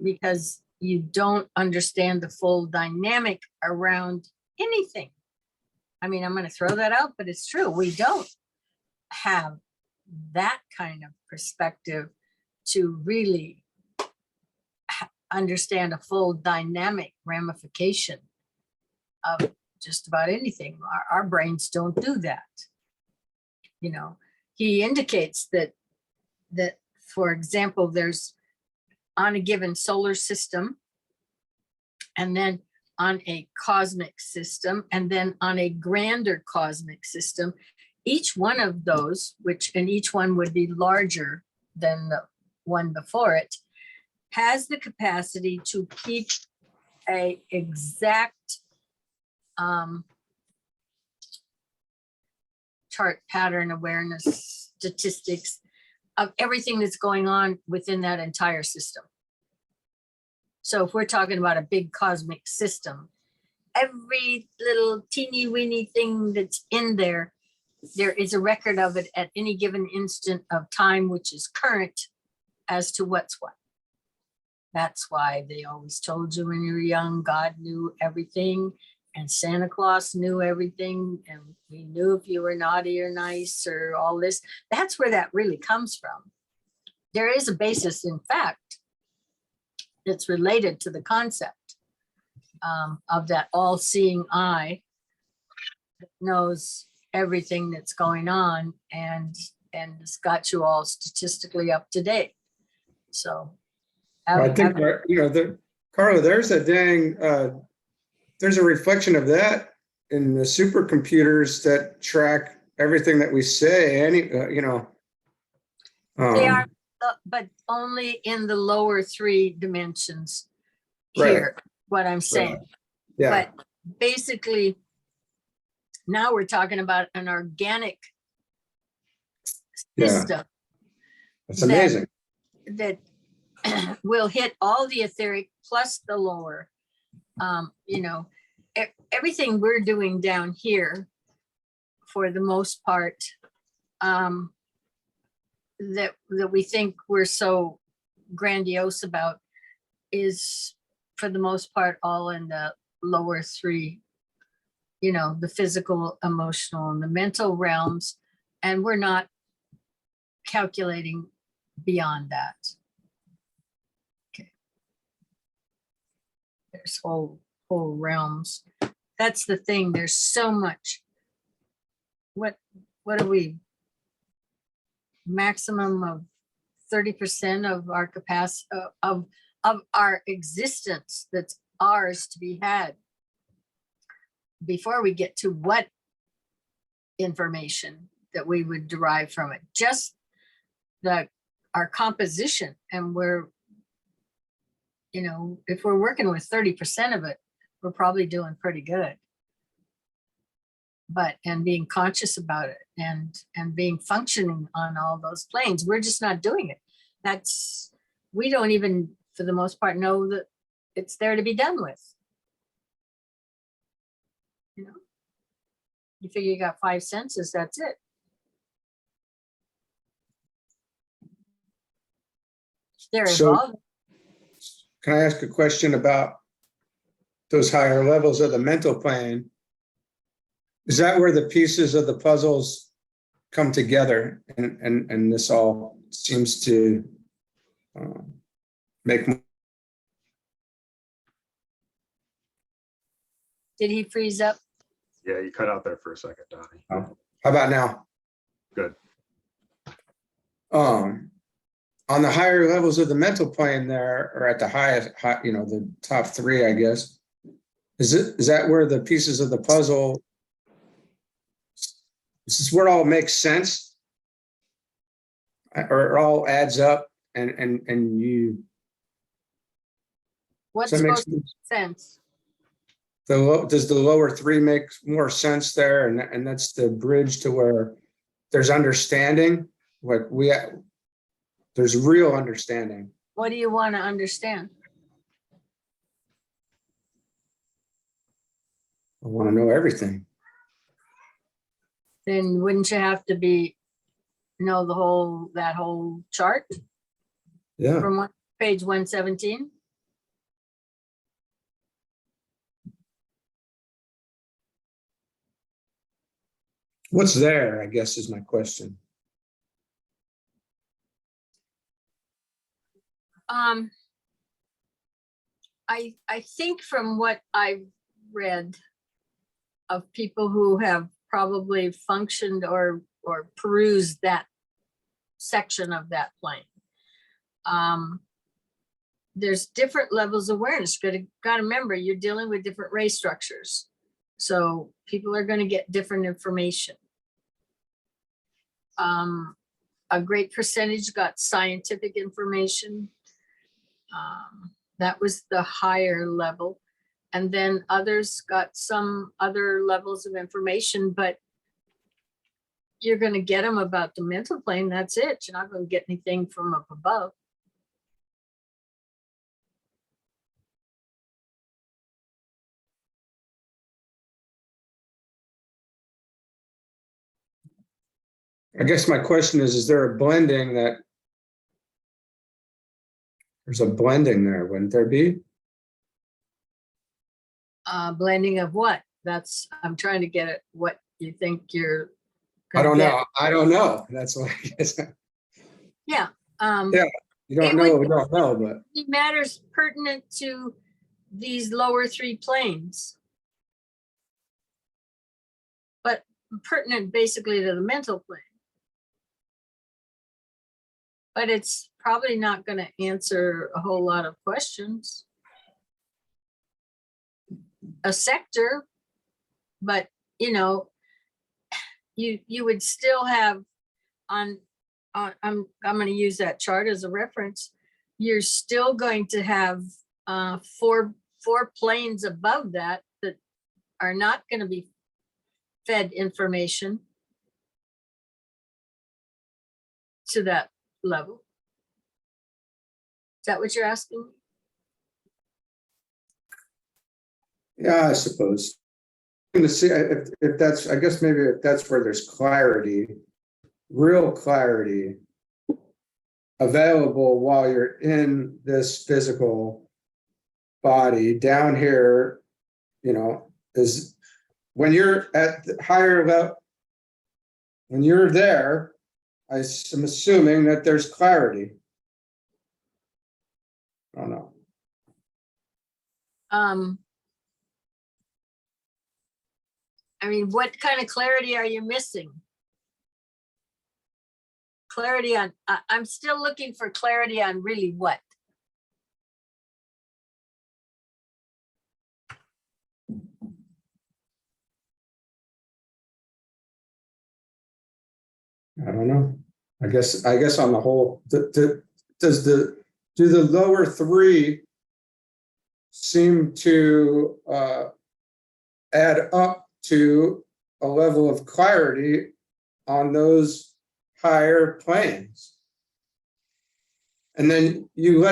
because you don't understand the full dynamic around anything. I mean, I'm going to throw that out, but it's true. We don't have that kind of perspective to really understand a full dynamic ramification of just about anything. Our brains don't do that. You know, he indicates that, for example, there's on a given solar system, and then on a cosmic system, and then on a grander cosmic system, each one of those, and each one would be larger than the one before it, has the capacity to keep a exact chart pattern awareness statistics of everything that's going on within that entire system. So if we're talking about a big cosmic system, every little teeny weeny thing that's in there, there is a record of it at any given instant of time, which is current as to what's what. That's why they always told you when you were young, God knew everything and Santa Claus knew everything. And he knew if you were naughty or nice or all this. That's where that really comes from. There is a basis, in fact, that's related to the concept of that all-seeing eye that knows everything that's going on and has got you all statistically up to date. So I think, Carla, there's a reflection of that in the supercomputers that track everything that we say. They are, but only in the lower three dimensions here, Right. what I'm saying. Right. Yeah. But basically, now we're talking about an organic system. That's amazing. That will hit all the etheric plus the lower. Everything we're doing down here, for the most part, that we think we're so grandiose about, is for the most part all in the lower three, the physical, emotional, and the mental realms, and we're not calculating beyond that. Okay. There's whole realms. That's the thing. There's so much. What are we? Maximum of 30% of our capacity of our existence that's ours to be had before we get to what information that we would derive from it. Just our composition, and if we're working with 30% of it, we're probably doing pretty good. And being conscious about it and being functioning on all those planes, we're just not doing it. We don't even, for the most part, know that it's there to be done with. You figure you got 5 senses, that's it. They're evolving. Can I ask a question about those higher levels of the mental plane? Is that where the pieces of the puzzles come together, and this all seems to make? Did he freeze up? Yeah, you cut out there for a second, Donnie. How about now? Good. On the higher levels of the mental plane there, or at the highest, the top 3, I guess, is that where the pieces of the puzzle? This is where it all makes sense, or it all adds up, and you. What's supposed to make sense? Does the lower three make more sense there? And that's the bridge to where there's understanding, like there's real understanding. What do you want to understand? I want to know everything. Then wouldn't you have to know that whole chart Yeah. from page 117? What's there, I guess, is my question. I think from what I've read of people who have probably functioned or perused that section of that plane, there's different levels of awareness. Got to remember, you're dealing with different ray structures, so people are going to get different information. A great percentage got scientific information. That was the higher level. And then others got some other levels of information, but you're going to get them about the mental plane. That's it. You're not going to get anything from up above. I guess my question is there a blending there's a blending there, wouldn't there be? Blending of what? I'm trying to get at what you think you're I gonna don't get. know. I don't know. That's what I guess. Yeah. Yeah. You don't know, we don't know, but It matters pertinent to these lower three planes, but pertinent basically to the mental plane. But it's probably not going to answer a whole lot of questions. A sector, but you would still have I'm going to use that chart as a reference. You're still going to have four planes above that are not going to be fed information to that level. Is that what you're asking? yeah, I suppose. To see if that's, I guess maybe if that's where there's clarity, real clarity available while you're in this physical body down here, is when you're at the higher level, when you're there, I'm assuming that there's clarity. I don't know. I mean, what kind of clarity are you missing? Clarity on, I'm still looking for clarity on really what? I don't know. I guess on the whole, do the lower three seem to add up to a level of clarity on those higher planes? And then you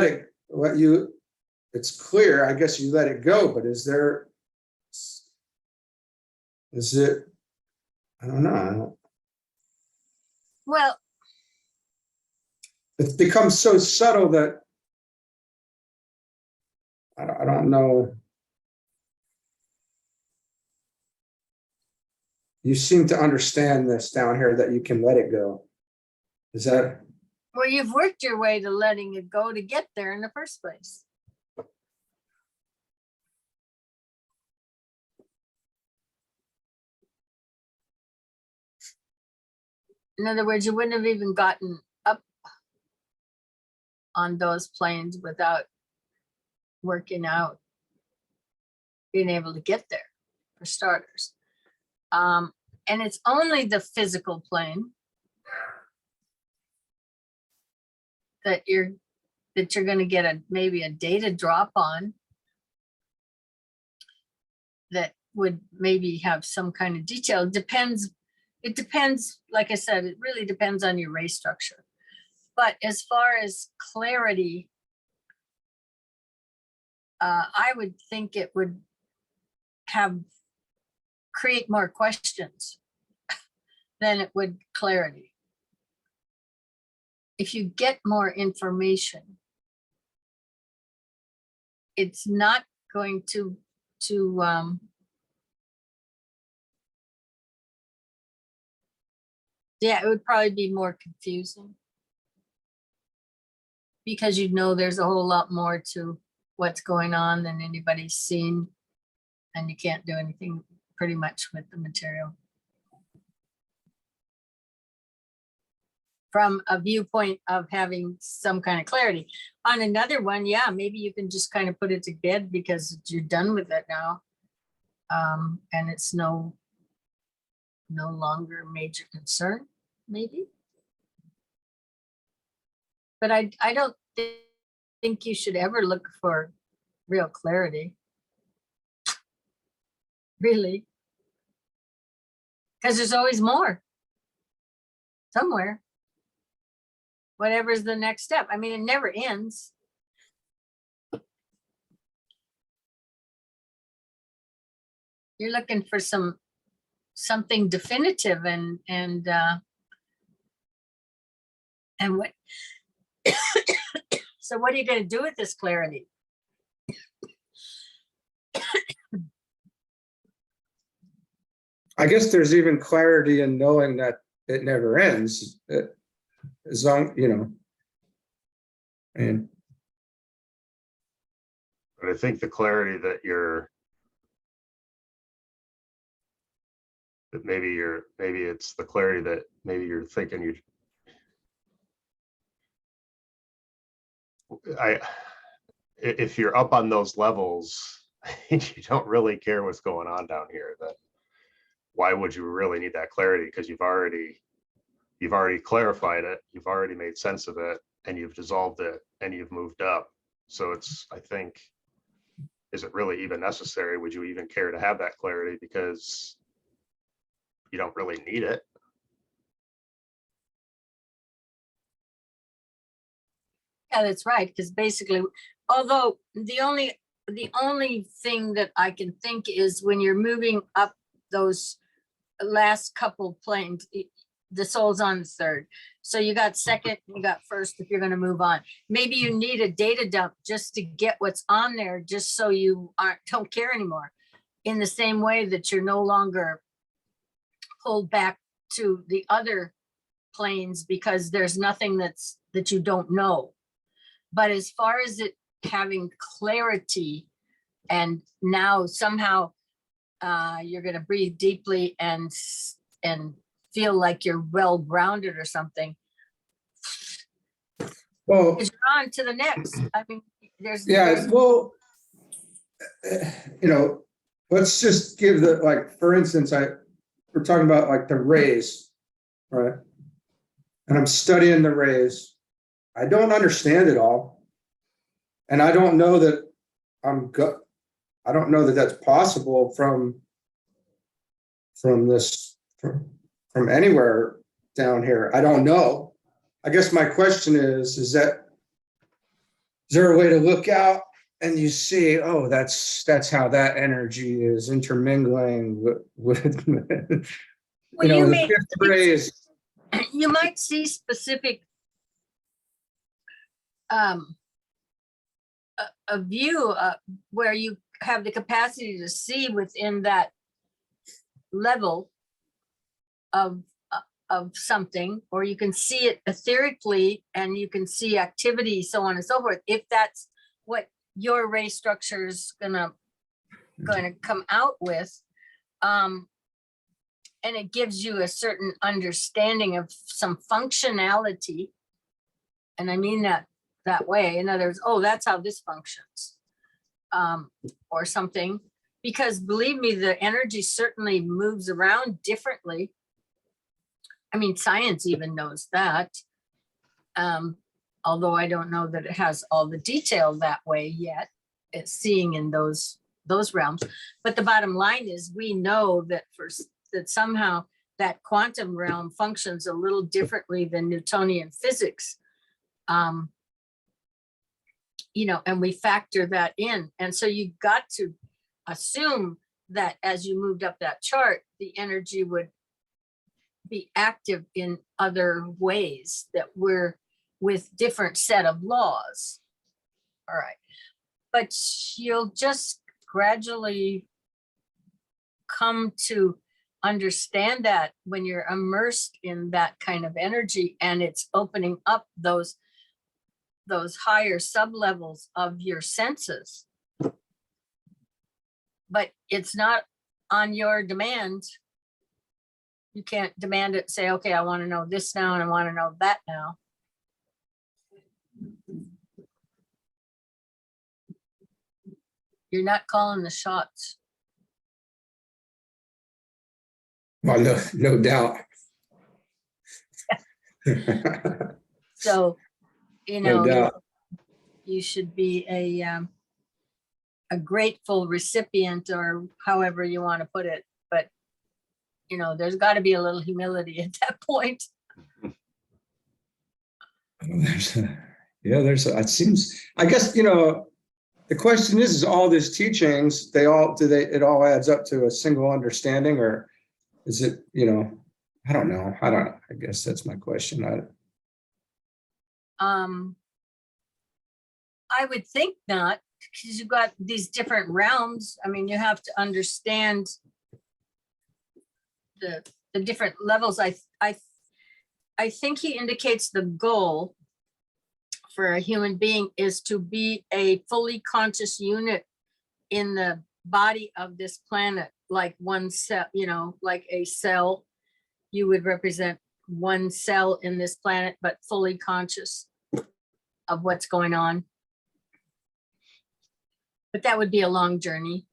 it's clear, I guess you let it go, but is it, I don't know. Well, It's become so subtle that I don't know. You seem to understand this down here, that you can let it go. Is that? well, you've worked your way to letting it go to get there in the first place. In other words, you wouldn't have even gotten up on those planes without working out, being able to get there, for starters. And it's only the physical plane that you're going to get maybe a data drop on. that would maybe have some kind of detail. It depends, like I said, it really depends on your race structure. But as far as clarity, I would think it would create more questions than it would clarity. If you get more information, it's not going to yeah, it would probably be more confusing, because you know there's a whole lot more to what's going on than anybody's seen, and you can't do anything pretty much with the material. From a viewpoint of having some kind of clarity. On another one, yeah, maybe you can just kind of put it to bed because you're done with it now. And it's no longer a major concern, maybe. But I don't think you should ever look for real clarity. Really. Because there's always more somewhere. Whatever's the next step. I mean, it never ends. You're looking for something definitive and what so what are you going to do with this clarity? I guess there's even clarity in knowing that it never ends. As long, and But I think the clarity that maybe it's the clarity that maybe you're thinking if you're up on those levels and you don't really care what's going on down here, then why would you really need that clarity? Because you've already clarified it, you've already made sense of it, and you've dissolved it, and you've moved up. So I think, is it really even necessary? Would you even care to have that clarity? Because you don't really need it. Yeah, that's right. Because basically, although the only thing that I can think is when you're moving up those last couple planes, the soul's on the third. So you got second, you got first if you're going to move on. Maybe you need a data dump just to get what's on there, just so you don't care anymore. In the same way that you're no longer pulled back to the other planes because there's nothing that you don't know. But as far as it having clarity, and now somehow you're going to breathe deeply and feel like you're well-grounded or something. well, You're on to the next. I mean, there's well, let's just give for instance, we're talking about like the rays, right? And I'm studying the rays. I don't understand it all. And I don't know that I don't know that that's possible from anywhere down here. I don't know. I guess my question is there a way to look out and you see, oh, that's how that energy is intermingling with well, the fifth ray is. You might see specific a view where you have the capacity to see within that level of something, or you can see it etherically and you can see activity, so on and so forth, if that's what your ray structure is gonna come out with. And it gives you a certain understanding of some functionality. And I mean that way. In other words, oh, that's how this functions, or something. Because believe me, the energy certainly moves around differently. I mean, science even knows that. Although I don't know that it has all the detail that way yet. It's seeing in those those realms. But the bottom line is we know that that somehow that quantum realm functions a little differently than Newtonian physics. You know, and we factor that in. And so you've got to assume that as you moved up that chart, the energy would be active in other ways that we're with different set of laws. All right. But you'll just gradually come to understand that when you're immersed in that kind of energy, and it's opening up those higher sublevels of your senses. But it's not on your demand. You can't demand it, say, okay, I want to know this now and I want to know that now. You're not calling the shots. Well, no doubt. So, you No know, doubt. you should be a grateful recipient, or however you want to put it. But, you know, there's got to be a little humility at that point. It seems, I guess, you know, the question is all these teachings, it all adds up to a single understanding, or is it, you know, I don't know. I guess that's my question. I would think not, because you've got these different realms. I mean, you have to understand the different levels. I think he indicates the goal for a human being is to be a fully conscious unit in the body of this planet, like one cell, you know, like a cell. You would represent one cell in this planet, but fully conscious of what's going on. But that would be a long journey.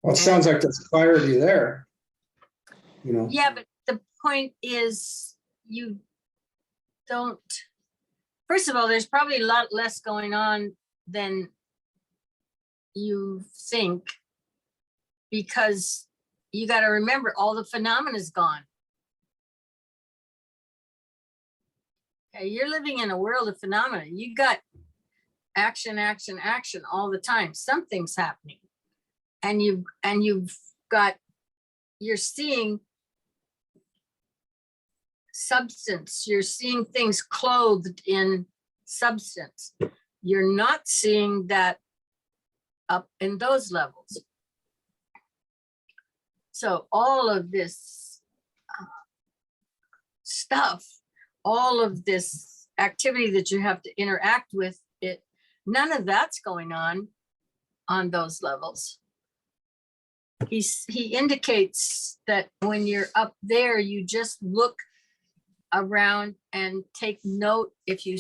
Well, it sounds like there's clarity there, you know. Yeah, but the point is you don't, first of all, there's probably a lot less going on than you think, because you got to remember all the phenomena is gone. Okay, you're living in a world of phenomena. You got action, action, action all the time. Something's happening. And you're seeing substance. You're seeing things clothed in substance. You're not seeing that up in those levels. So all of this stuff, all of this activity that you have to interact with, it, none of that's going on those levels. He indicates that when you're up there, you just look around and take note if you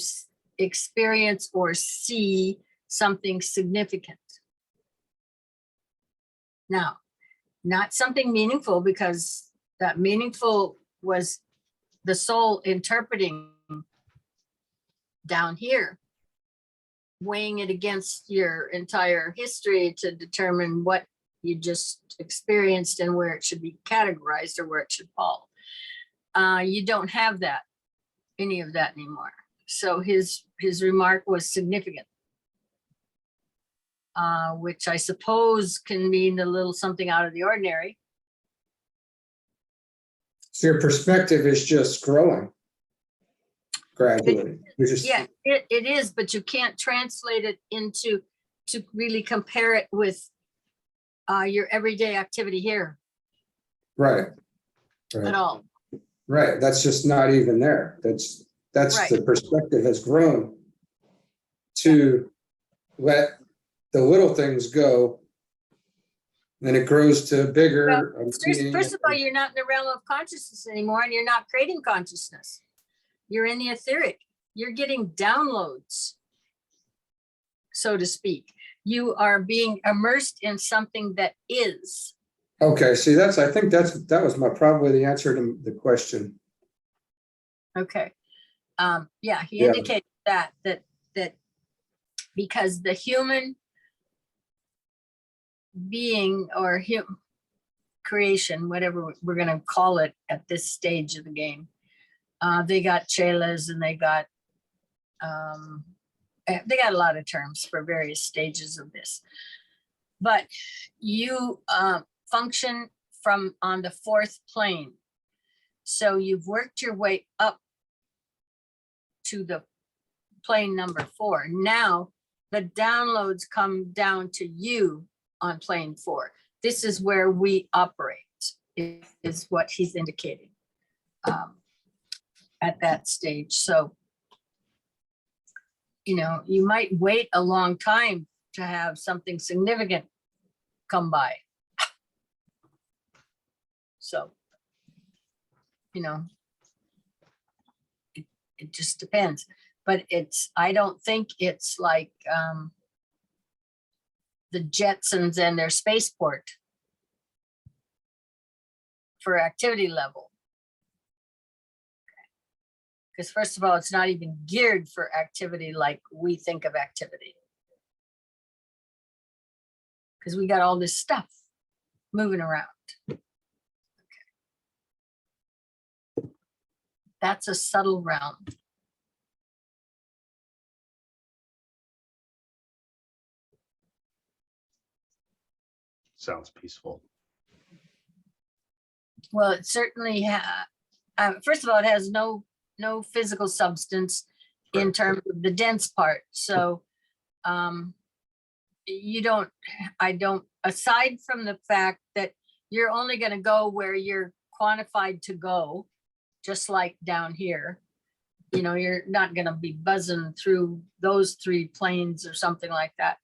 experience or see something significant. Now, not something meaningful, because that meaningful was the soul interpreting down here, weighing it against your entire history to determine what you just experienced and where it should be categorized or where it should fall. You don't have that, any of that anymore. So his remark was significant, which I suppose can mean a little something out of the ordinary. So your perspective is just growing gradually. Yeah, it is, but you can't translate it to really compare it with your everyday activity here. Right. At all. Right. That's just not even there. That's right. The perspective has grown to let the little things go. Then it grows to bigger. Well, first of all, you're not in the realm of consciousness anymore, and you're not creating consciousness. You're in the etheric. You're getting downloads, so to speak. You are being immersed in something that is. Okay, see, I think that was probably the answer to the question. Okay. Yeah, he indicated that because the human being or creation, whatever we're going to call it at this stage of the game, they got chelas and they got a lot of terms for various stages of this. But you function from on the fourth plane. So you've worked your way up to the plane number 4. Now the downloads come down to you on plane 4. This is where we operate, is what he's indicating at that stage. So, you know, you might wait a long time to have something significant come by. So, you know, it just depends. But I don't think it's like the Jetsons and their spaceport for activity level. Because first of all, it's not even geared for activity like we think of activity. Because we got all this stuff moving around. Okay. That's a subtle realm. Sounds peaceful. Well, it certainly first of all, it has no physical substance in terms of the dense part. So I don't, aside from the fact that you're only going to go where you're quantified to go, just like down here, you know, you're not going to be buzzing through those 3 planes or something like that.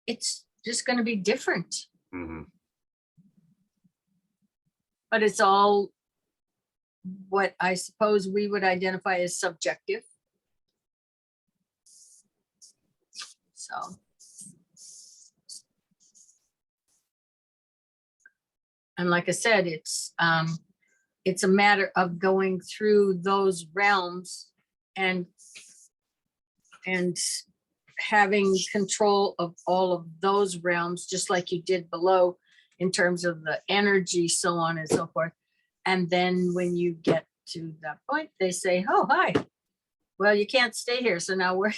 It's just going to be different. Mm-hmm. But it's all what I suppose we would identify as subjective. So. And like I said, it's a matter of going through those realms and having control of all of those realms, just like you did below in terms of the energy, so on and so forth. And then when you get to that point, they say, oh, hi, well, you can't stay here. So now where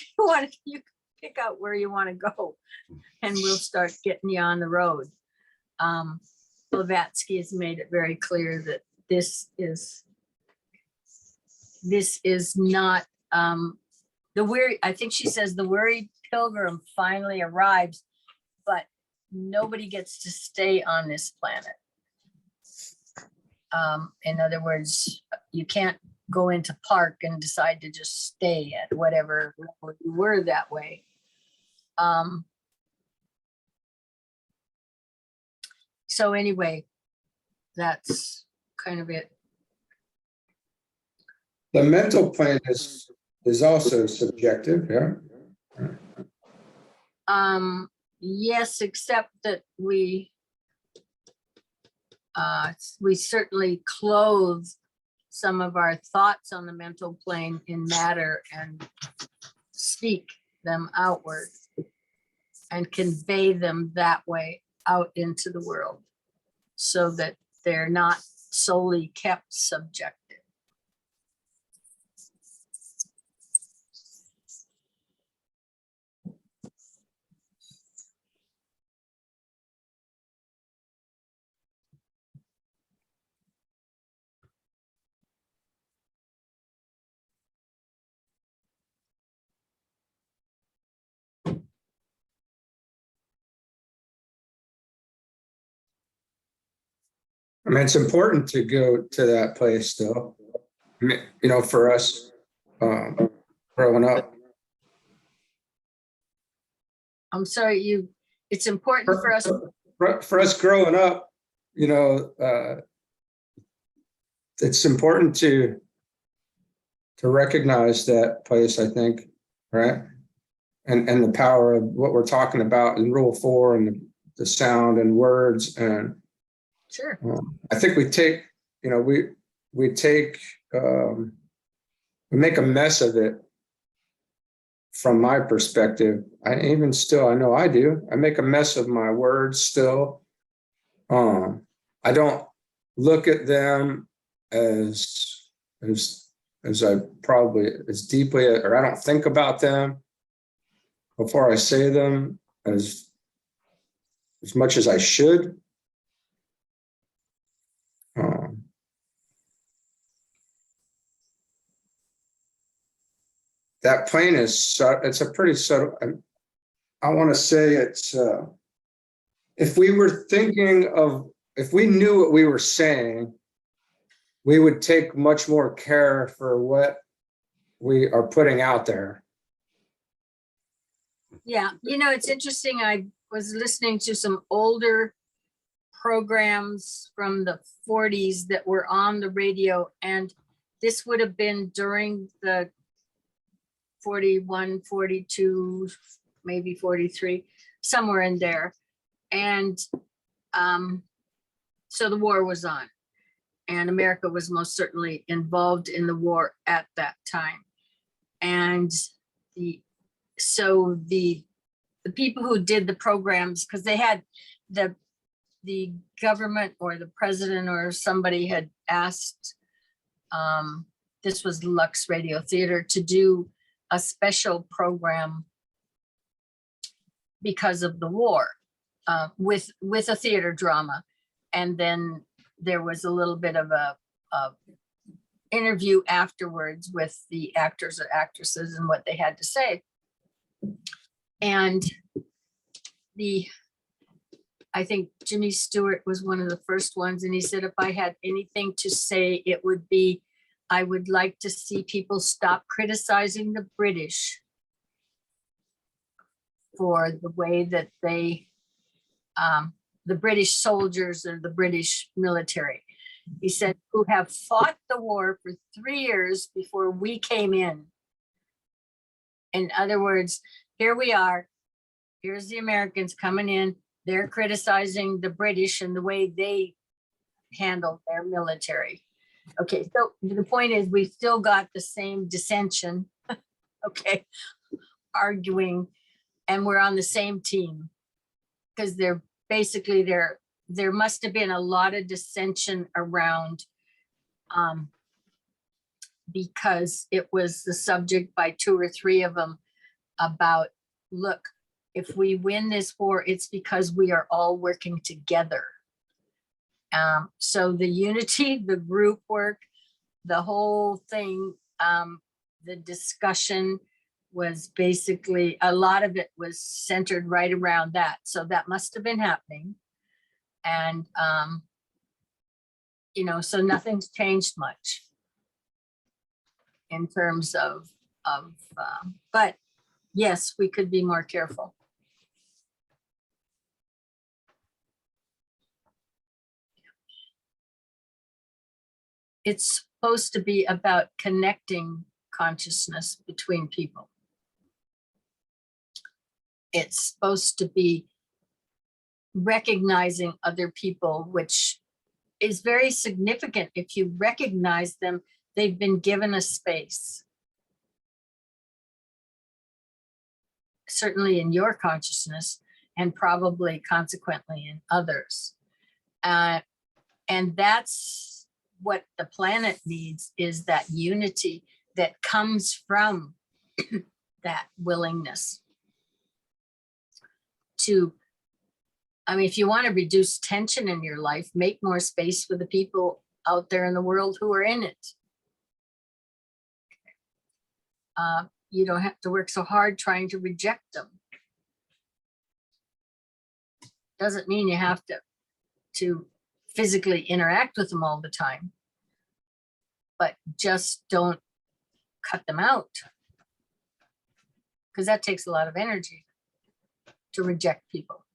you pick out where you want to go, and we'll start getting you on the road. Blavatsky has made it very clear that this is not the weary, I think she says the weary pilgrim finally arrives, but nobody gets to stay on this planet. In other words, you can't go into park and decide to just stay at whatever level you were that way. So anyway, that's kind of it. The mental plane is also subjective, yeah. Yes, except that we certainly clothe some of our thoughts on the mental plane in matter and speak them outward and convey them that way out into the world, so that they're not solely kept subjective. I mean, it's important to go to that place still, you know, for us growing up. I'm sorry, it's important for us. For us growing up, you know, it's important to recognize that place, I think, right? And the power of what we're talking about in Rule 4 and the sound and words. And Sure. I think we take, you know, we make a mess of it from my perspective, I even still, I know I do. I make a mess of my words still. I don't look at them as I probably as deeply, or I don't think about them before I say them as much as I should. That plane is, it's a pretty subtle, I want to say it's, if we were thinking of, if we knew what we were saying, we would take much more care for what we are putting out there. Yeah, you know, it's interesting. I was listening to some older programs from the 40s that were on the radio, and this would have been during the 41, 42, maybe 43, somewhere in there. And so the war was on, and America was most certainly involved in the war at that time. And the people who did the programs, because they had the government or the president or somebody had asked, this was Lux Radio Theater, to do a special program because of the war, with a theater drama. And then there was a little bit of a interview afterwards with the actors or actresses and what they had to say. And I think Jimmy Stewart was one of the first ones, and he said, if I had anything to say, it would be, I would like to see people stop criticizing the British for the way that they, the British soldiers or the British military, he said, who have fought the war for 3 years before we came in. In other words, here we are, here's the Americans coming in, they're criticizing the British and the way they handled their military. Okay, so the point is, we've still got the same dissension, okay, arguing, and we're on the same team, because they're basically, there must have been a lot of dissension around, because it was the subject by 2 or 3 of them about, look, if we win this war, it's because we are all working together. So the unity, the group work, the whole thing, the discussion was basically, a lot of it was centered right around that. So that must have been happening. And, you know, so nothing's changed much in terms of but yes, we could be more careful. It's supposed to be about connecting consciousness between people. It's supposed to be recognizing other people, which is very significant. If you recognize them, they've been given a space. Certainly in your consciousness, and probably consequently in others. And that's what the planet needs, is that unity that comes from that willingness to, I mean, if you want to reduce tension in your life, make more space for the people out there in the world who are in it. You don't have to work so hard trying to reject them. Doesn't mean you have to physically interact with them all the time, but just don't cut them out, because that takes a lot of energy to reject people.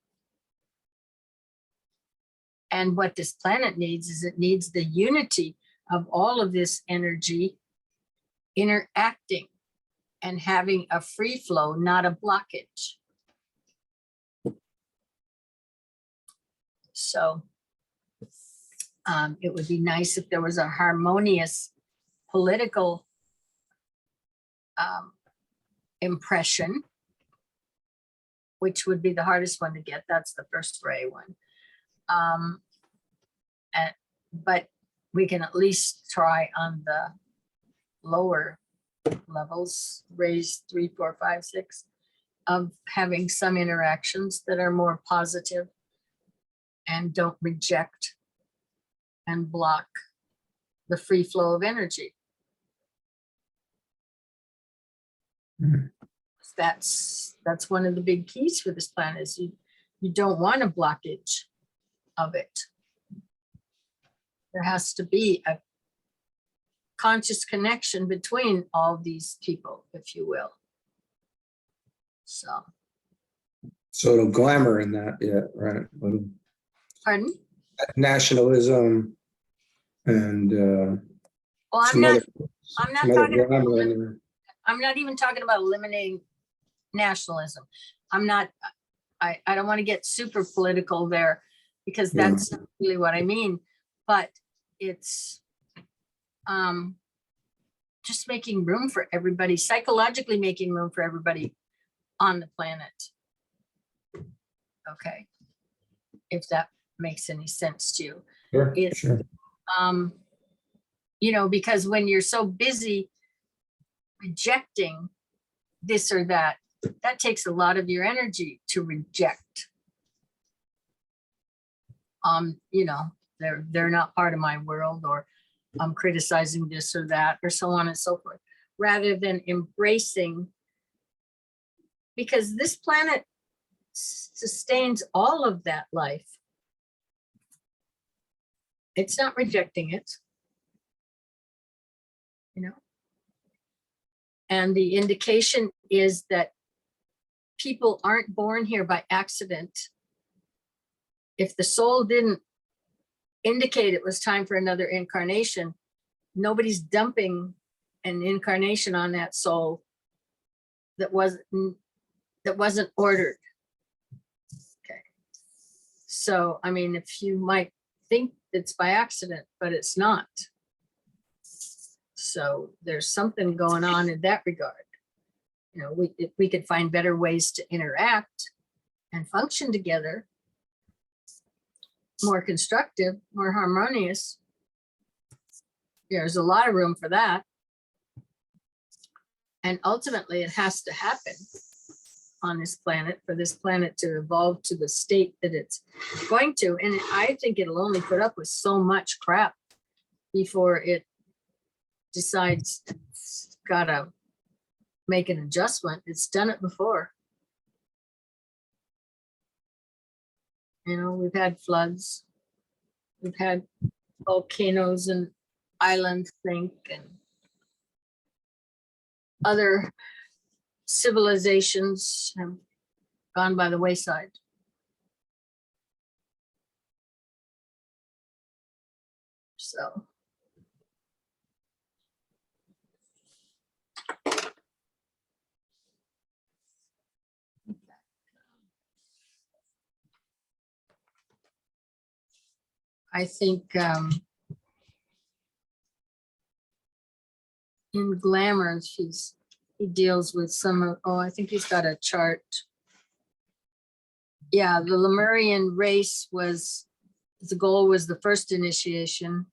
And what this planet needs is, it needs the unity of all of this energy interacting and having a free flow, not a blockage. So it would be nice if there was a harmonious political impression, which would be the hardest one to get. That's the first ray one. But we can at least try on the lower levels, raise 3, 4, 5, 6, of having some interactions that are more positive and don't reject and block the free flow of energy. Mhm. That's one of the big keys for this planet is you don't want a blockage of it. There has to be a conscious connection between all these people, if you will. So, So the glamour in that, yeah, right. pardon? Nationalism and Well, some other talking glamour in there. I'm not even talking about eliminating nationalism. I don't want to get super political there because that's not really what I mean, but it's just making room for everybody, psychologically making room for everybody on the planet. Okay. If that makes any sense to you. Sure, It- sure. You know, because when you're so busy rejecting this or that, that takes a lot of your energy to reject. You know, they're not part of my world, or I'm criticizing this or that, or so on and so forth, rather than embracing, because this planet sustains all of that life. It's not rejecting it, you know. And the indication is that people aren't born here by accident. If the soul didn't indicate it was time for another incarnation, nobody's dumping an incarnation on that soul that wasn't ordered. Okay. So, I mean, if you might think it's by accident, but it's not. So there's something going on in that regard. You know, if we could find better ways to interact and function together, more constructive, more harmonious, there's a lot of room for that. And ultimately, it has to happen on this planet for this planet to evolve to the state that it's going to. And I think it'll only put up with so much crap before it decides it's gotta make an adjustment. It's done it before. You know, we've had floods, we've had volcanoes and islands sink, and other civilizations have gone by the wayside. So. I think in Glamour, he deals with some of, I think he's got a chart. Yeah, the Lemurian race the goal was the first initiation.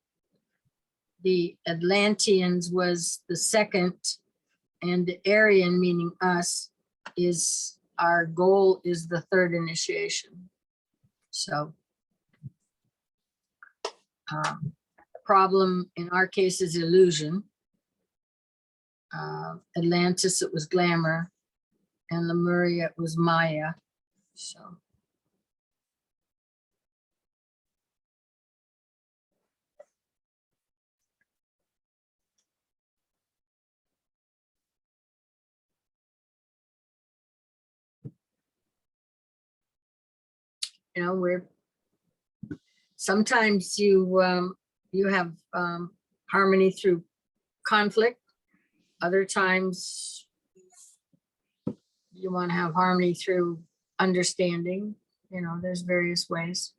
The Atlanteans was the second, and the Aryan, meaning us, our goal is the third initiation. So the problem in our case is illusion. Atlantis, it was glamour, and Lemuria, it was Maya. So. You know, sometimes you have harmony through conflict. Other times you want to have harmony through understanding. You know, there's various ways.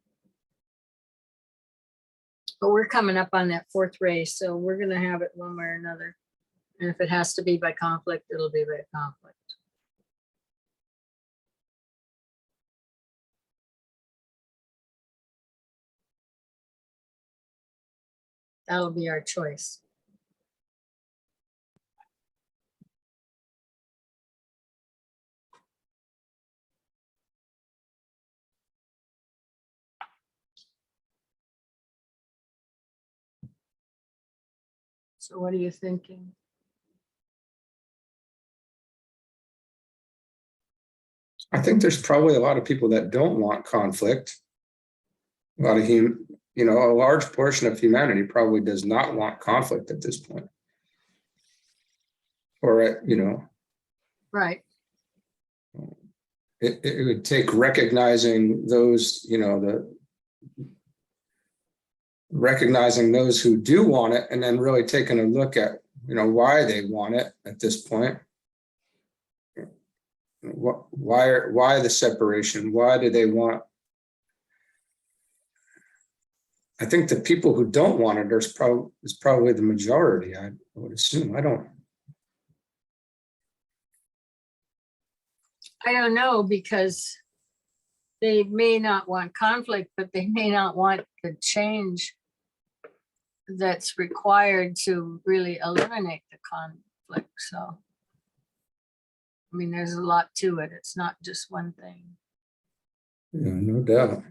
But we're coming up on that fourth race, so we're going to have it one way or another. And if it has to be by conflict, it'll be by conflict. That'll be our choice. So what are you thinking? I think there's probably a lot of people that don't want conflict. A lot of a large portion of humanity probably does not want conflict at this point. Or, Right. it would take recognizing those, recognizing those who do want it, and then really taking a look at, why they want it at this point. Why the separation? Why do they want? I think the people who don't want it is probably the majority. I would assume. I don't know, because they may not want conflict, but they may not want the change that's required to really eliminate the conflict. So, I mean, there's a lot to it. It's not just one thing. Yeah, no doubt.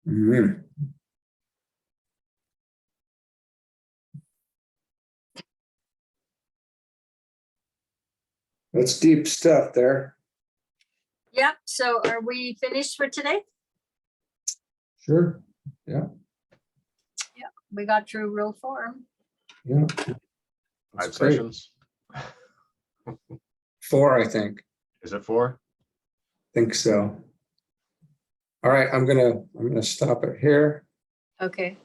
Mm-hmm. That's deep stuff there. Yeah. So are we finished for today? Sure. Yeah. Yeah. We got through rule 4. Yeah. 5 sessions. 4, I think. Is it 4? Think so. All right, I'm gonna stop it here. Okay.